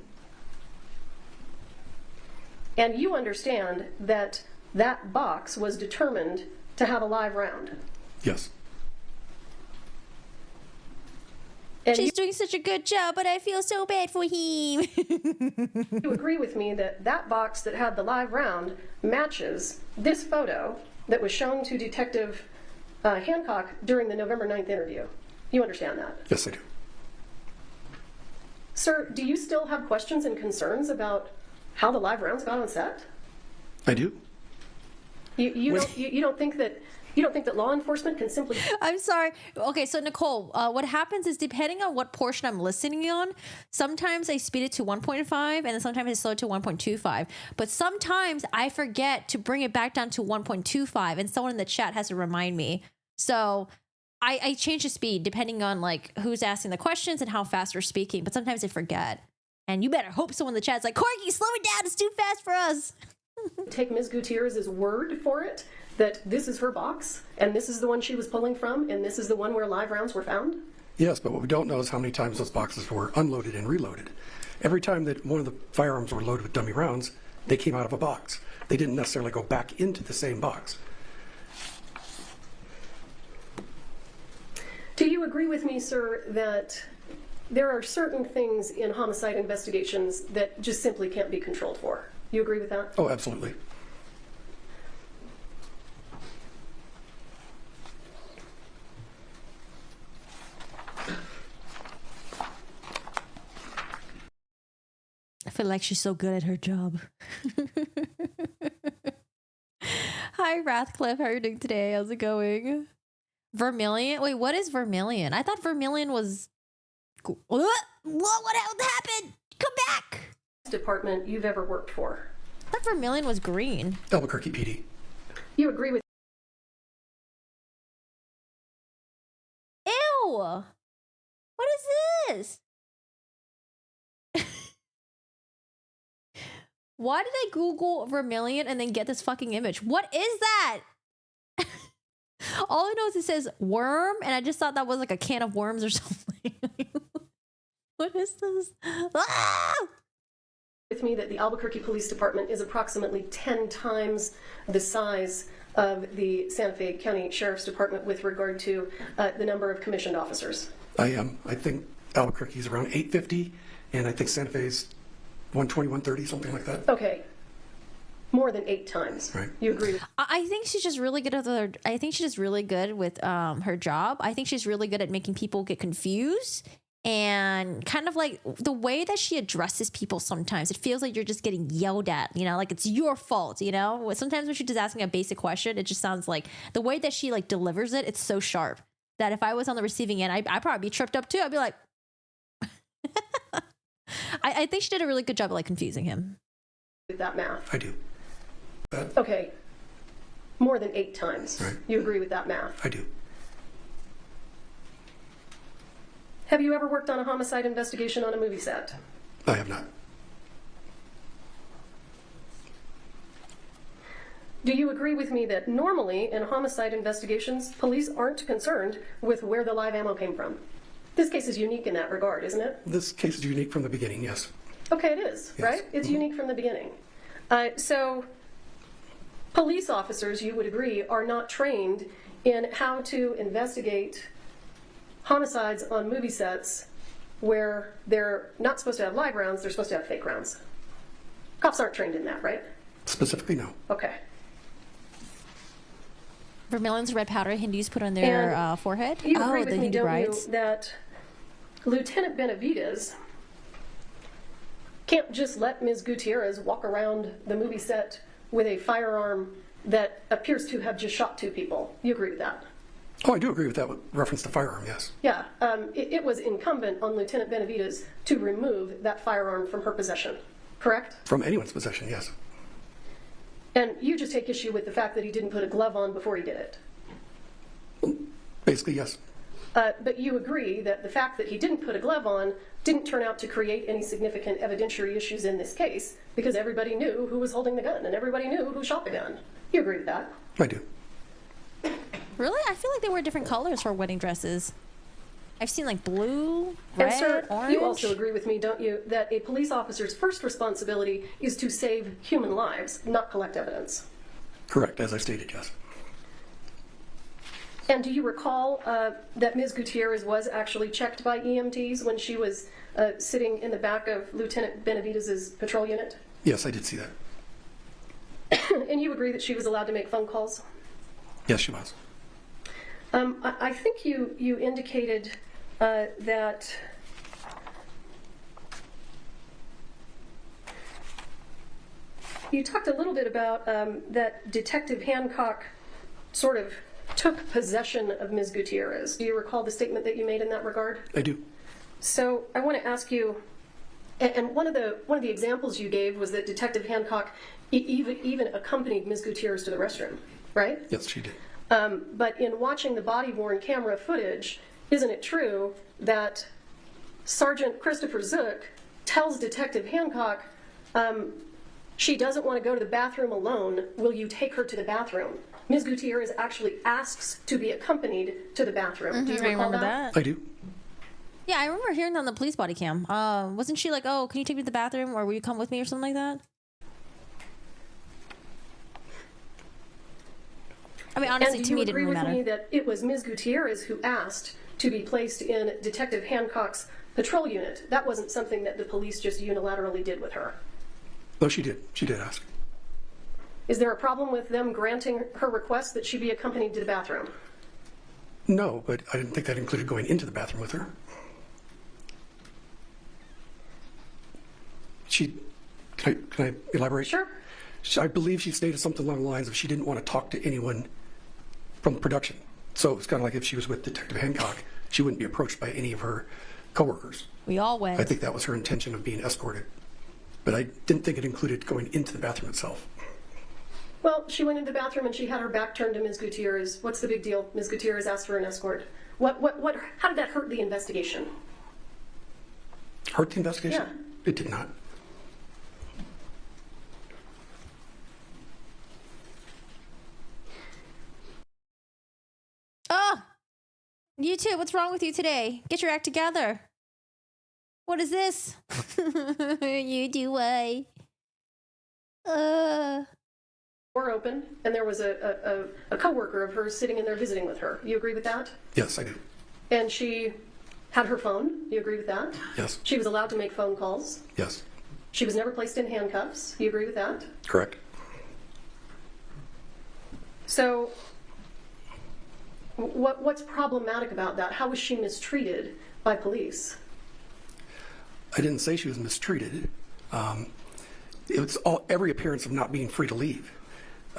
And you understand that that box was determined to have a live round? Yes. And She's doing such a good job, but I feel so bad for him. you agree with me that that box that had the live round matches this photo that was shown to Detective Hancock during the November 9th interview? You understand that? Yes, I do. Sir, do you still have questions and concerns about how the live rounds got on set? I do. You don't think that law enforcement can simply... I'm sorry. Okay, so Nicole, what happens is depending on what portion I'm listening on, sometimes I speed it to 1.5 and then sometimes I slow it to 1.25. But sometimes I forget to bring it back down to 1.25 and someone in the chat has to remind me. So I change the speed depending on like who's asking the questions and how fast we're speaking. But sometimes I forget. And you better hope someone in the chat's like, Corky, slow it down. It's too fast for us. take Ms. Gutierrez's word for it that this is her box and this is the one she was pulling from and this is the one where live rounds were found? Yes, but what we don't know is how many times those boxes were unloaded and reloaded. Every time that one of the firearms were loaded with dummy rounds, they came out of a box. They didn't necessarily go back into the same box. Do you agree with me, sir, that there are certain things in homicide investigations that just simply can't be controlled for? You agree with that? Oh, absolutely. I feel like she's so good at her job. Hi, Rathcliffe. How are you doing today? How's it going? Vermilion? Wait, what is Vermilion? I thought Vermilion was... What happened? Come back! Department you've ever worked for? I thought Vermilion was green. Albuquerque PD. You agree with... Ew! What is this? Why did I Google Vermilion and then get this fucking image? What is that? All I know is it says worm, and I just thought that was like a can of worms or something. What is this? Ah! With me that the Albuquerque Police Department is approximately 10 times the size of the Santa Fe County Sheriff's Department with regard to the number of commissioned officers. I think Albuquerque's around 850, and I think Santa Fe's 120, 130, something like that. Okay. More than 8 times. Right. You agree with... I think she's just really good at her. I think she's just really good with her job. I think she's really good at making people get confused and kind of like the way that she addresses people sometimes, it feels like you're just getting yelled at, you know, like it's your fault, you know? Sometimes when she's just asking a basic question, it just sounds like the way that she like delivers it, it's so sharp that if I was on the receiving end, I'd probably be tripped up too. I'd be like, I think she did a really good job of like confusing him. With that math. I do. Okay. More than 8 times. Right. You agree with that math? I do. Have you ever worked on a homicide investigation on a movie set? I have not. Do you agree with me that normally in homicide investigations, police aren't concerned with where the live ammo came from? This case is unique in that regard, isn't it? This case is unique from the beginning, yes. Okay, it is, Yes. right? It's unique from the beginning. So police officers, you would agree, are not trained in how to investigate homicides on movie sets where they're not supposed to have live rounds, they're supposed to have fake rounds. Cops aren't trained in that, right? Specifically, no. Okay. Vermilions, red powder, Hindus put on their forehead. You agree the with me, Hindu don't brides. you, that Lieutenant Benavides can't just let Ms. Gutierrez walk around the movie set with a firearm that appears to have just shot 2 people. You agree with that? Oh, I do agree with that with reference to firearm, yes. Yeah. It was incumbent on Lieutenant Benavides to remove that firearm from her possession, correct? From anyone's possession, yes. And you just take issue with the fact that he didn't put a glove on before he did it. Basically, yes. But you agree that the fact that he didn't put a glove on didn't turn out to create any significant evidentiary issues in this case because everybody knew who was holding the gun and everybody knew who shot the gun. You agree with that? I do. Really? I feel like they wear different colors for wedding dresses. I've seen like blue, red, And sir, orange. you also agree with me, don't you, that a police officer's first responsibility is to save human lives, not collect evidence? Correct, as I stated, yes. And do you recall that Ms. Gutierrez was actually checked by EMTs when she was sitting in the back of Lieutenant Benavides' patrol unit? Yes, I did see that. And you agree that she was allowed to make phone calls? Yes, she was. I think you indicated that you talked a little bit about that Detective Hancock sort of took possession of Ms. Gutierrez. Do you recall the statement that you made in that regard? I do. So I want to ask you, and one of the examples you gave was that Detective Hancock even accompanied Ms. Gutierrez to the restroom, right? Yes, she did. But in watching the body-worn camera footage, isn't it true that Sergeant Christopher Zook tells Detective Hancock, she doesn't want to go to the bathroom alone, will you take her to the bathroom? Ms. Gutierrez actually asks to be accompanied to the bathroom. Do you I recall remember that? that. I do. Yeah, I remember hearing that on the police body cam. Wasn't she like, oh, can you take me to the bathroom or will you come with me or something like that? I mean, honestly, And to do me, you it didn't agree really with matter. me that it was Ms. Gutierrez who asked to be placed in Detective Hancock's patrol unit? That wasn't something that the police just unilaterally did with her. No, she did. She did ask. Is there a problem with them granting her request that she be accompanied to the bathroom? No, but I didn't think that included going into the bathroom with her. Can I elaborate? Sure. I believe she stated something along the lines of she didn't want to talk to anyone from production. So it's kind of like if she was with Detective Hancock, she wouldn't be approached by any of her coworkers. We all went. I think that was her intention of being escorted. But I didn't think it included going into the bathroom itself. Well, she went into the bathroom and she had her back turned to Ms. Gutierrez. What's the big deal? Ms. Gutierrez asked for an escort. How did that hurt the investigation? Hurt the investigation? Yeah. It did not. Oh, you too. What's wrong with you today? Get your act together. What is this? You do what? Door open, and there was a coworker of hers sitting in there visiting with her. You agree with that? Yes, I do. And she had her phone. You agree with that? Yes. She was allowed to make phone calls. Yes. She was never placed in handcuffs. You agree with that? Correct. So what's problematic about that? How was she mistreated by police? I didn't say she was mistreated. It was every appearance of not being free to leave.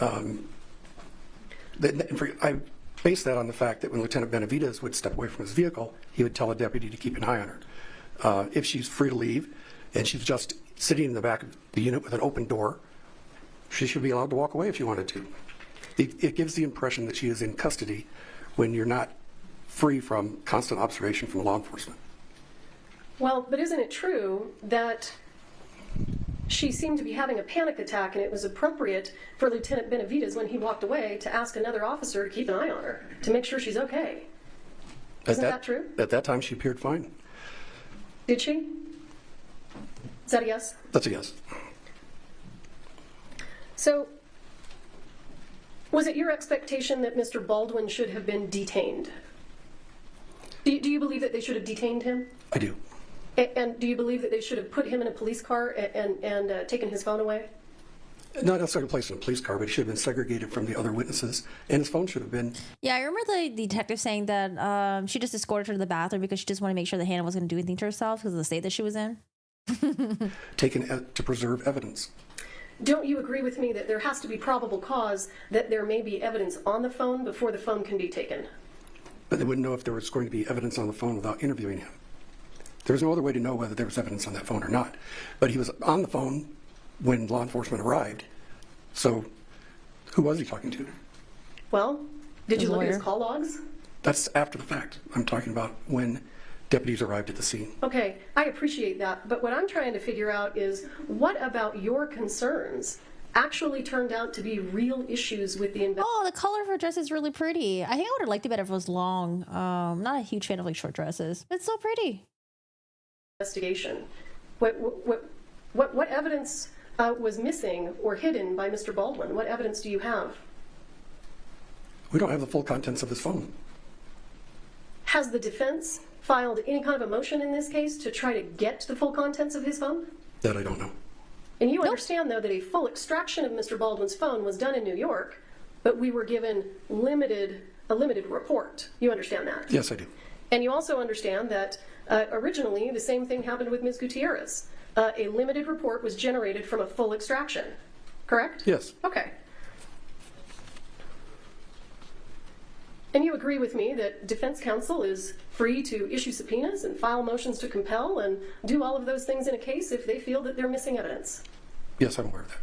I based that on the fact that when Lieutenant Benavides would step away from his vehicle, he would tell a deputy to keep an eye on her. If she's free to leave and she's just sitting in the back of the unit with an open door, she should be allowed to walk away if she wanted to. It gives the impression that she is in custody when you're not free from constant observation from law enforcement. Well, but isn't it true that she seemed to be having a panic attack, and it was appropriate for Lieutenant Benavides, when he walked away, to ask another officer to keep an eye on her, to make sure she's okay? Isn't that true? At that time, she appeared fine. Did she? Is that a yes? That's a yes. So, was it your expectation that Mr. Baldwin should have been detained? Do you believe that they should have detained him? I do. And do you believe that they should have put him in a police car and taken his phone away? Not necessarily placed in a police car, but he should have been segregated from the other witnesses, and his phone should have been. Yeah, I remember the detective saying that she just escorted her to the bathroom because she just wanted to make sure that Hannah wasn't going to do anything to herself because of the state that she was in. Taken to preserve evidence. Don't you agree with me that there has to be probable cause that there may be evidence on the phone before the phone can be taken? But they wouldn't know if there was going to be evidence on the phone without interviewing him. There was no other way to know whether there was evidence on that phone or not. But he was on the phone when law enforcement arrived. So who was he talking to? Well, did you look at his lawyer. call logs? That's after the fact. I'm talking about when deputies arrived at the scene. Okay, I appreciate that. But what I'm trying to figure out is, what about your concerns actually turned out to be real issues with the investigation? Oh, the color of her dress is really pretty. I think I would have liked it better if it was long. Not a huge fan of like short dresses, but it's so pretty. What evidence was missing or hidden by Mr. Baldwin? What evidence do you have? We don't have the full contents of his phone. Has the defense filed any kind of a motion in this case to try to get the full contents of his phone? That I don't know. And you understand, though, that a full extraction of Mr. Baldwin's phone was done in New York, but we were given a limited report. You understand that? Yes, I do. And you also understand that originally the same thing happened with Ms. Gutierrez. A limited report was generated from a full extraction, correct? Yes. Okay. And you agree with me that defense counsel is free to issue subpoenas and file motions to compel and do all of those things in a case if they feel that they're missing evidence? Yes, I'm aware of that.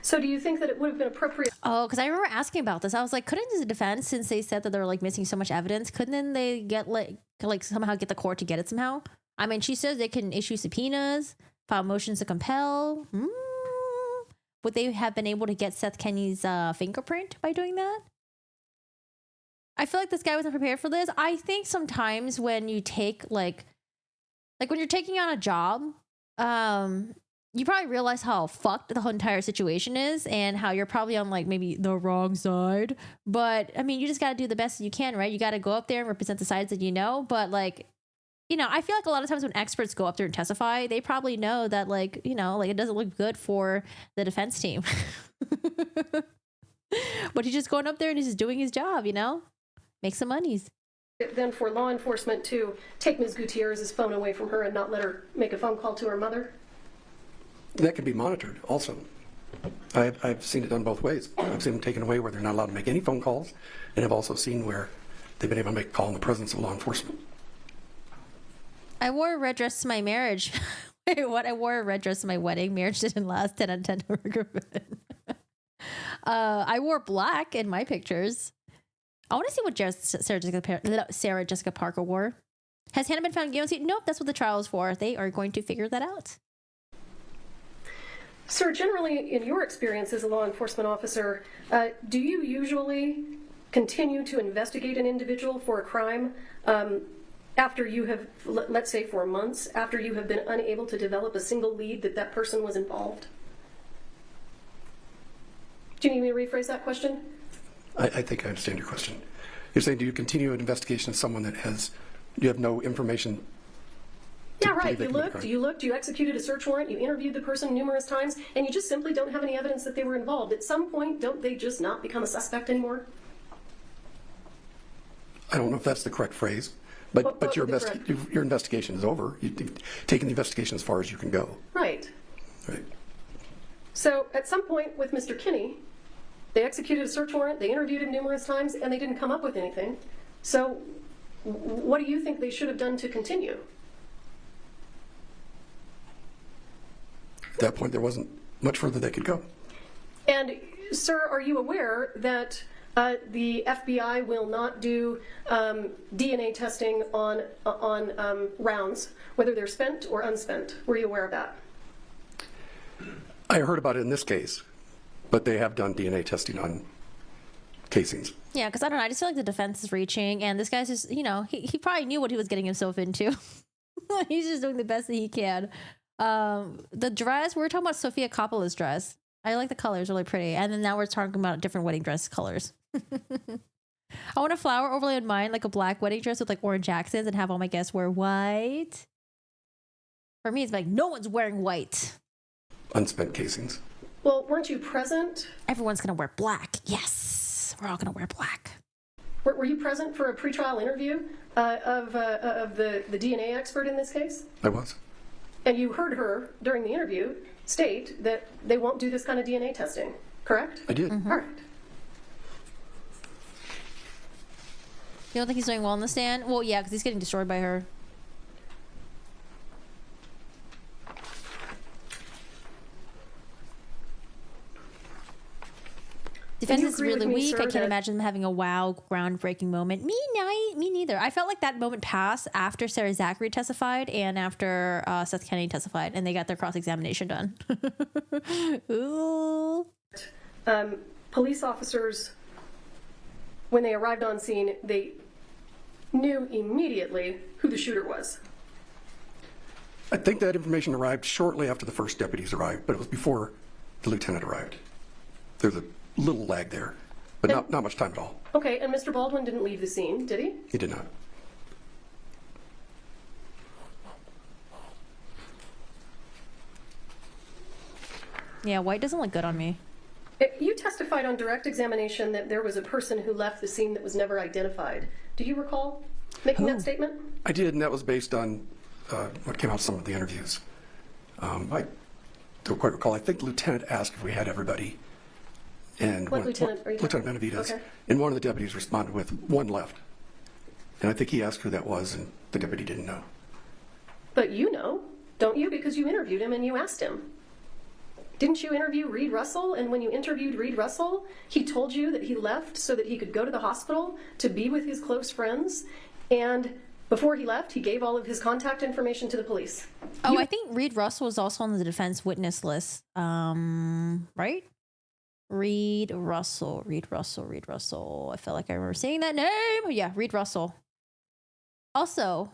So do you think that it would have been appropriate? Oh, because I remember asking about this. I was like, couldn't the defense, since they said that they were like missing so much evidence, couldn't they get like somehow get the court to get it somehow? I mean, she says they can issue subpoenas, file motions to compel. Would they have been able to get Seth Kenny's fingerprint by doing that? I feel like this guy wasn't prepared for this. I think sometimes when you take like when you're taking on a job, you probably realize how fucked the whole entire situation is and how you're probably on like maybe the wrong side. But I mean, you just got to do the best you can, right? You got to go up there and represent the sides that you know. But like, you know, I feel like a lot of times when experts go up there and testify, they probably know that like, you know, like it doesn't look good for the defense team. But he's just going up there and he's just doing his job, you know, make some monies. Then for law enforcement to take Ms. Gutierrez's phone away from her and not let her make a phone call to her mother? That can be monitored also. I've seen it done both ways. I've seen them taken away where they're not allowed to make any phone calls, and I've also seen where they've been able to make a call in the presence of law enforcement. I wore a red dress to my marriage. Wait, what? I wore a red dress to my wedding. Marriage didn't last. 10 out of 10 don't recommend. I wore black in my pictures. I want to see what Sarah Jessica Parker wore. Has Hannah been found guilty? Nope, that's what the trial is for. They are going to figure that out. Sir, generally, in your experience as a law enforcement officer, do you usually continue to investigate an individual for a crime after you have, let's say for months, after you have been unable to develop a single lead that that person was involved? Do you need me to rephrase that question? I think I understand your question. You're saying, do you continue an investigation of someone that you have no information? Yeah, right. You executed a search warrant, you interviewed the person numerous times, and you just simply don't have any evidence that they were involved. At some point, don't they just not become a suspect anymore? I don't know if that's the correct phrase, but your investigation is over. You've taken the investigation as far as you can go. Right. Right. So at some point with Mr. Kinney, they executed a search warrant, they interviewed him numerous times, and they didn't come up with anything. So what do you think they should have done to continue? At that point, there wasn't much further they could go. And, sir, are you aware that the FBI will not do DNA testing on rounds, whether they're spent or unspent? Were you aware of that? I heard about it in this case, but they have done DNA testing on casings. Yeah, because I don't know. I just feel like the defense is reaching, and this guy's just, he probably knew what he was getting himself into. He's just doing the best that he can. The dress, we were talking about Sofia Coppola's dress. I like the colors, really pretty. And then now we're talking about different wedding dress colors. I want a flower overlay on mine, like a black wedding dress with like orange accents, and have all my guests wear white. For me, it's like no one's wearing white. Unspent casings. Well, weren't you present? Everyone's gonna wear black. Yes, we're all gonna wear black. Were you present for a pretrial interview of the DNA expert in this case? I was. And you heard her during the interview state that they won't do this kind of DNA testing, correct? I did. All right. You don't think he's doing well in the stand? Well, yeah, because he's getting destroyed by her. Defense is really weak. I can't imagine them having a wow, groundbreaking moment. Me neither. I felt like that moment passed after Sarah Zachary testified and after Seth Kennedy testified, and they got their cross-examination done. Ooh. Police officers, when they arrived on scene, they knew immediately who the shooter was. I think that information arrived shortly after the first deputies arrived, but it was before the lieutenant arrived. There's a little lag there, but not much time at all. Okay, and Mr. Baldwin didn't leave the scene, did he? He did not. Yeah, white doesn't look good on me. You testified on direct examination that there was a person who left the scene that was never identified. Do you recall making that statement? I did, and that was based on what came out of some of the interviews. I don't quite recall. I think the lieutenant asked if we had everybody. And what lieutenant are you Lieutenant Benavides. Okay. And one of the deputies responded with one left. And I think he asked who that was, and the deputy didn't know. But you know, don't you? Because you interviewed him and you asked him. Didn't you interview Reed Russell? And when you interviewed Reed Russell, he told you that he left so that he could go to the hospital to be with his close friends. And before he left, he gave all of his contact information to the police. Oh, I think Reed Russell was also on the defense witness list. Right? Reed Russell. I feel like I remember saying that name. Yeah, Reed Russell. Also,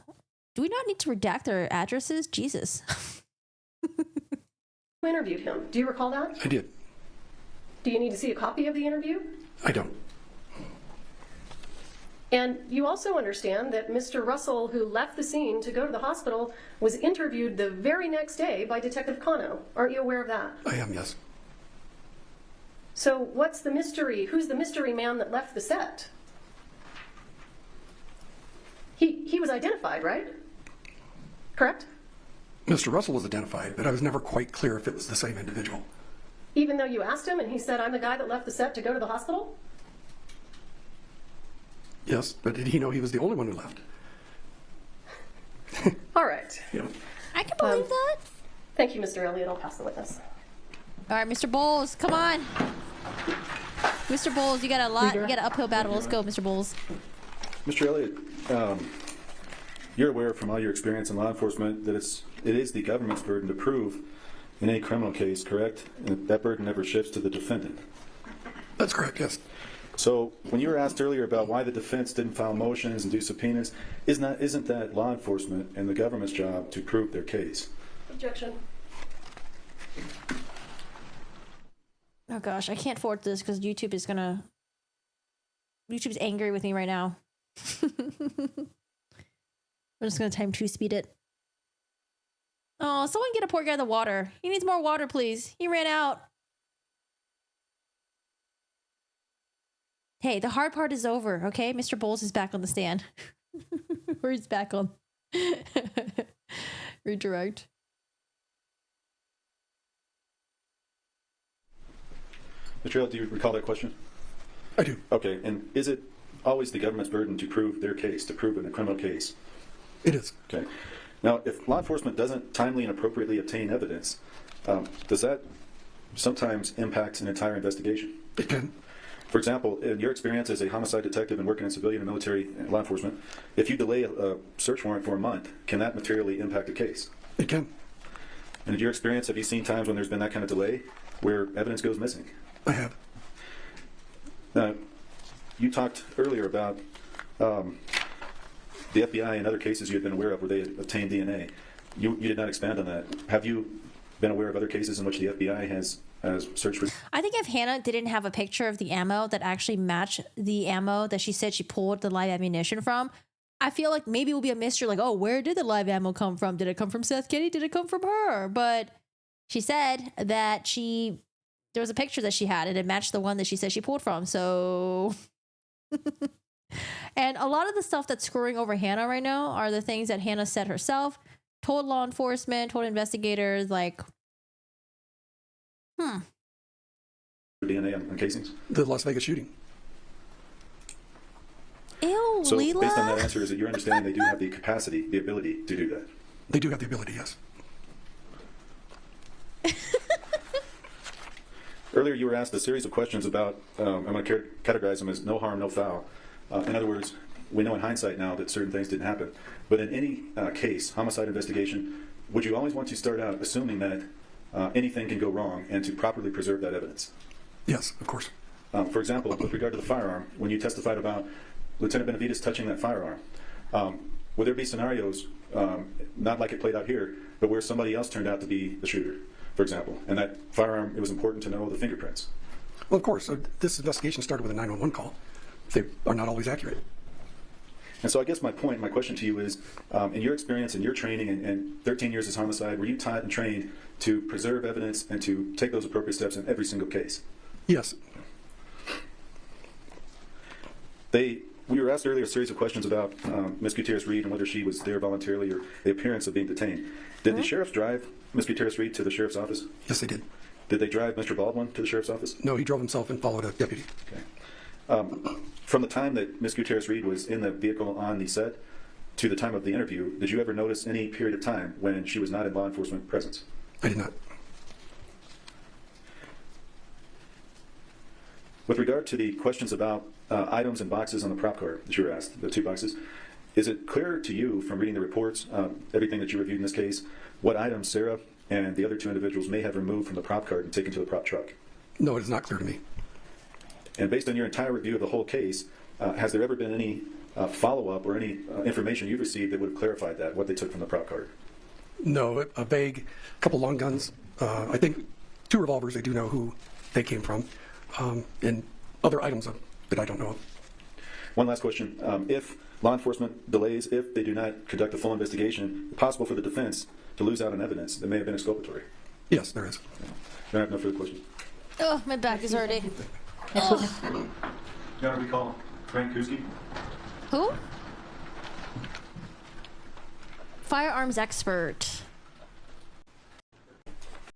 do we not need to redact their addresses? Jesus. You interviewed him. Do you recall that? I did. Do you need to see a copy of the interview? I don't. And you also understand that Mr. Russell, who left the scene to go to the hospital, was interviewed the very next day by Detective Cano. Aren't you aware of that? I am, yes. So what's the mystery? Who's the mystery man that left the set? He was identified, right? Correct? Mr. Russell was identified, but I was never quite clear if it was the same individual. Even though you asked him and he said, I'm the guy that left the set to go to the hospital? Yes, but did he know he was the only one who left? All right. Yeah. I can believe that. Thank you, Mr. Elliott. I'll pass the witness. All right, Mr. Bowles, come on. Mr. Bowles, you got a lot. You got an uphill battle. Let's go, Mr. Bowles. Mr. Elliott, you're aware from all your experience in law enforcement that it is the government's burden to prove in any criminal case, correct? And that burden never shifts to the defendant. That's correct, yes. So when you were asked earlier about why the defense didn't file motions and do subpoenas, isn't that law enforcement and the government's job to prove their case? Objection. Oh gosh, I can't forward this because YouTube's angry with me right now. I'm just gonna time 2-speed it. Oh, someone get a poor guy the water. He needs more water, please. He ran out. Hey, the hard part is over, okay? Mr. Bowles is back on the stand. Or he's back on. Redirect. Mr. do you recall that question? I do. Okay, and is it always the government's burden to prove their case, to prove in a criminal case? It is. Okay. Now, if law enforcement doesn't timely and appropriately obtain evidence, does that sometimes impact an entire investigation? It can. For example, in your experience as a homicide detective and working in civilian and military law enforcement, if you delay a search warrant for a month, can that materially impact a case? It can. And in your experience, have you seen times when there's been that kind of delay where evidence goes missing? I have. Now, you talked earlier about the FBI and other cases you had been aware of where they had obtained DNA. You did not expand on that. Have you been aware of other cases in which the FBI has searched for? I think if Hannah didn't have a picture of the ammo that actually matched the ammo that she said she pulled the live ammunition from, I feel like maybe it will be a mystery, like, oh, where did the live ammo come from? Did it come from Seth Kitty? Did it come from her? But she said that there was a picture that she had and it matched the one that she said she pulled from. So, and a lot of the stuff that's screwing over Hannah right now are the things that Hannah said herself, told law enforcement, told investigators, like, DNA on casings? The Las Vegas shooting. Ew, So Leela? based on that answer, is it your understanding they do have the capacity, the ability to do that? They do have the ability, yes. Earlier you were asked a series of questions about, I'm going to categorize them as no harm, no foul. In other words, we know in hindsight now that certain things didn't happen. But in any case, homicide investigation, would you always want to start out assuming that anything can go wrong and to properly preserve that evidence? Yes, of course. For example, with regard to the firearm, when you testified about Lieutenant Benavides touching that firearm, would there be scenarios, not like it played out here, but where somebody else turned out to be the shooter, for example, and that firearm, it was important to know the fingerprints? Well, of course. So this investigation started with a 911 call. They are not always accurate. And so I guess my question to you is, in your experience and your training and 13 years as homicide, were you taught and trained to preserve evidence and to take those appropriate steps in every single case? Yes. We were asked earlier a series of questions about Ms. Gutierrez-Reed and whether she was there voluntarily or the appearance of being detained. Did the sheriffs drive Ms. Gutierrez-Reed to the sheriff's office? Yes, they did. Did they drive Mr. Baldwin to the sheriff's office? No, he drove himself and followed a deputy. Okay. From the time that Ms. Gutierrez-Reed was in the vehicle on the set to the time of the interview, did you ever notice any period of time when she was not in law enforcement presence? I did not. With regard to the questions about items and boxes on the prop card that you were asked, the 2 boxes, is it clear to you from reading the reports, everything that you reviewed in this case, what items Sarah and the other 2 individuals may have removed from the prop card and taken to the prop truck? No, it is not clear to me. And based on your entire review of the whole case, has there ever been any follow-up or any information you've received that would have clarified that, what they took from the prop card? No, a vague, couple long guns. I think 2 revolvers, I do know who they came from. And other items that I don't know of. One last question. If law enforcement delays, if they do not conduct a full investigation, is it possible for the defense to lose out on evidence that may have been exculpatory? Yes, there is. I have no further questions. Oh, my back is hurting. Next witness. Your Honor, we call Frank Kuski. Who? Firearms expert.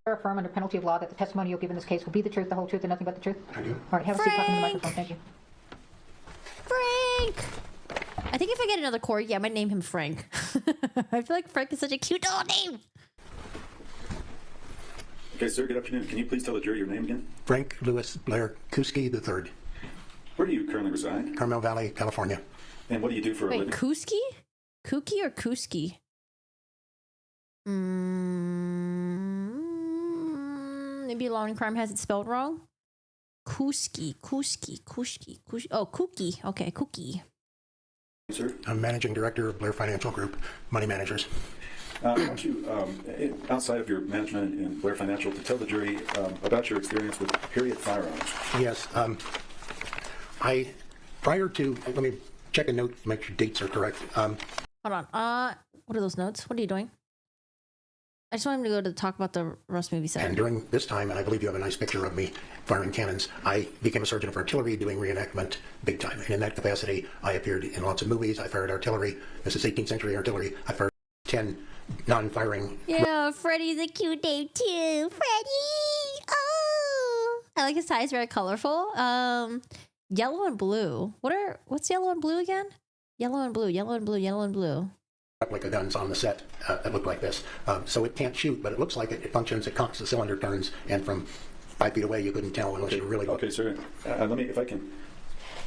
Affirm under penalty of law that the testimony you'll give in this case will be the truth, the whole truth, and nothing but the truth? I do. All right, have a seat talking to the Frank! microphone. Thank you. Frank! I think if I get another court, yeah, I might name him Frank. I feel like Frank is such a cute little name. Okay, sir, good afternoon. Can you please tell the jury your name again? Frank Lewis Blair Kuski III, Where do you currently reside? Carmel Valley, California. And what do you do for a Wait, living? Kuski? Kuki or Kuski? Maybe Law and Crime has it spelled wrong. Kuski. Oh, Kuki. Okay, Kuki. Sir? I'm Managing Director of Blair Financial Group, Money Managers. I want you, outside of your management in Blair Financial, to tell the jury about your experience with period firearms. Yes, prior to, let me check a note to make sure dates are correct. Hold on. What are those notes? What are you doing? I just want him to go to talk about the Rust movie set. And during this time, and I believe you have a nice picture of me firing cannons, I became a sergeant of artillery doing reenactment big time. And in that capacity, I appeared in lots of movies. I fired artillery. This is 18th century artillery. I fired 10 non-firing. Yeah, Freddy's a cute name too. Freddy! Oh! I like his tie. It's very colorful. Yellow and blue. What's yellow and blue again? Yellow and blue, yellow and blue, yellow and blue. Replica guns on the set that look like this. So it can't shoot, but it looks like it functions. It cocks, the cylinder turns, and from 5 feet away you couldn't tell unless you really looked. Okay, sir. Let me, if I can.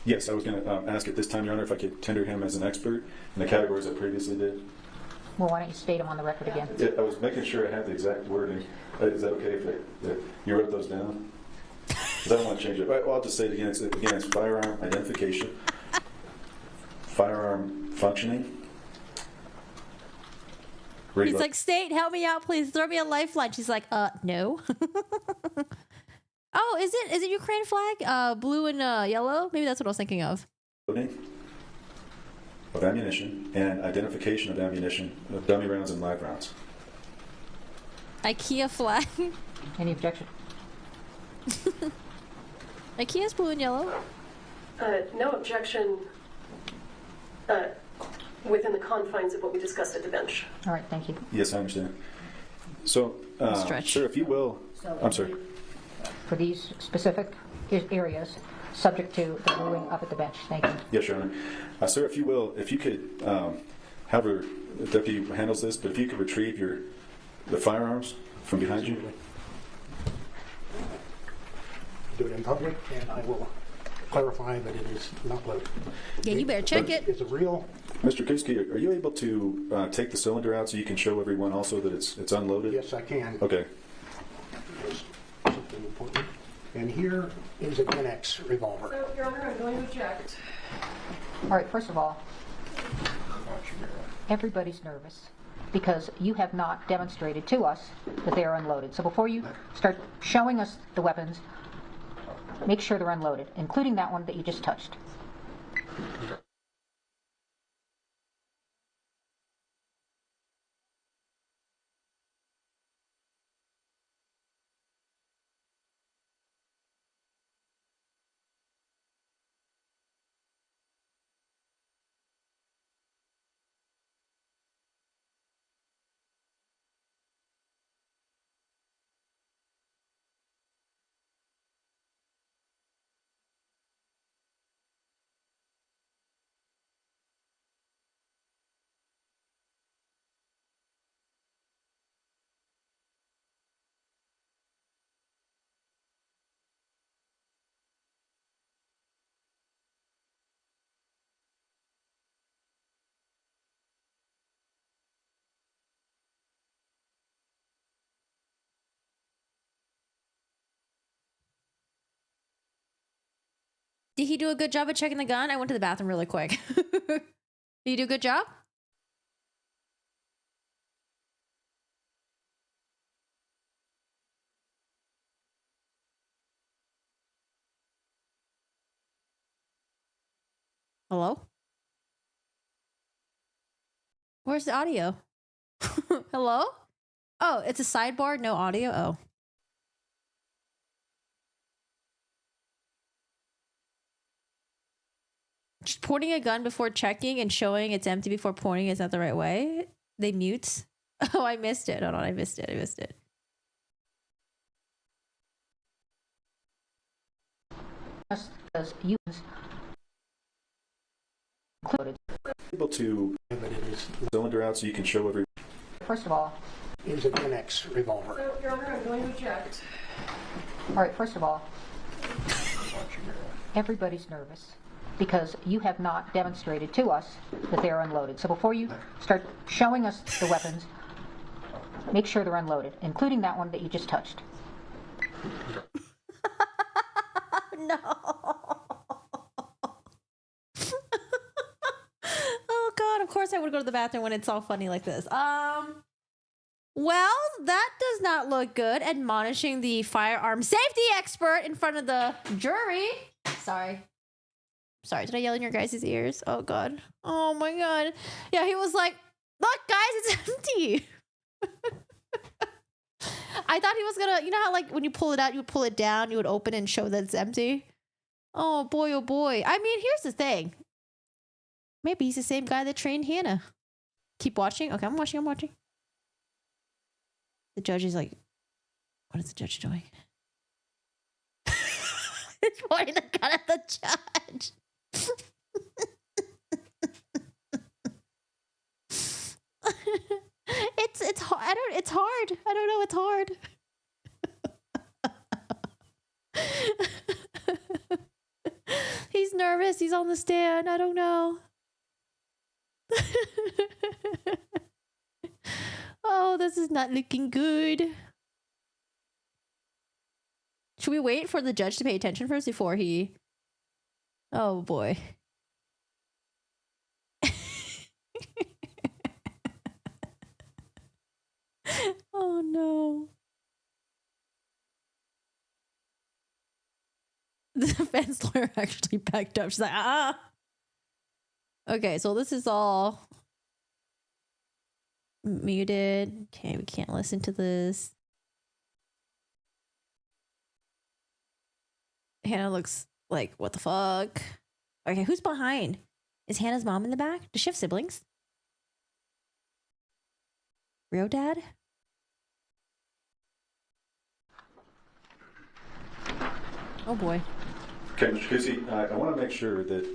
Yes, I was going to ask at this time, Your Honor, if I could tender him as an expert in the categories I previously did. Well, why don't you state them on the record again? Yeah, I was making sure I had the exact wording. Is that okay if you wrote those down? Because I don't want to change it. Well, I'll just say it again. It's firearm identification, firearm functioning. He's like, State, help me out, please. Throw me a lifeline. She's like, no. Oh, is it Ukraine flag? Blue and yellow? Maybe that's what I was thinking of. Loading of ammunition and identification of ammunition, of dummy rounds and live rounds. IKEA flag. Any objection? IKEA's blue and yellow. No objection within the confines of what we discussed at the bench. All right, thank you. Yes, I understand. So, Stretch. sir, if you will, I'm sorry. For these specific areas, subject to the ruling up at the bench. Thank you. Yes, Your Honor. Sir, if you will, if you could, however the deputy handles this, but if you could retrieve the firearms from behind you. Do it in public, and I will clarify that it is not loaded. Yeah, you better check it. It's a real. Mr. Kuski, are you able to take the cylinder out so you can show everyone also that it's unloaded? Yes, I can. Okay. There's something important. And here is an NX revolver. So, Your Honor, I'm going to object. All right, first of all, everybody's nervous because you have not demonstrated to us that they are unloaded. So before you start showing us the weapons, make sure they're unloaded, including that one that you just touched. Did he do a good job of checking the gun? I went to the bathroom really quick. Did he do a good job? Hello? Where's the audio? Hello? Oh, it's a sidebar, no audio? Oh. Just pointing a gun before checking and showing it's empty before pointing is not the right way. They mute. Oh, I missed it. Hold on, I missed it. Because you included. Able to cylinder out so you can show every. First of all, is an NX revolver. So, Your Honor, I'm going to object. all right, first of all, everybody's nervous because you have not demonstrated to us that they are unloaded. So before you start showing us the weapons, make sure they're unloaded, including that one that you just touched. No. Oh God, of course I would go to the bathroom when it's all funny like this. Well, that does not look good. Admonishing the firearm safety expert in front of the jury. Sorry, did I yell in your guys' ears? Oh God. Oh my God. Yeah, he was like, look guys, it's empty. I thought he was gonna, you know how like when you pull it out, you would pull it down, you would open and show that it's empty. Oh boy, oh boy. I mean, here's the thing. Maybe he's the same guy that trained Hannah. Keep watching. Okay, I'm watching. The judge is like, what is the judge doing? He's pointing the gun at the judge. It's hard. It's hard. I don't know. It's hard. He's nervous. He's on the stand. I don't know. Oh, this is not looking good. Should we wait for the judge to pay attention first before he... Oh, boy. Oh, no. The defense lawyer actually backed up. She's like, ah. Okay, so this is all muted. Okay, we can't listen to this. Hannah looks like, what the fuck? Okay, who's behind? Is Hannah's mom in the back? Does she have siblings? Real dad? Oh boy. Okay, Mr. Casey, I want to make sure that,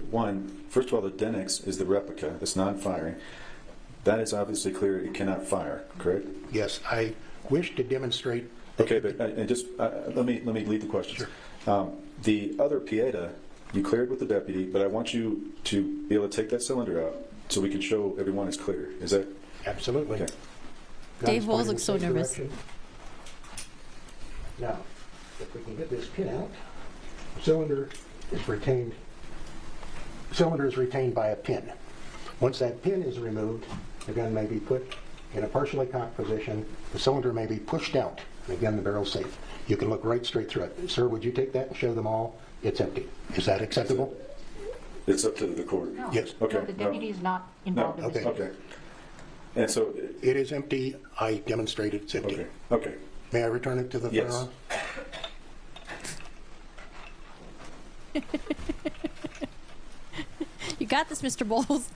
one, first of all, the Denix is the replica, that's non-firing. That is obviously clear, it cannot fire, correct? Yes, I wish to demonstrate. Okay, but let me lead the questions. Sure. The other Pieta, you cleared with the deputy, but I want you to be able to take that cylinder out so we can show everyone it's clear. Is that? Absolutely. Okay. Dave Walls looks so nervous. Direction. Now, if we can get this pin out, the cylinder is retained. The cylinder is retained by a pin. Once that pin is removed, the gun may be put in a partially cocked position. The cylinder may be pushed out, and again, the barrel's safe. You can look right straight through it. Sir, would you take that and show them all? It's empty. Is that acceptable? It's up to the court. No. Yes. No, Okay. the deputy is not involved in this. Okay. And so, It is empty. I demonstrated it's empty. okay. May I return it to the Yes. firearm? You got this, Mr. Bowles.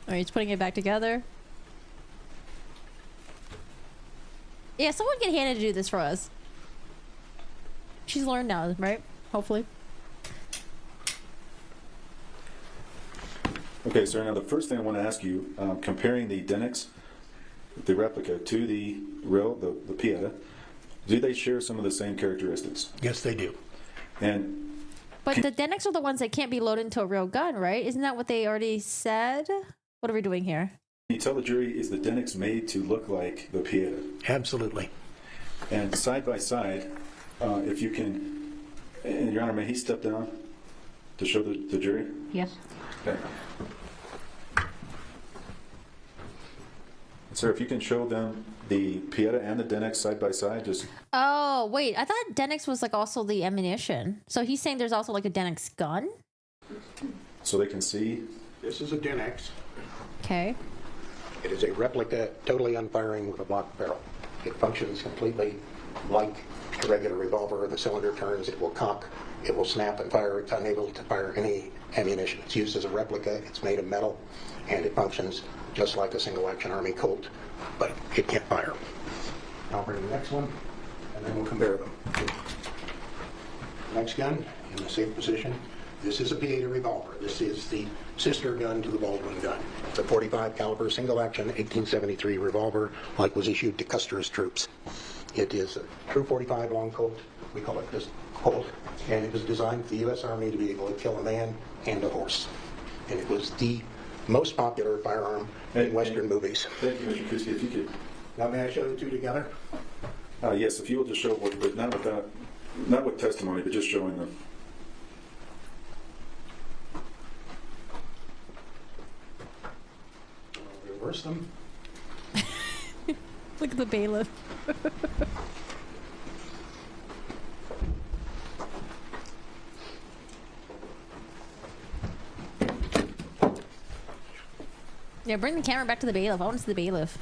Alright, he's putting it back together. Yeah, someone get Hannah to do this for us. She's learned now, right? Hopefully. Okay, so now the first thing I want to ask you, comparing the Denix, the replica, to the real, the Pieta, do they share some of the same characteristics? Yes, they do. And But the Denix are the ones that can't be loaded into a real gun, right? Isn't that what they already said? What are we doing here? can you tell the jury, is the Denix made to look like the Pieta? Absolutely. And side by side, if you can, and Your Honor, may he step down to show the jury? Yes. Okay. Sir, if you can show them the Pieta and the Denix side by side, just... Oh, wait. I thought Denix was like also the ammunition. So he's saying there's also like a Denix gun? so they can see. This is a Denix. Okay. It is a replica, totally unfiring with a block barrel. It functions completely like a regular revolver. The cylinder turns, it will cock, it will snap and fire. It's unable to fire any ammunition. It's used as a replica, it's made of metal, and it functions just like a single-action Army Colt, but it can't fire. I'll bring the next one, and then we'll compare them. Next gun, in the safe position. This is a P8 revolver. This is the sister gun to the Baldwin gun. It's a .45 caliber single-action 1873 revolver, like was issued to Custer's troops. It is a true .45 long Colt. We call it this Colt, and it was designed for the U.S. Army to be able to kill a man and a horse. And it was the most popular firearm in Western movies. Thank you, Mr. Kuski. If you could... Now, may I show the two together? yes, if you will just show, but not with testimony, but just showing them. Reverse them. Look at the bailiff. Yeah, bring the camera back to the bailiff. I want to see the bailiff.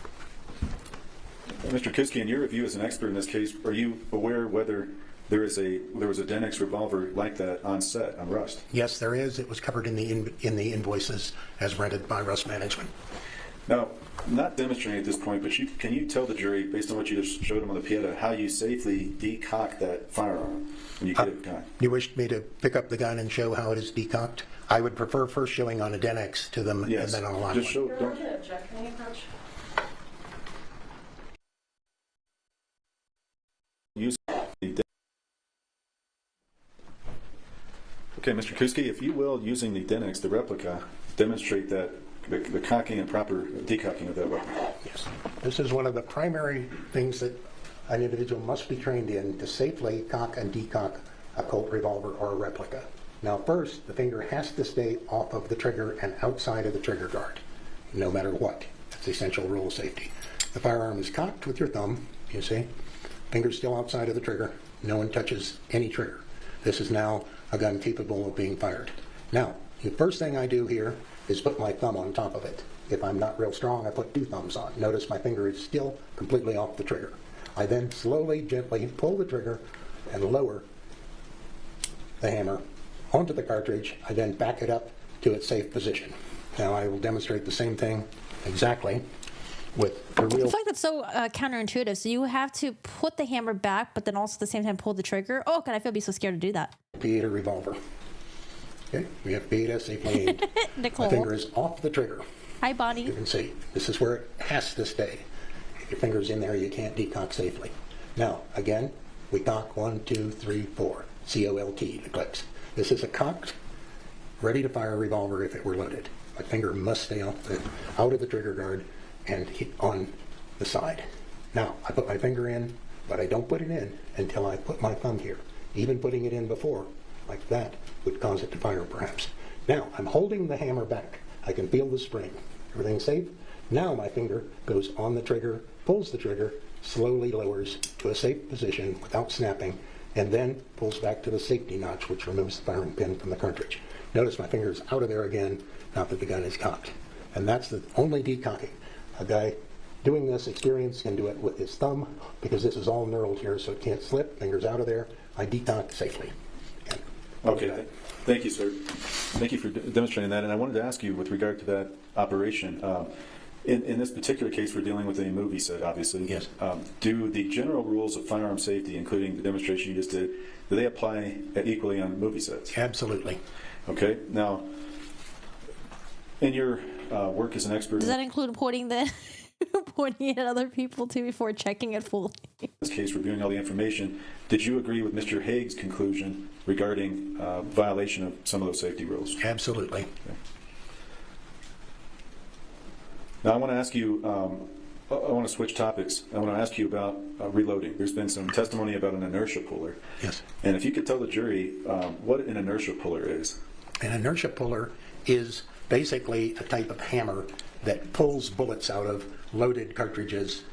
Mr. Kuski, in your review as an expert in this case, are you aware whether there was a Denix revolver like that on set on Rust? Yes, there is. It was covered in the invoices as rented by Rust Management. Now, not demonstrating at this point, but can you tell the jury, based on what you just showed them on the Pieta, how you safely decock that firearm when you get it cocked? You wish me to pick up the gun and show how it is decocked? I would prefer first showing on a Denix to them, Yes. and then on a live Just one. show. Your Honor, can I object? Can I approach? Use the Okay, Mr. Kuski, if you will, using the Denix, the replica, demonstrate that the cocking and proper decocking of that weapon. Yes. This is one of the primary things that an individual must be trained in to safely cock and decock a Colt revolver or a replica. Now first, the finger has to stay off of the trigger and outside of the trigger guard, no matter what. That's the essential rule of safety. The firearm is cocked with your thumb, you see. Finger's still outside of the trigger. No one touches any trigger. This is now a gun capable of being fired. Now, the first thing I do here is put my thumb on top of it. If I'm not real strong, I put two thumbs on. Notice my finger is still completely off the trigger. I then slowly, gently pull the trigger and lower the hammer onto the cartridge. I then back it up to its safe position. Now I will demonstrate the same thing exactly with the I real feel like that's so counterintuitive. So you have to put the hammer back, but then also at the same time pull the trigger. Oh, God, I feel I'd be so scared to do that. Pieta revolver. Okay, we have Pieta safely aimed. Nicole. My finger is off the trigger. Hi, Bonnie. You can see, this is where it has to stay. If your finger's in there, you can't decock safely. Now, again, we cock 1, 2, 3, 4. C-O-L-T, the clicks. This is a cocked, ready to fire revolver if it were loaded. My finger must stay out of the trigger guard and on the side. Now, I put my finger in, but I don't put it in until I put my thumb here. Even putting it in before, like that, would cause it to fire perhaps. Now, I'm holding the hammer back. I can feel the spring. Everything's safe. Now my finger goes on the trigger, pulls the trigger, slowly lowers to a safe position without snapping, and then pulls back to the safety notch, which removes the firing pin from the cartridge. Notice my finger is out of there again, not that the gun is cocked. And that's the only decocking. A guy doing this experience can do it with his thumb, because this is all knurled here, so it can't slip. Finger's out of there. I decock safely. Okay, thank you, sir. Thank you for demonstrating that. And I wanted to ask you, with regard to that operation, in this particular case, we're dealing with a movie set, obviously. Yes. Do the general rules of firearm safety, including the demonstration you just did, do they apply equally on movie sets? Absolutely. Okay. Now, in your work as an expert, Does that include pointing it at other people too before checking it fully? in this case, reviewing all the information, did you agree with Mr. Haig's conclusion regarding violation of some of those safety rules? Absolutely. Okay. Now, I want to ask you, I want to switch topics. I want to ask you about reloading. There's been some testimony about an inertia puller. Yes. And if you could tell the jury what an inertia puller is. An inertia puller is basically a type of hammer that pulls bullets out of loaded cartridges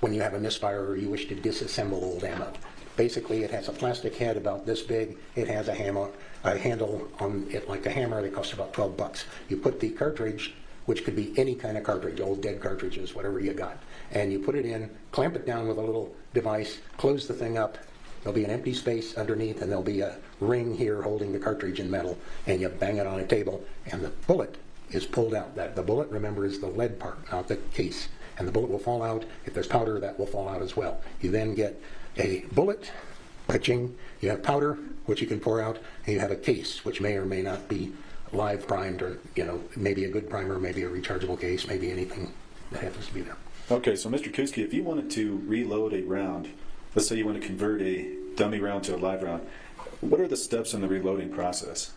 when you have a misfire or you wish to disassemble old ammo. Basically, it has a plastic head about this big. It has a handle on it like a hammer that costs about $12. You put the cartridge, which could be any kind of cartridge, old dead cartridges, whatever you got, and you put it in, clamp it down with a little device, close the thing up. There'll be an empty space underneath, and there'll be a ring here holding the cartridge in metal, and you bang it on a table, and the bullet is pulled out. The bullet, remember, is the lead part, not the case, and the bullet will fall out. If there's powder, that will fall out as well. You then get a bullet, pitching, you have powder, which you can pour out, and you have a case, which may or may not be live primed, or maybe a good primer, maybe a rechargeable case, maybe anything that happens to be there. Okay, so Mr. Kuski, if you wanted to reload a round, let's say you want to convert a dummy round to a live round, what are the steps in the reloading process?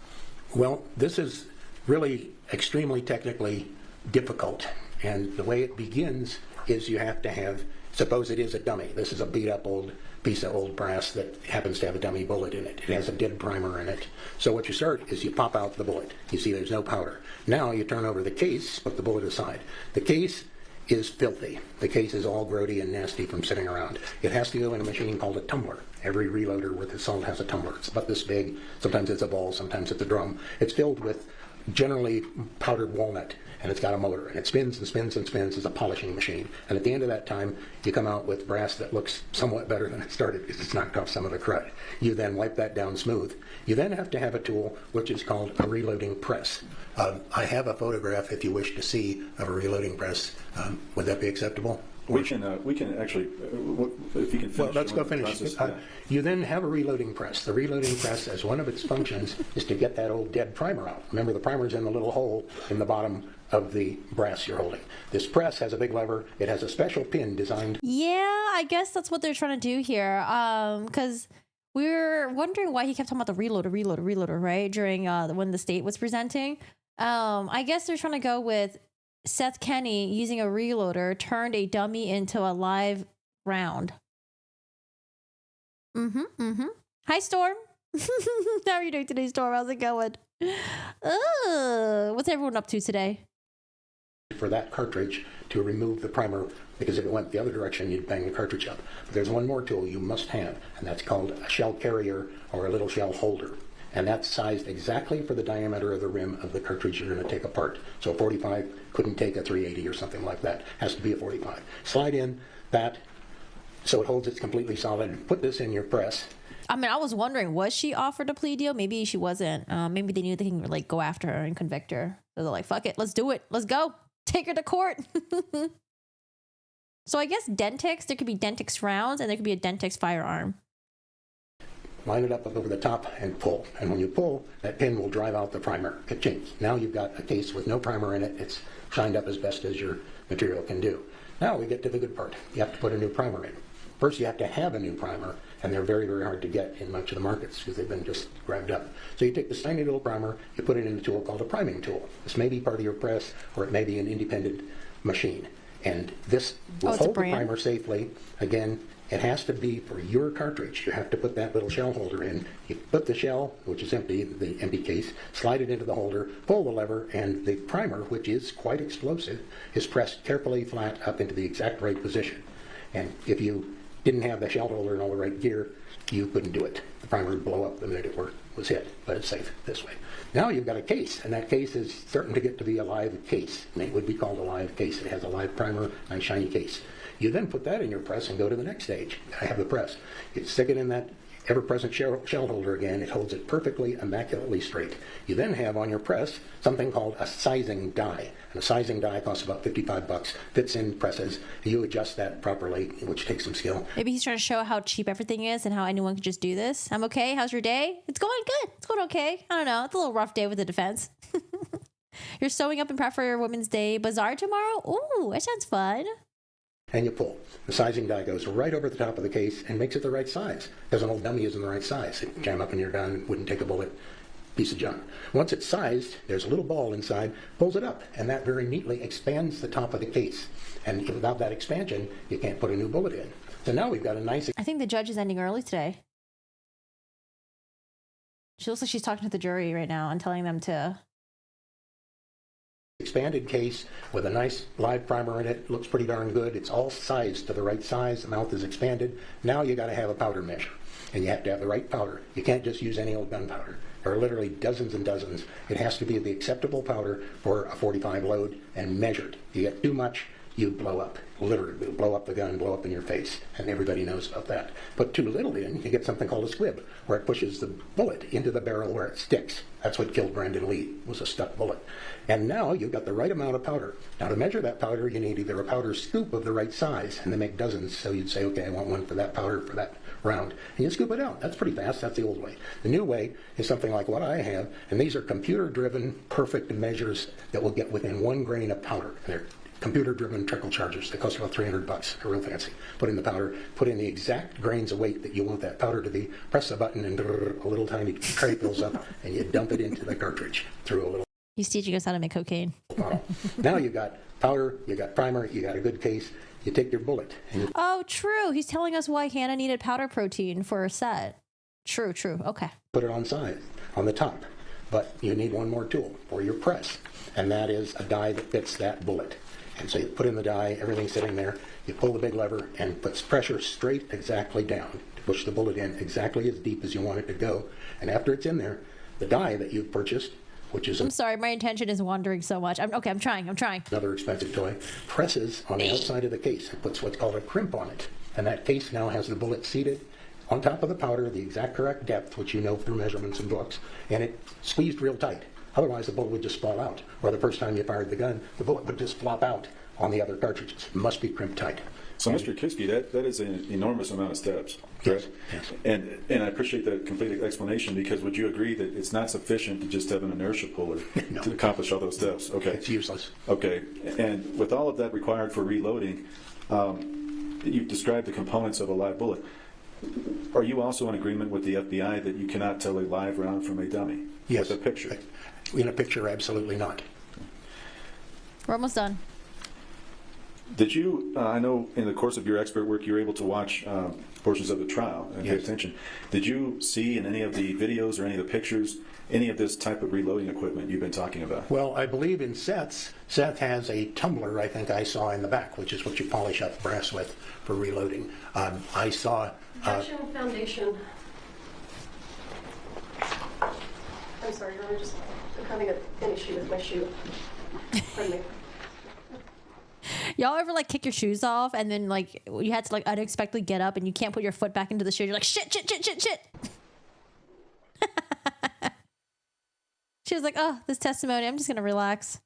Well, this is really extremely technically difficult, and the way it begins is you have to have, suppose it is a dummy. This is a beat up old piece of old brass that happens to have a dummy bullet in it. It has a dead primer in it. So what you start is you pop out the bullet. You see there's no powder. Now you turn over the case, put the bullet aside. The case is filthy. The case is all grody and nasty from sitting around. It has to go in a machine called a tumbler. Every reloader with assault has a tumbler. It's about this big. Sometimes it's a ball, sometimes it's a drum. It's filled with generally powdered walnut, and it's got a motor, and it spins and spins and spins as a polishing machine. And at the end of that time, you come out with brass that looks somewhat better than it started because it's knocked off some of the crud. You then wipe that down smooth. You then have to have a tool which is called a reloading press. I have a photograph, if you wish to see, of a reloading press. Would that be acceptable? We can actually, if you can finish. Well, let's go the finish. process, yeah. You then have a reloading press. The reloading press, as one of its functions, is to get that old dead primer out. Remember, the primer's in the little hole in the bottom of the brass you're holding. This press has a big lever. It has a special pin designed. Yeah, I guess that's what they're trying to do here. Because we were wondering why he kept talking about the reloader, right? During when the state was presenting. I guess they're trying to go with Seth Kenny using a reloader turned a dummy into a live round. Hi, Storm. How are you doing today, Storm? How's it going? What's everyone up to today? For that cartridge to remove the primer, because if it went the other direction, you'd bang the cartridge up. But there's one more tool you must have, and that's called a shell carrier or a little shell holder. And that's sized exactly for the diameter of the rim of the cartridge you're going to take apart. So a 45 couldn't take a 380 or something like that. It has to be a 45. Slide in that so it holds it completely solid. Put this in your press. I mean, I was wondering, was she offered a plea deal? Maybe she wasn't. Maybe they knew they can like go after her and convict her. So they're like, fuck it, let's do it. Let's go. Take her to court. So I guess Dentix, there could be Dentix rounds and there could be a Dentix firearm. Line it up over the top and pull. And when you pull, that pin will drive out the primer. It changes. Now you've got a case with no primer in it. It's shined up as best as your material can do. Now we get to the good part. You have to put a new primer in. First, you have to have a new primer, and they're very, very hard to get in much of the markets because they've been just grabbed up. So you take this tiny little primer, you put it in a tool called a priming tool. This may be part of your press, or it may be an independent machine. And this will hold the primer safely. Again, it has to be for your cartridge. You have to put that little shell holder in. You put the shell, which is empty, the empty case, slide it into the holder, pull the lever, and the primer, which is quite explosive, is pressed carefully flat up into the exact right position. And if you didn't have the shell holder in all the right gear, you couldn't do it. The primer would blow up the minute it was hit, but it's safe this way. Now you've got a case, and that case is starting to get to be a live case. And it would be called a live case. It has a live primer, nice shiny case. You then put that in your press and go to the next stage. I have the press. You stick it in that ever-present shell holder again. It holds it perfectly, immaculately straight. You then have on your press something called a sizing die. And a sizing die costs about $55, fits in presses. You adjust that properly, which takes some skill. Maybe he's trying to show how cheap everything is and how anyone can just do this. I'm okay. How's your day? It's going good. It's going okay. I don't know. It's a little rough day with the defense. You're sewing up and prep for your Women's Day bazaar tomorrow? Ooh, that sounds fun. And you pull. The sizing die goes right over the top of the case and makes it the right size. Because an old dummy isn't the right size. It jam up in your gun, wouldn't take a bullet, piece of junk. Once it's sized, there's a little ball inside, pulls it up, and that very neatly expands the top of the case. And without that expansion, you can't put a new bullet in. So now we've got a nice... I think the judge is ending early today. She looks like she's talking to the jury right now and telling them to... expanded case with a nice live primer in it. Looks pretty darn good. It's all sized to the right size. The mouth is expanded. Now you got to have a powder measure, and you have to have the right powder. You can't just use any old gunpowder. There are literally dozens and dozens. It has to be the acceptable powder for a 45 load and measured. You get too much, you blow up. Literally, it'll blow up the gun, blow up in your face, and everybody knows about that. Put too little in, you get something called a squib, where it pushes the bullet into the barrel where it sticks. That's what killed Brandon Lee, was a stuck bullet. And now you've got the right amount of powder. Now to measure that powder, you need either a powder scoop of the right size, and they make dozens, so you'd say, okay, I want one for that powder for that round. And you scoop it out. That's pretty fast. That's the old way. The new way is something like what I have, and these are computer-driven, perfect measures that will get within 1 grain of powder. They're computer-driven trickle chargers. They cost about $300. They're real fancy. Put in the powder, put in the exact grains of weight that you want that powder to be, press the button, and a little tiny tray fills up, and you dump it into the cartridge through a little... He's teaching us how to make cocaine. Now you've got powder, you got primer, you got a good case. You take your bullet. And oh, true. He's telling us why Hannah needed powder protein for a set. True. Okay. Put it on the top. But you need one more tool for your press, and that is a die that fits that bullet. And so you put in the die, everything's sitting there. You pull the big lever and puts pressure straight exactly down to push the bullet in exactly as deep as you want it to go. And after it's in there, the die that you've purchased which is I'm sorry, my attention is wandering so much. I'm trying. another expensive toy, presses on the outside of the case and puts what's called a crimp on it. And that case now has the bullet seated on top of the powder, the exact correct depth, which you know through measurements and books, and it squeezed real tight. Otherwise, the bullet would just fall out. Or the first time you fired the gun, the bullet would just flop out on the other cartridges. It must be crimped tight. So, Mr. Kiske, that is an enormous amount of steps, correct? Yes. And I appreciate that complete explanation, because would you agree that it's not sufficient to just have an inertia puller No. to accomplish all those steps? Okay. It's useless. Okay. And with all of that required for reloading, you've described the components of a live bullet. Are you also in agreement with the FBI that you cannot tell a live round from a dummy? Yes. With a picture? In a picture, absolutely not. We're almost done. Did you, I know in the course of your expert work, you were able to watch portions of the trial and pay attention. Did you see in any of the videos or any of the pictures any of this type of reloading equipment you've been talking about? Well, I believe in Seth has a tumbler, I think I saw in the back, which is what you polish up brass with for reloading. I saw... Action Foundation. I'm sorry, I'm having an issue with my shoe. Pardon me. Y'all ever like kick your shoes off and then like you had to like unexpectedly get up and you can't put your foot back into the shoe? You're like, shit. She was like, oh, this testimony, I'm just going to relax.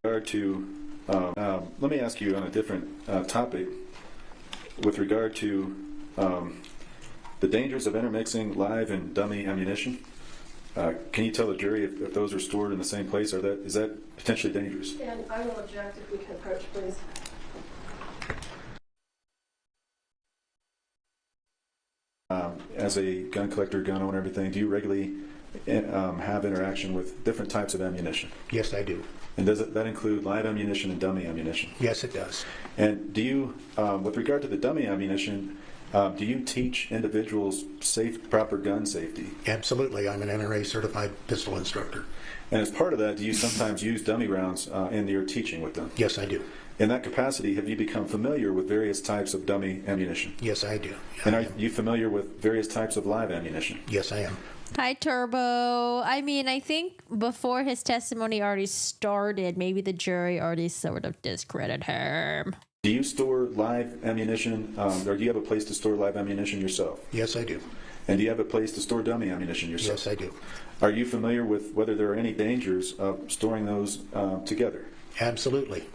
Let me ask you on a different topic with regard to the dangers of intermixing live and dummy ammunition. Can you tell the jury if those are stored in the same place, or is that potentially dangerous? And I will object if we can approach, please. As a gun collector, gun owner, everything, do you regularly have interaction with different types of ammunition? Yes, I do. And does that include live ammunition and dummy ammunition? Yes, it does. And do you, with regard to the dummy ammunition, do you teach individuals safe, proper gun safety? Absolutely. I'm an NRA certified pistol instructor. And as part of that, do you sometimes use dummy rounds in your teaching with them? Yes, I do. In that capacity, have you become familiar with various types of dummy ammunition? Yes, I do. And are you familiar with various types of live ammunition? Yes, I am. Hi, Turbo. I mean, I think before his testimony already started, maybe the jury already sort of discredited him. Do you store live ammunition, or do you have a place to store live ammunition yourself? Yes, I do. And do you have a place to store dummy ammunition yourself? Yes, I do. Are you familiar with whether there are any dangers of storing those together? Absolutely.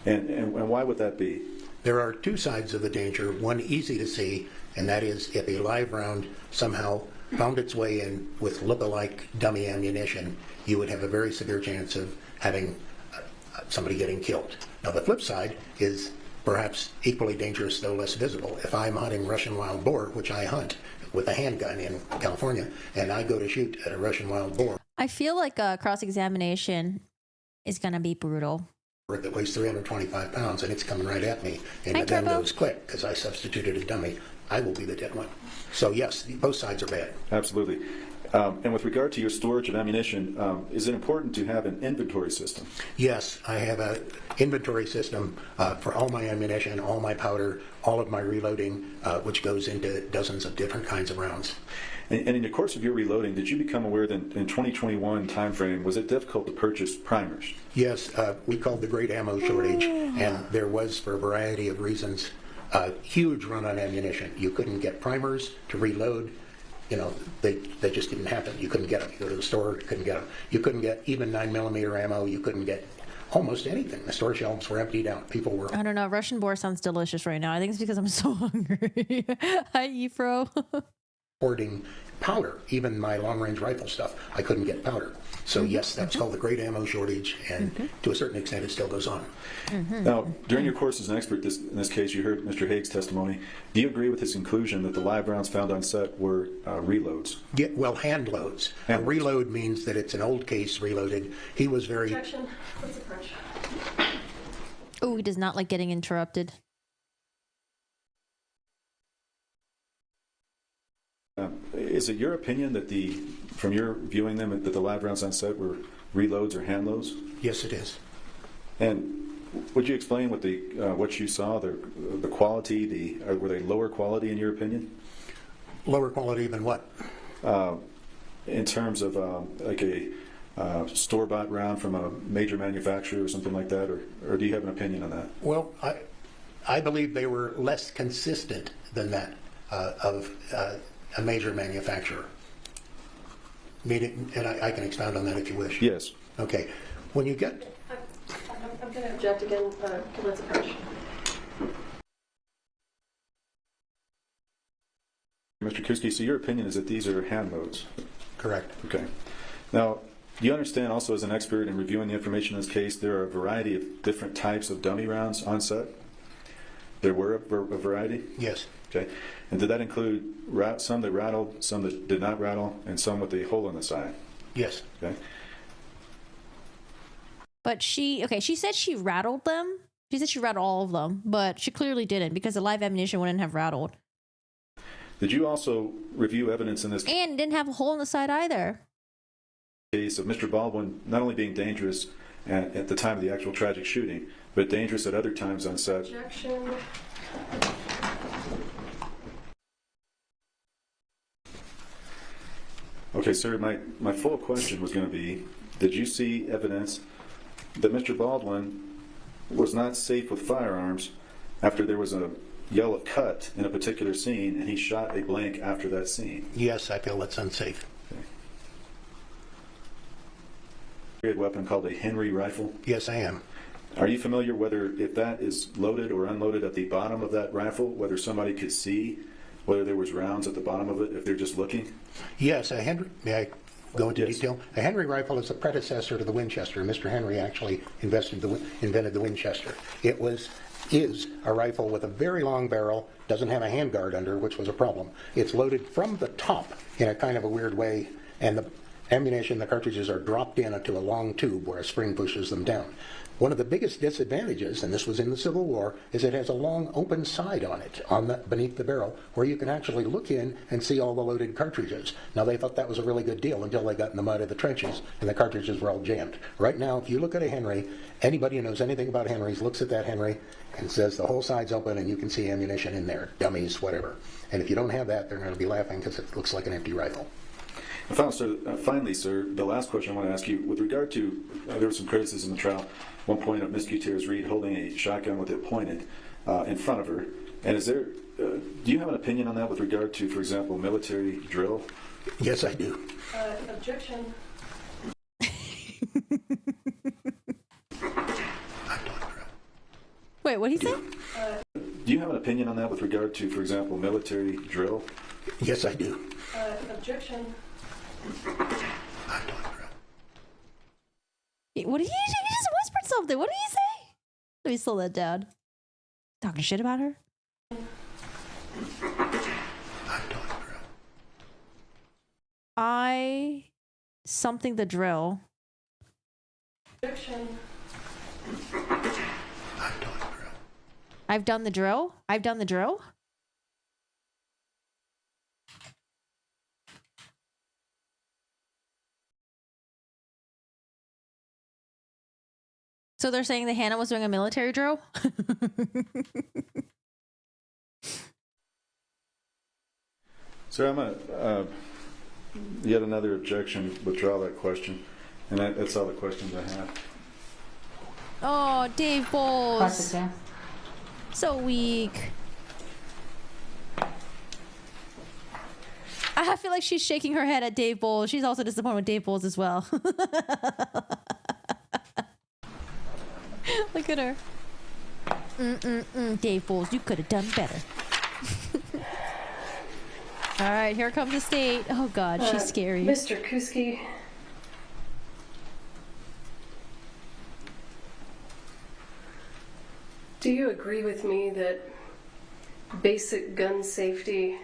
And why would that be? There are two sides of the danger. One easy to see, and that is if a live round somehow found its way in with look-alike dummy ammunition, you would have a very severe chance of having somebody getting killed. Now, the flip side is perhaps equally dangerous, though less visible. If I'm hunting Russian wild boar, which I hunt with a handgun in California, and I go to shoot at a Russian wild boar I feel like cross-examination is going to be brutal. that weighs 325 pounds and it's coming right at me, and the gun goes click because I substituted a dummy, I will be the dead one. So yes, both sides are bad. Absolutely. And with regard to your storage of ammunition, is it important to have an inventory system? Yes, I have an inventory system for all my ammunition, all my powder, all of my reloading, which goes into dozens of different kinds of rounds. And in the course of your reloading, did you become aware that in 2021 timeframe, was it difficult to purchase primers? Yes, we called the great ammo shortage, and there was, for a variety of reasons, a huge run on ammunition. You couldn't get primers to reload. You know, they just didn't happen. You couldn't get them. You go to the store, you couldn't get them. You couldn't get even 9mm ammo. You couldn't get almost anything. The store shelves were emptied out. People were... I don't know. Russian boar sounds delicious right now. I think it's because I'm so hungry. Hi, Efro. hoarding powder. Even my long-range rifle stuff, I couldn't get powder. So yes, that's called the great ammo shortage, and to a certain extent it still goes on. Now, during your course as an expert, in this case you heard Mr. Haig's testimony. Do you agree with his conclusion that the live rounds found on set were reloads? Yeah, well, hand loads. A reload means that it's an old case reloaded. He was very... Objection. Let's approach. Oh, he does not like getting interrupted. Is it your opinion that from your viewing them, that the live rounds on set were reloads or hand loads? Yes, it is. And Would you explain what what you saw, the quality, were they lower quality in your opinion? Lower quality than what? In terms of like a store-bought round from a major manufacturer or something like that, or do you have an opinion on that? Well, I believe they were less consistent than that of a major manufacturer. And I can expound on that if you wish. Yes. Okay. When you get... I'm going to object again. Let's approach. Mr. Kuski, so your opinion is that these are hand loads? Correct. Okay. Now, do you understand also as an expert in reviewing the information in this case, there are a variety of different types of dummy rounds on set? There were a variety? Yes. Okay. And did that include some that rattled, some that did not rattle, and some with a hole in the side? Yes. Okay. But she said she rattled them. She said she rattled all of them, but she clearly didn't because the live ammunition wouldn't have rattled. Did you also review evidence in this And didn't have a hole in the side either. case of Mr. Baldwin not only being dangerous at the time of the actual tragic shooting, but dangerous at other times on set? Objection. Okay, sir, my full question was going to be, did you see evidence that Mr. Baldwin was not safe with firearms after there was a yell of cut in a particular scene and he shot a blank after that scene? Yes, I feel that's unsafe. A weapon called a Henry rifle? Yes, I am. Are you familiar whether if that is loaded or unloaded at the bottom of that rifle, whether somebody could see whether there was rounds at the bottom of it if they're just looking? Yes, a Henry. May I go into Yes. detail? A Henry rifle is the predecessor to the Winchester. Mr. Henry actually invented the Winchester. It is a rifle with a very long barrel, doesn't have a handguard under, which was a problem. It's loaded from the top in a kind of a weird way, and the ammunition, the cartridges are dropped into a long tube where a spring pushes them down. One of the biggest disadvantages, and this was in the Civil War, is it has a long open side on it, beneath the barrel, where you can actually look in and see all the loaded cartridges. Now, they thought that was a really good deal until they got in the mud of the trenches and the cartridges were all jammed. Right now, if you look at a Henry, anybody who knows anything about Henrys looks at that Henry and says the whole side's open and you can see ammunition in there, dummies, whatever. And if you don't have that, they're going to be laughing because it looks like an empty rifle. Finally, sir, the last question I want to ask you, with regard to, there was some criticism in the trial, one point of Ms. Gutierrez-Reed holding a shotgun with it pointed in front of her. And is there, do you have an opinion on that with regard to, for example, military drill? Yes, I do. Objection. Wait, what did he say? Do you have an opinion on that with regard to, for example, military drill? Yes, I do. Objection. What did he just whispered something. What did he say? Let me slow that down. Talking shit about her? Something the drill. Objection. I've done the drill? I've done the drill? So they're saying that Hannah was doing a military drill? Sir, I'm going to yet another objection, withdraw that question. And that's all the questions I have. Oh, Dave Bowles. Cross-exam. So weak. I feel like she's shaking her head at Dave Bowles. She's also disappointed with Dave Bowles as well. Look at her. Dave Bowles, you could have done better. All right, here comes the state. Oh, God, she's scary. Mr. Kuski. Do you agree with me that basic gun safety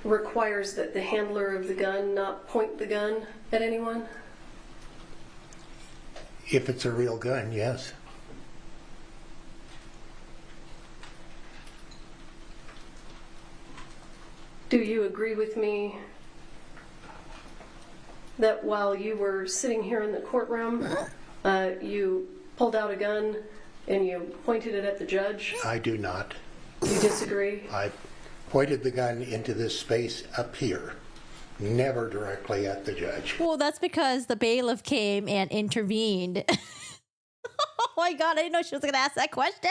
requires that the handler of the gun not point the gun at anyone? If it's a real gun, yes. Do you agree with me that while you were sitting here in the courtroom, you pulled out a gun and you pointed it at the judge? I do not. You disagree? I pointed the gun into this space up here, never directly at the judge. Well, that's because the bailiff came and intervened. Oh my God, I didn't know she was going to ask that question.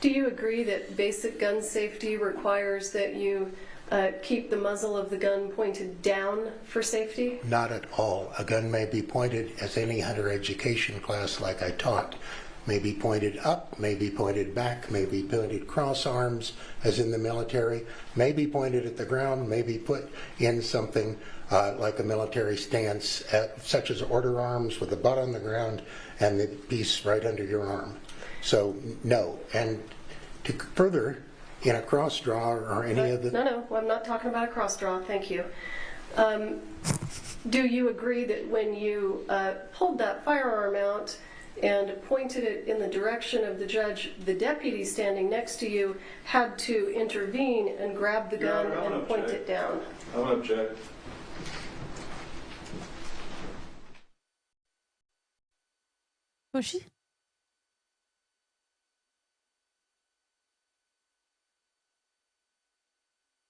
Do you agree that basic gun safety requires that you keep the muzzle of the gun pointed down for safety? Not at all. A gun may be pointed, as any hunter education class like I taught, may be pointed up, may be pointed back, may be pointed cross arms, as in the military, may be pointed at the ground, may be put in something like a military stance, such as order arms with the butt on the ground and the piece right under your arm. So, no. And to further, in a cross draw or any of the... No, I'm not talking about a cross draw, thank you. Do you agree that when you pulled that firearm out and pointed it in the direction of the judge, the deputy standing next to you had to intervene and grab the gun and point it down? I want to object. Was she?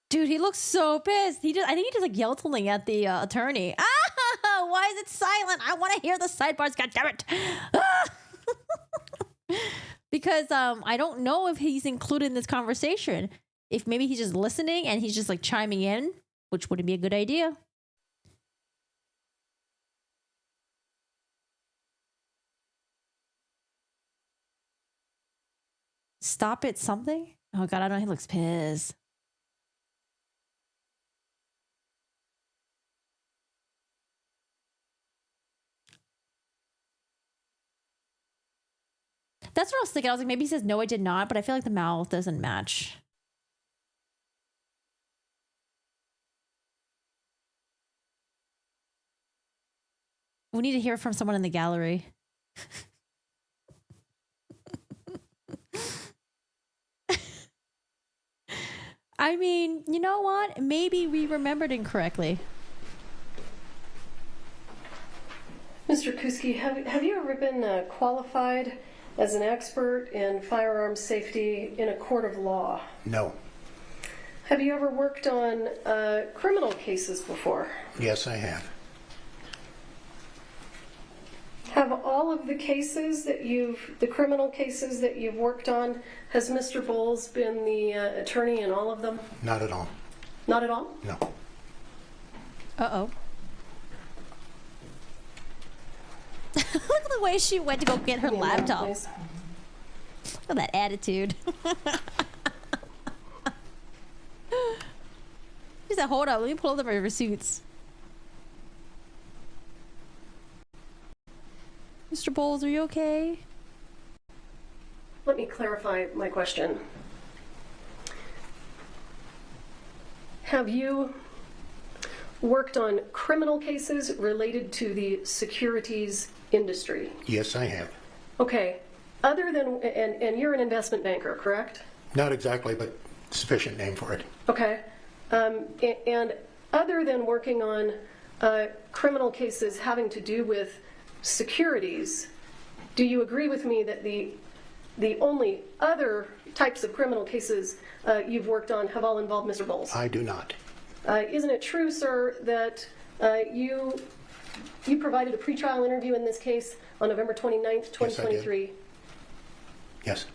Dude, he looks so pissed. I think he just like yelled something at the attorney. Ah, why is it silent? I want to hear the sidebars. God damn it! Because I don't know if he's included in this conversation. If maybe he's just listening and he's just like chiming in, which wouldn't be a good idea. Stop it, something? Oh God, I don't know. He looks pissed. That's what I was thinking. I was like, maybe he says, no, I did not, but I feel like the mouth doesn't match. We need to hear from someone in the gallery. I mean, you know what? Maybe we remembered incorrectly. Mr. Kuski, have you ever been qualified as an expert in firearms safety in a court of law? No. Have you ever worked on criminal cases before? Yes, I have. Have all of the cases that the criminal cases that you've worked on, has Mr. Bowles been the attorney in all of them? Not at all. Not at all? No. Uh-oh. Look at the way she went to go get her laptop. Look at that attitude. She said, hold up, let me pull up my receipts. Mr. Bowles, are you okay? Let me clarify my question. Have you worked on criminal cases related to the securities industry? Yes, I have. Okay. Other than, and you're an investment banker, correct? Not exactly, but sufficient name for it. Okay. And other than working on criminal cases having to do with securities, do you agree with me that the only other types of criminal cases you've worked on have all involved Mr. Bowles? I do not. Isn't it true, sir, that you provided a pretrial interview in this case on November 29th, 2023? Yes.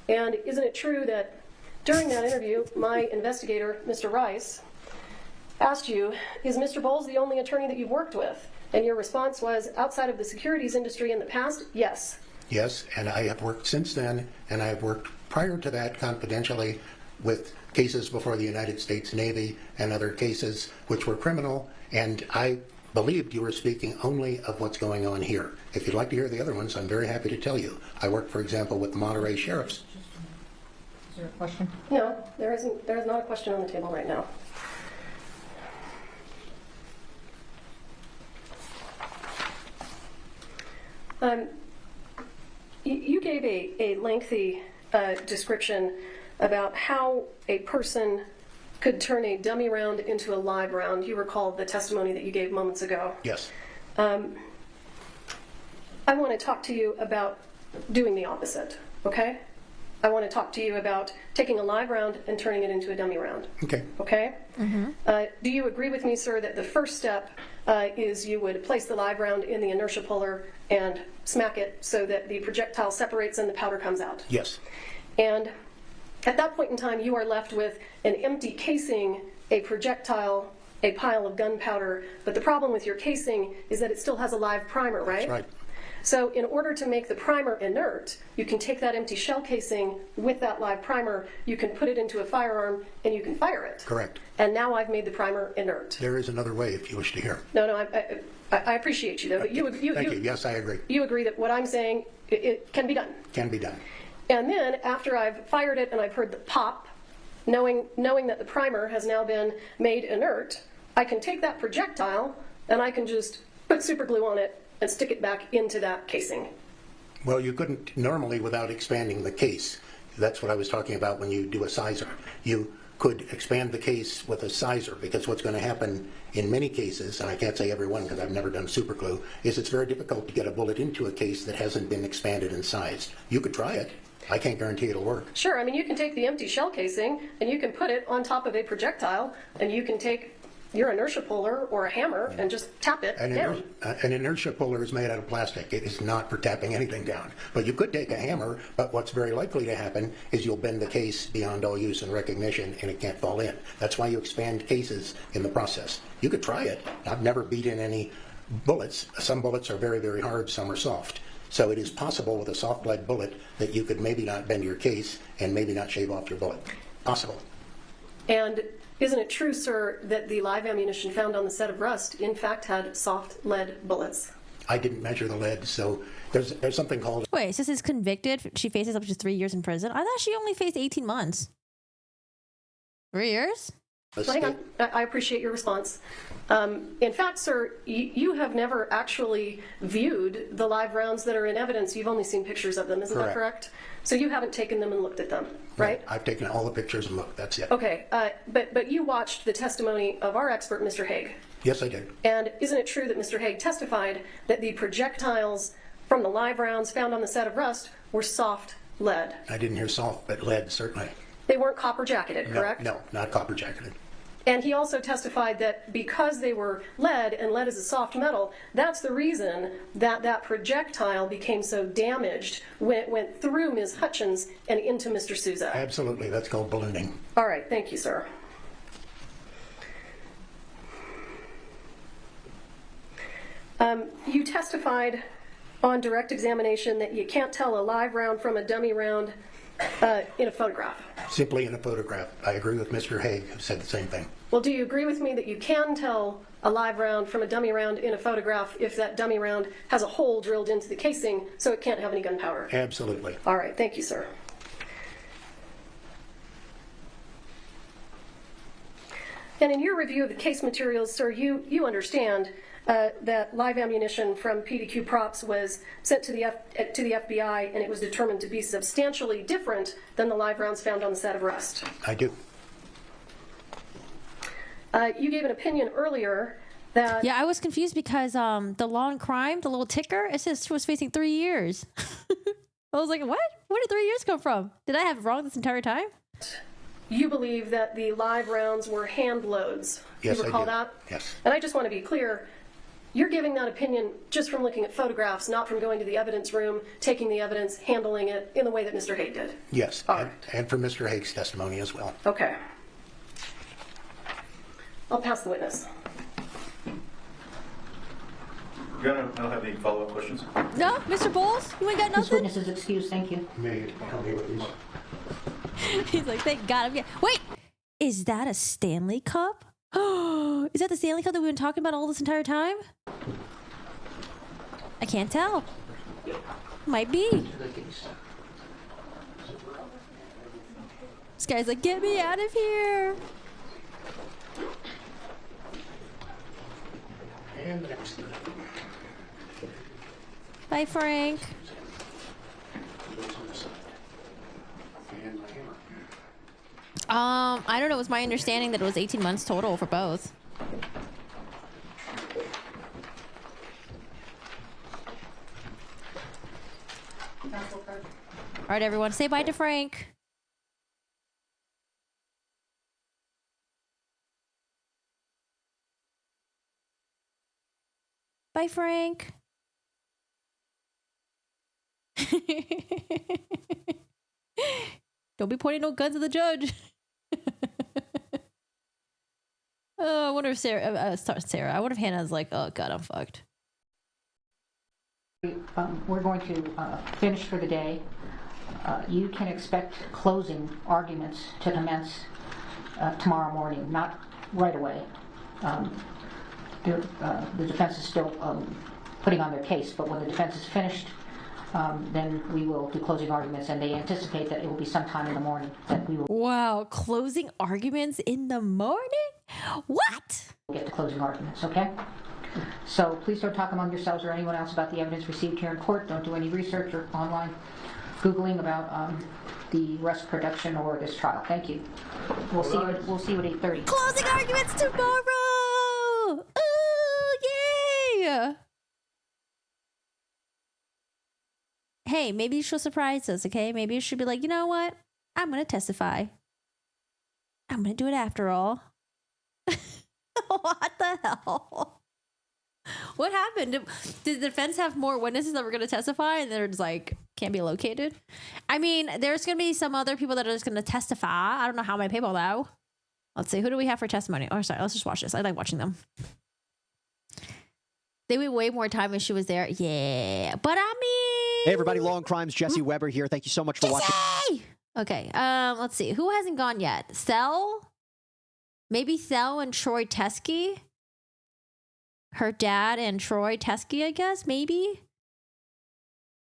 And isn't it true that during that interview, my investigator, Mr. Rice, asked you, is Mr. Bowles the only attorney that you've worked with? And your response was, outside of the securities industry in the past, yes. Yes, and I have worked since then, and I have worked prior to that confidentially with cases before the United States Navy and other cases which were criminal, and I believed you were speaking only of what's going on here. If you'd like to hear the other ones, I'm very happy to tell you. I worked, for example, with the Monterey Sheriffs. Is there a question? No, there isn't. There is not a question on the table right now. You gave a lengthy description about how a person could turn a dummy round into a live round. You recall the testimony that you gave moments ago. Yes. I want to talk to you about doing the opposite, okay? I want to talk to you about taking a live round and turning it into a dummy round. Okay. Okay? Do you agree with me, sir, that the first step is you would place the live round in the inertia puller and smack it so that the projectile separates and the powder comes out? Yes. And at that point in time, you are left with an empty casing, a projectile, a pile of gunpowder. But the problem with your casing is that it still has a live primer, right? That's right. So in order to make the primer inert, you can take that empty shell casing with that live primer, you can put it into a firearm, and you can fire it. Correct. And now I've made the primer inert. There is another way if you wish to hear. No, I appreciate you, though. But Thank you. Yes, I agree. You agree that what I'm saying, it can be done. Can be done. And then after I've fired it and I've heard the pop, knowing that the primer has now been made inert, I can take that projectile and I can just put super glue on it and stick it back into that casing. Well, you couldn't normally without expanding the case. That's what I was talking about when you do a sizer. You could expand the case with a sizer, because what's going to happen in many cases, and I can't say every one because I've never done super glue, is it's very difficult to get a bullet into a case that hasn't been expanded and sized. You could try it. I can't guarantee it'll work. Sure, I mean, you can take the empty shell casing and you can put it on top of a projectile, and you can take your inertia puller or a hammer and just tap it down. An inertia puller is made out of plastic. It is not for tapping anything down. But you could take a hammer, but what's very likely to happen is you'll bend the case beyond all use and recognition, and it can't fall in. That's why you expand cases in the process. You could try it. I've never beaten any bullets. Some bullets are very, very hard, some are soft. So it is possible with a soft lead bullet that you could maybe not bend your case and maybe not shave off your bullet. Possible. And isn't it true, sir, that the live ammunition found on the set of Rust in fact had soft lead bullets? I didn't measure the lead, so there's something called... Wait, so this is convicted. She faces up to 3 years in prison. I thought she only faced 18 months. 3 years? Hang on. I appreciate your response. In fact, sir, you have never actually viewed the live rounds that are in evidence. You've only seen pictures of them, isn't that correct? So you haven't taken them and looked at them, right? I've taken all the pictures and looked. That's it. Okay, but you watched the testimony of our expert, Mr. Haig. Yes, I did. And isn't it true that Mr. Haig testified that the projectiles from the live rounds found on the set of Rust were soft lead? I didn't hear soft, but lead, certainly. They weren't copper jacketed, correct? No, not copper jacketed. And he also testified that because they were lead, and lead is a soft metal, that's the reason that that projectile became so damaged when it went through Ms. Hutchins and into Mr. Souza. Absolutely. That's called ballooning. All right. Thank you, sir. You testified on direct examination that you can't tell a live round from a dummy round in a photograph. Simply in a photograph. I agree with Mr. Haig, who said the same thing. Well, do you agree with me that you can tell a live round from a dummy round in a photograph if that dummy round has a hole drilled into the casing so it can't have any gunpowder? Absolutely. All right. Thank you, sir. And in your review of the case materials, sir, you understand that live ammunition from PDQ props was sent to the FBI, and it was determined to be substantially different than the live rounds found on the set of Rust. I do. You gave an opinion earlier that... Yeah, I was confused because the law and crime, the little ticker, it says she was facing 3 years. I was like, what? Where did 3 years come from? Did I have it wrong this entire time? You believe that the live rounds were hand loads. Yes, you recall I do. that? Yes. And I just want to be clear, you're giving that opinion just from looking at photographs, not from going to the evidence room, taking the evidence, handling it in the way that Mr. Haig did. Yes, All right. and for Mr. Haig's testimony as well. Okay. I'll pass the witness. Your Honor, I don't have any follow-up questions. No, Mr. Bowles, you ain't got This nothing? witness is excused, thank you. May I help you with these? He's like, thank God. Wait, is that a Stanley Cup? Oh, is that the Stanley Cup that we've been talking about all this entire time? I can't tell. Might be. This guy's like, get me out of here. And the next. Bye, Frank. And my hammer. I don't know. It was my understanding that it was 18 months total for both. All right, everyone, say bye to Frank. Bye, Frank. Don't be pointing no guns at the judge. Oh, I wonder if Sarah. I wonder if Hannah's like, oh god, I'm fucked. We're going to finish for the day. You can expect closing arguments to commence tomorrow morning, not right away. The defense is still putting on their case, but when the defense is finished, then we will do closing arguments, and they anticipate that it will be sometime in the morning that we will. Wow, closing arguments in the morning? What? Get to closing arguments, okay? So please don't talk among yourselves or anyone else about the evidence received here in court. Don't do any research or online Googling about the rest production or this trial. Thank you. We'll see you at 8:30. Closing arguments tomorrow! Oh, yay! Hey, maybe she'll surprise us, okay? Maybe you should be like, you know what? I'm going to testify. I'm going to do it after all. What the hell? What happened? Did the defense have more witnesses that were going to testify and they're just like, can't be located? I mean, there's going to be some other people that are just going to testify. I don't know how many people though. Let's see. Who do we have for testimony? Oh, sorry. Let's just watch this. I like watching them. They would way more time if she was there. Yeah. But I mean... Hey, everybody. Long Crimes. Jesse Weber here. Thank you so much for watching. Okay. Let's see. Who hasn't gone yet? Thel? Maybe Thel and Troy Teskey? Her dad and Troy Teskey, I guess? Maybe?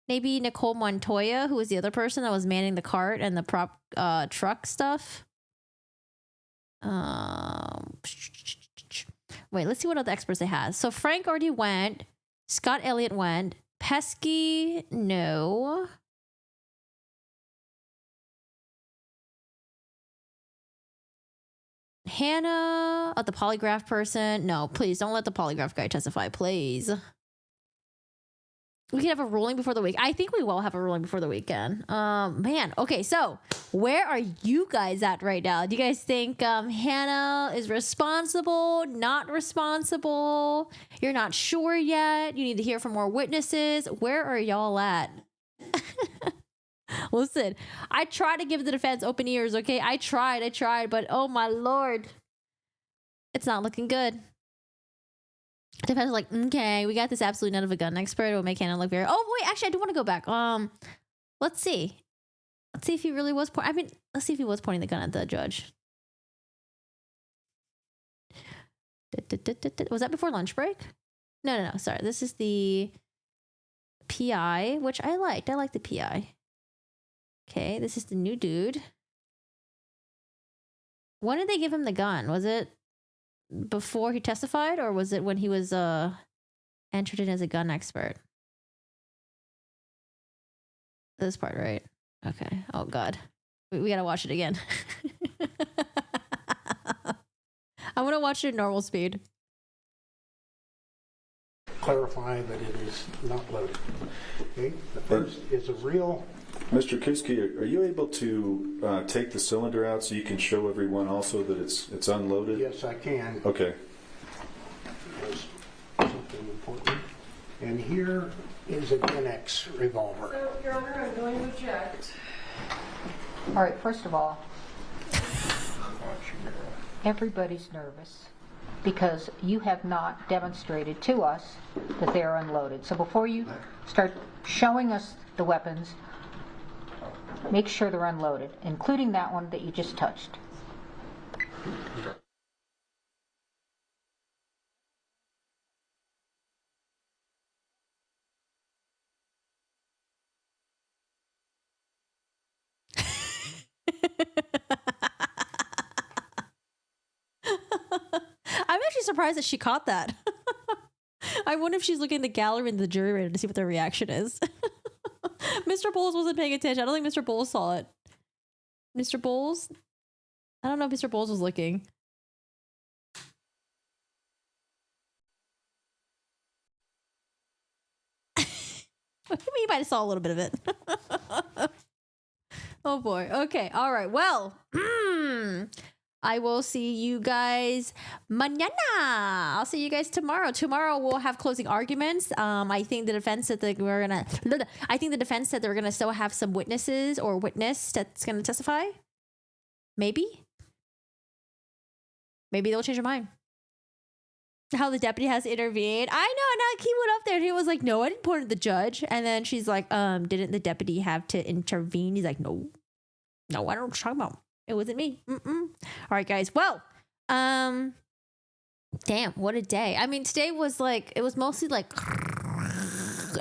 Maybe Nicole Montoya, who was the other person that was manning the cart and the prop truck stuff. Wait, let's see what other experts they have. So Frank already went. Scott Elliott went. Pesky, no. Hannah, the polygraph person. No, please don't let the polygraph guy testify, please. We can have a ruling before the week. I think we will have a ruling before the weekend. Man, okay, so where are you guys at right now? Do you guys think Hannah is responsible, not responsible? You're not sure yet. You need to hear from more witnesses. Where are y'all at? Listen, I tried to give the defense open ears, okay? I tried, but oh my lord. It's not looking good. The defense is like, okay, we got this absolutely none of a gun expert. It will make Hannah look very... Oh, wait, actually, I do want to go back. Let's see. Let's see if he really was... let's see if he was pointing the gun at the judge. Was that before lunch break? No. Sorry, this is the PI, which I liked. I like the PI. Okay, this is the new dude. When did they give him the gun? Was it before he testified, or was it when he was entered in as a gun expert? This part, right? Okay. Oh god, we gotta watch it again. I want to watch it at normal speed. Clarify that it is not loaded. Okay, the first is a real. Mr. Kuski, are you able to take the cylinder out so you can show everyone also that it's unloaded? Yes, I can. Okay. There's something important. And here is a Gen-X revolver. So, Your Honor, I'm going to object. All right, first of all, everybody's nervous because you have not demonstrated to us that they are unloaded. So before you start showing us the weapons, make sure they're unloaded, including that one that you just touched. I'm actually surprised that she caught that. I wonder if she's looking at the gallery and the jury room to see what their reaction is. Mr. Bowles wasn't paying attention. I don't think Mr. Bowles saw it. Mr. Bowles? I don't know if Mr. Bowles was looking. We might have saw a little bit of it. Oh boy. Okay. All right. Well, I will see you guys mañana. I'll see you guys tomorrow. Tomorrow we'll have closing arguments. I think the defense said that I think the defense said they're gonna still have some witnesses or witness that's gonna testify. Maybe they'll change their mind. How the deputy has intervened. I know. Now he went up there and he was like, "No, I didn't point at the judge." And then she's like, "Didn't the deputy have to intervene?" He's like, "No, I don't know what you're talking about. It wasn't me." All right, guys. Well, damn, what a day. I mean, today was like, it was mostly like,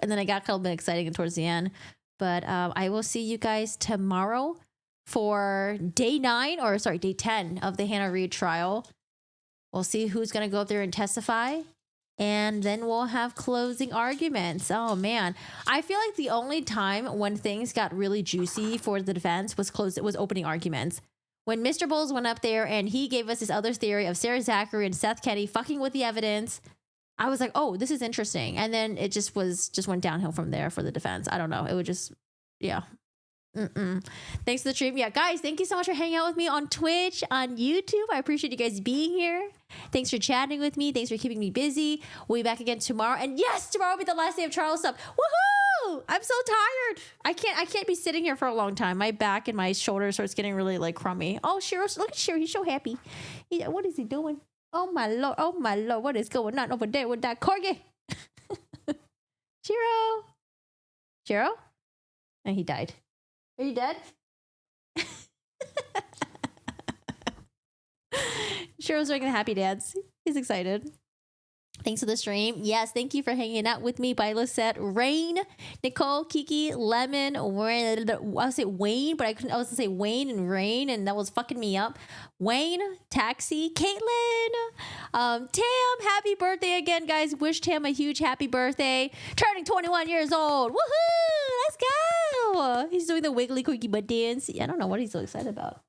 and then I got kind of bit exciting towards the end. But I will see you guys tomorrow for day 10 of the Hannah Reid trial. We'll see who's going to go up there and testify. And then we'll have closing arguments. Oh, man. I feel like the only time when things got really juicy for the defense was opening arguments. When Mr. Bowles went up there and he gave us this other theory of Sarah Zachary and Seth Kenny fucking with the evidence, I was like, oh, this is interesting. And then it just went downhill from there for the defense. I don't know. It would just, yeah. Thanks for the stream. Yeah, guys, thank you so much for hanging out with me on Twitch, on YouTube. I appreciate you guys being here. Thanks for chatting with me. Thanks for keeping me busy. We'll be back again tomorrow. And yes, tomorrow will be the last day of trial stuff. Woohoo! I'm so tired. I can't be sitting here for a long time. My back and my shoulder starts getting really like crummy. Oh, Shiro, look at Shiro. He's so happy. What is he doing? Oh my lord. What is going on over there with that corgi? Shiro? And he died. Are you dead? Shiro's making a happy dance. He's excited. Thanks for the stream. Yes, thank you for hanging out with me. By Lisette, Rain, Nicole, Kiki, Lemon, I was say Wayne, but I was gonna say Wayne and Rain, and that was fucking me up. Wayne, Taxi, Caitlin, Tam, happy birthday again, guys. Wish Tam a huge happy birthday. Turning 21 years old. Woohoo! Let's go. He's doing the wiggly quickie butt dance. I don't know what he's so excited about.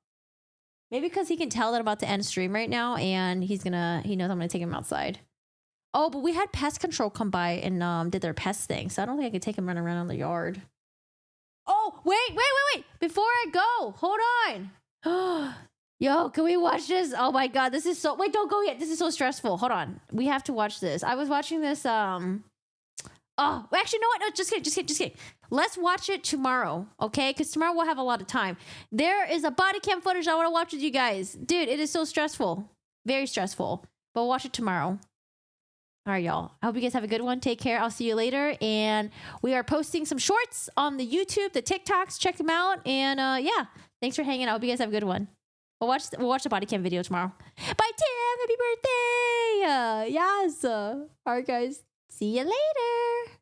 Maybe because he can tell that I'm about to end stream right now, and he knows I'm gonna take him outside. Oh, but we had pest control come by and did their pest thing, so I don't think I could take him running around in the yard. Oh, wait. Before I go, hold on. Yo, can we watch this? Oh my god, this is so... Wait, don't go yet. This is so stressful. Hold on. We have to watch this. I was watching this, Oh, actually, no, no, just kidding. Let's watch it tomorrow, okay? Because tomorrow we'll have a lot of time. There is a body cam footage I want to watch with you guys. Dude, it is so stressful. Very stressful. But we'll watch it tomorrow. All right, y'all. I hope you guys have a good one. Take care. I'll see you later. And we are posting some shorts on the YouTube, the TikToks. Check them out. And yeah, thanks for hanging out. I hope you guys have a good one. We'll watch the body cam video tomorrow. Bye, Tim. Happy birthday. Yes. All right, guys. See you later.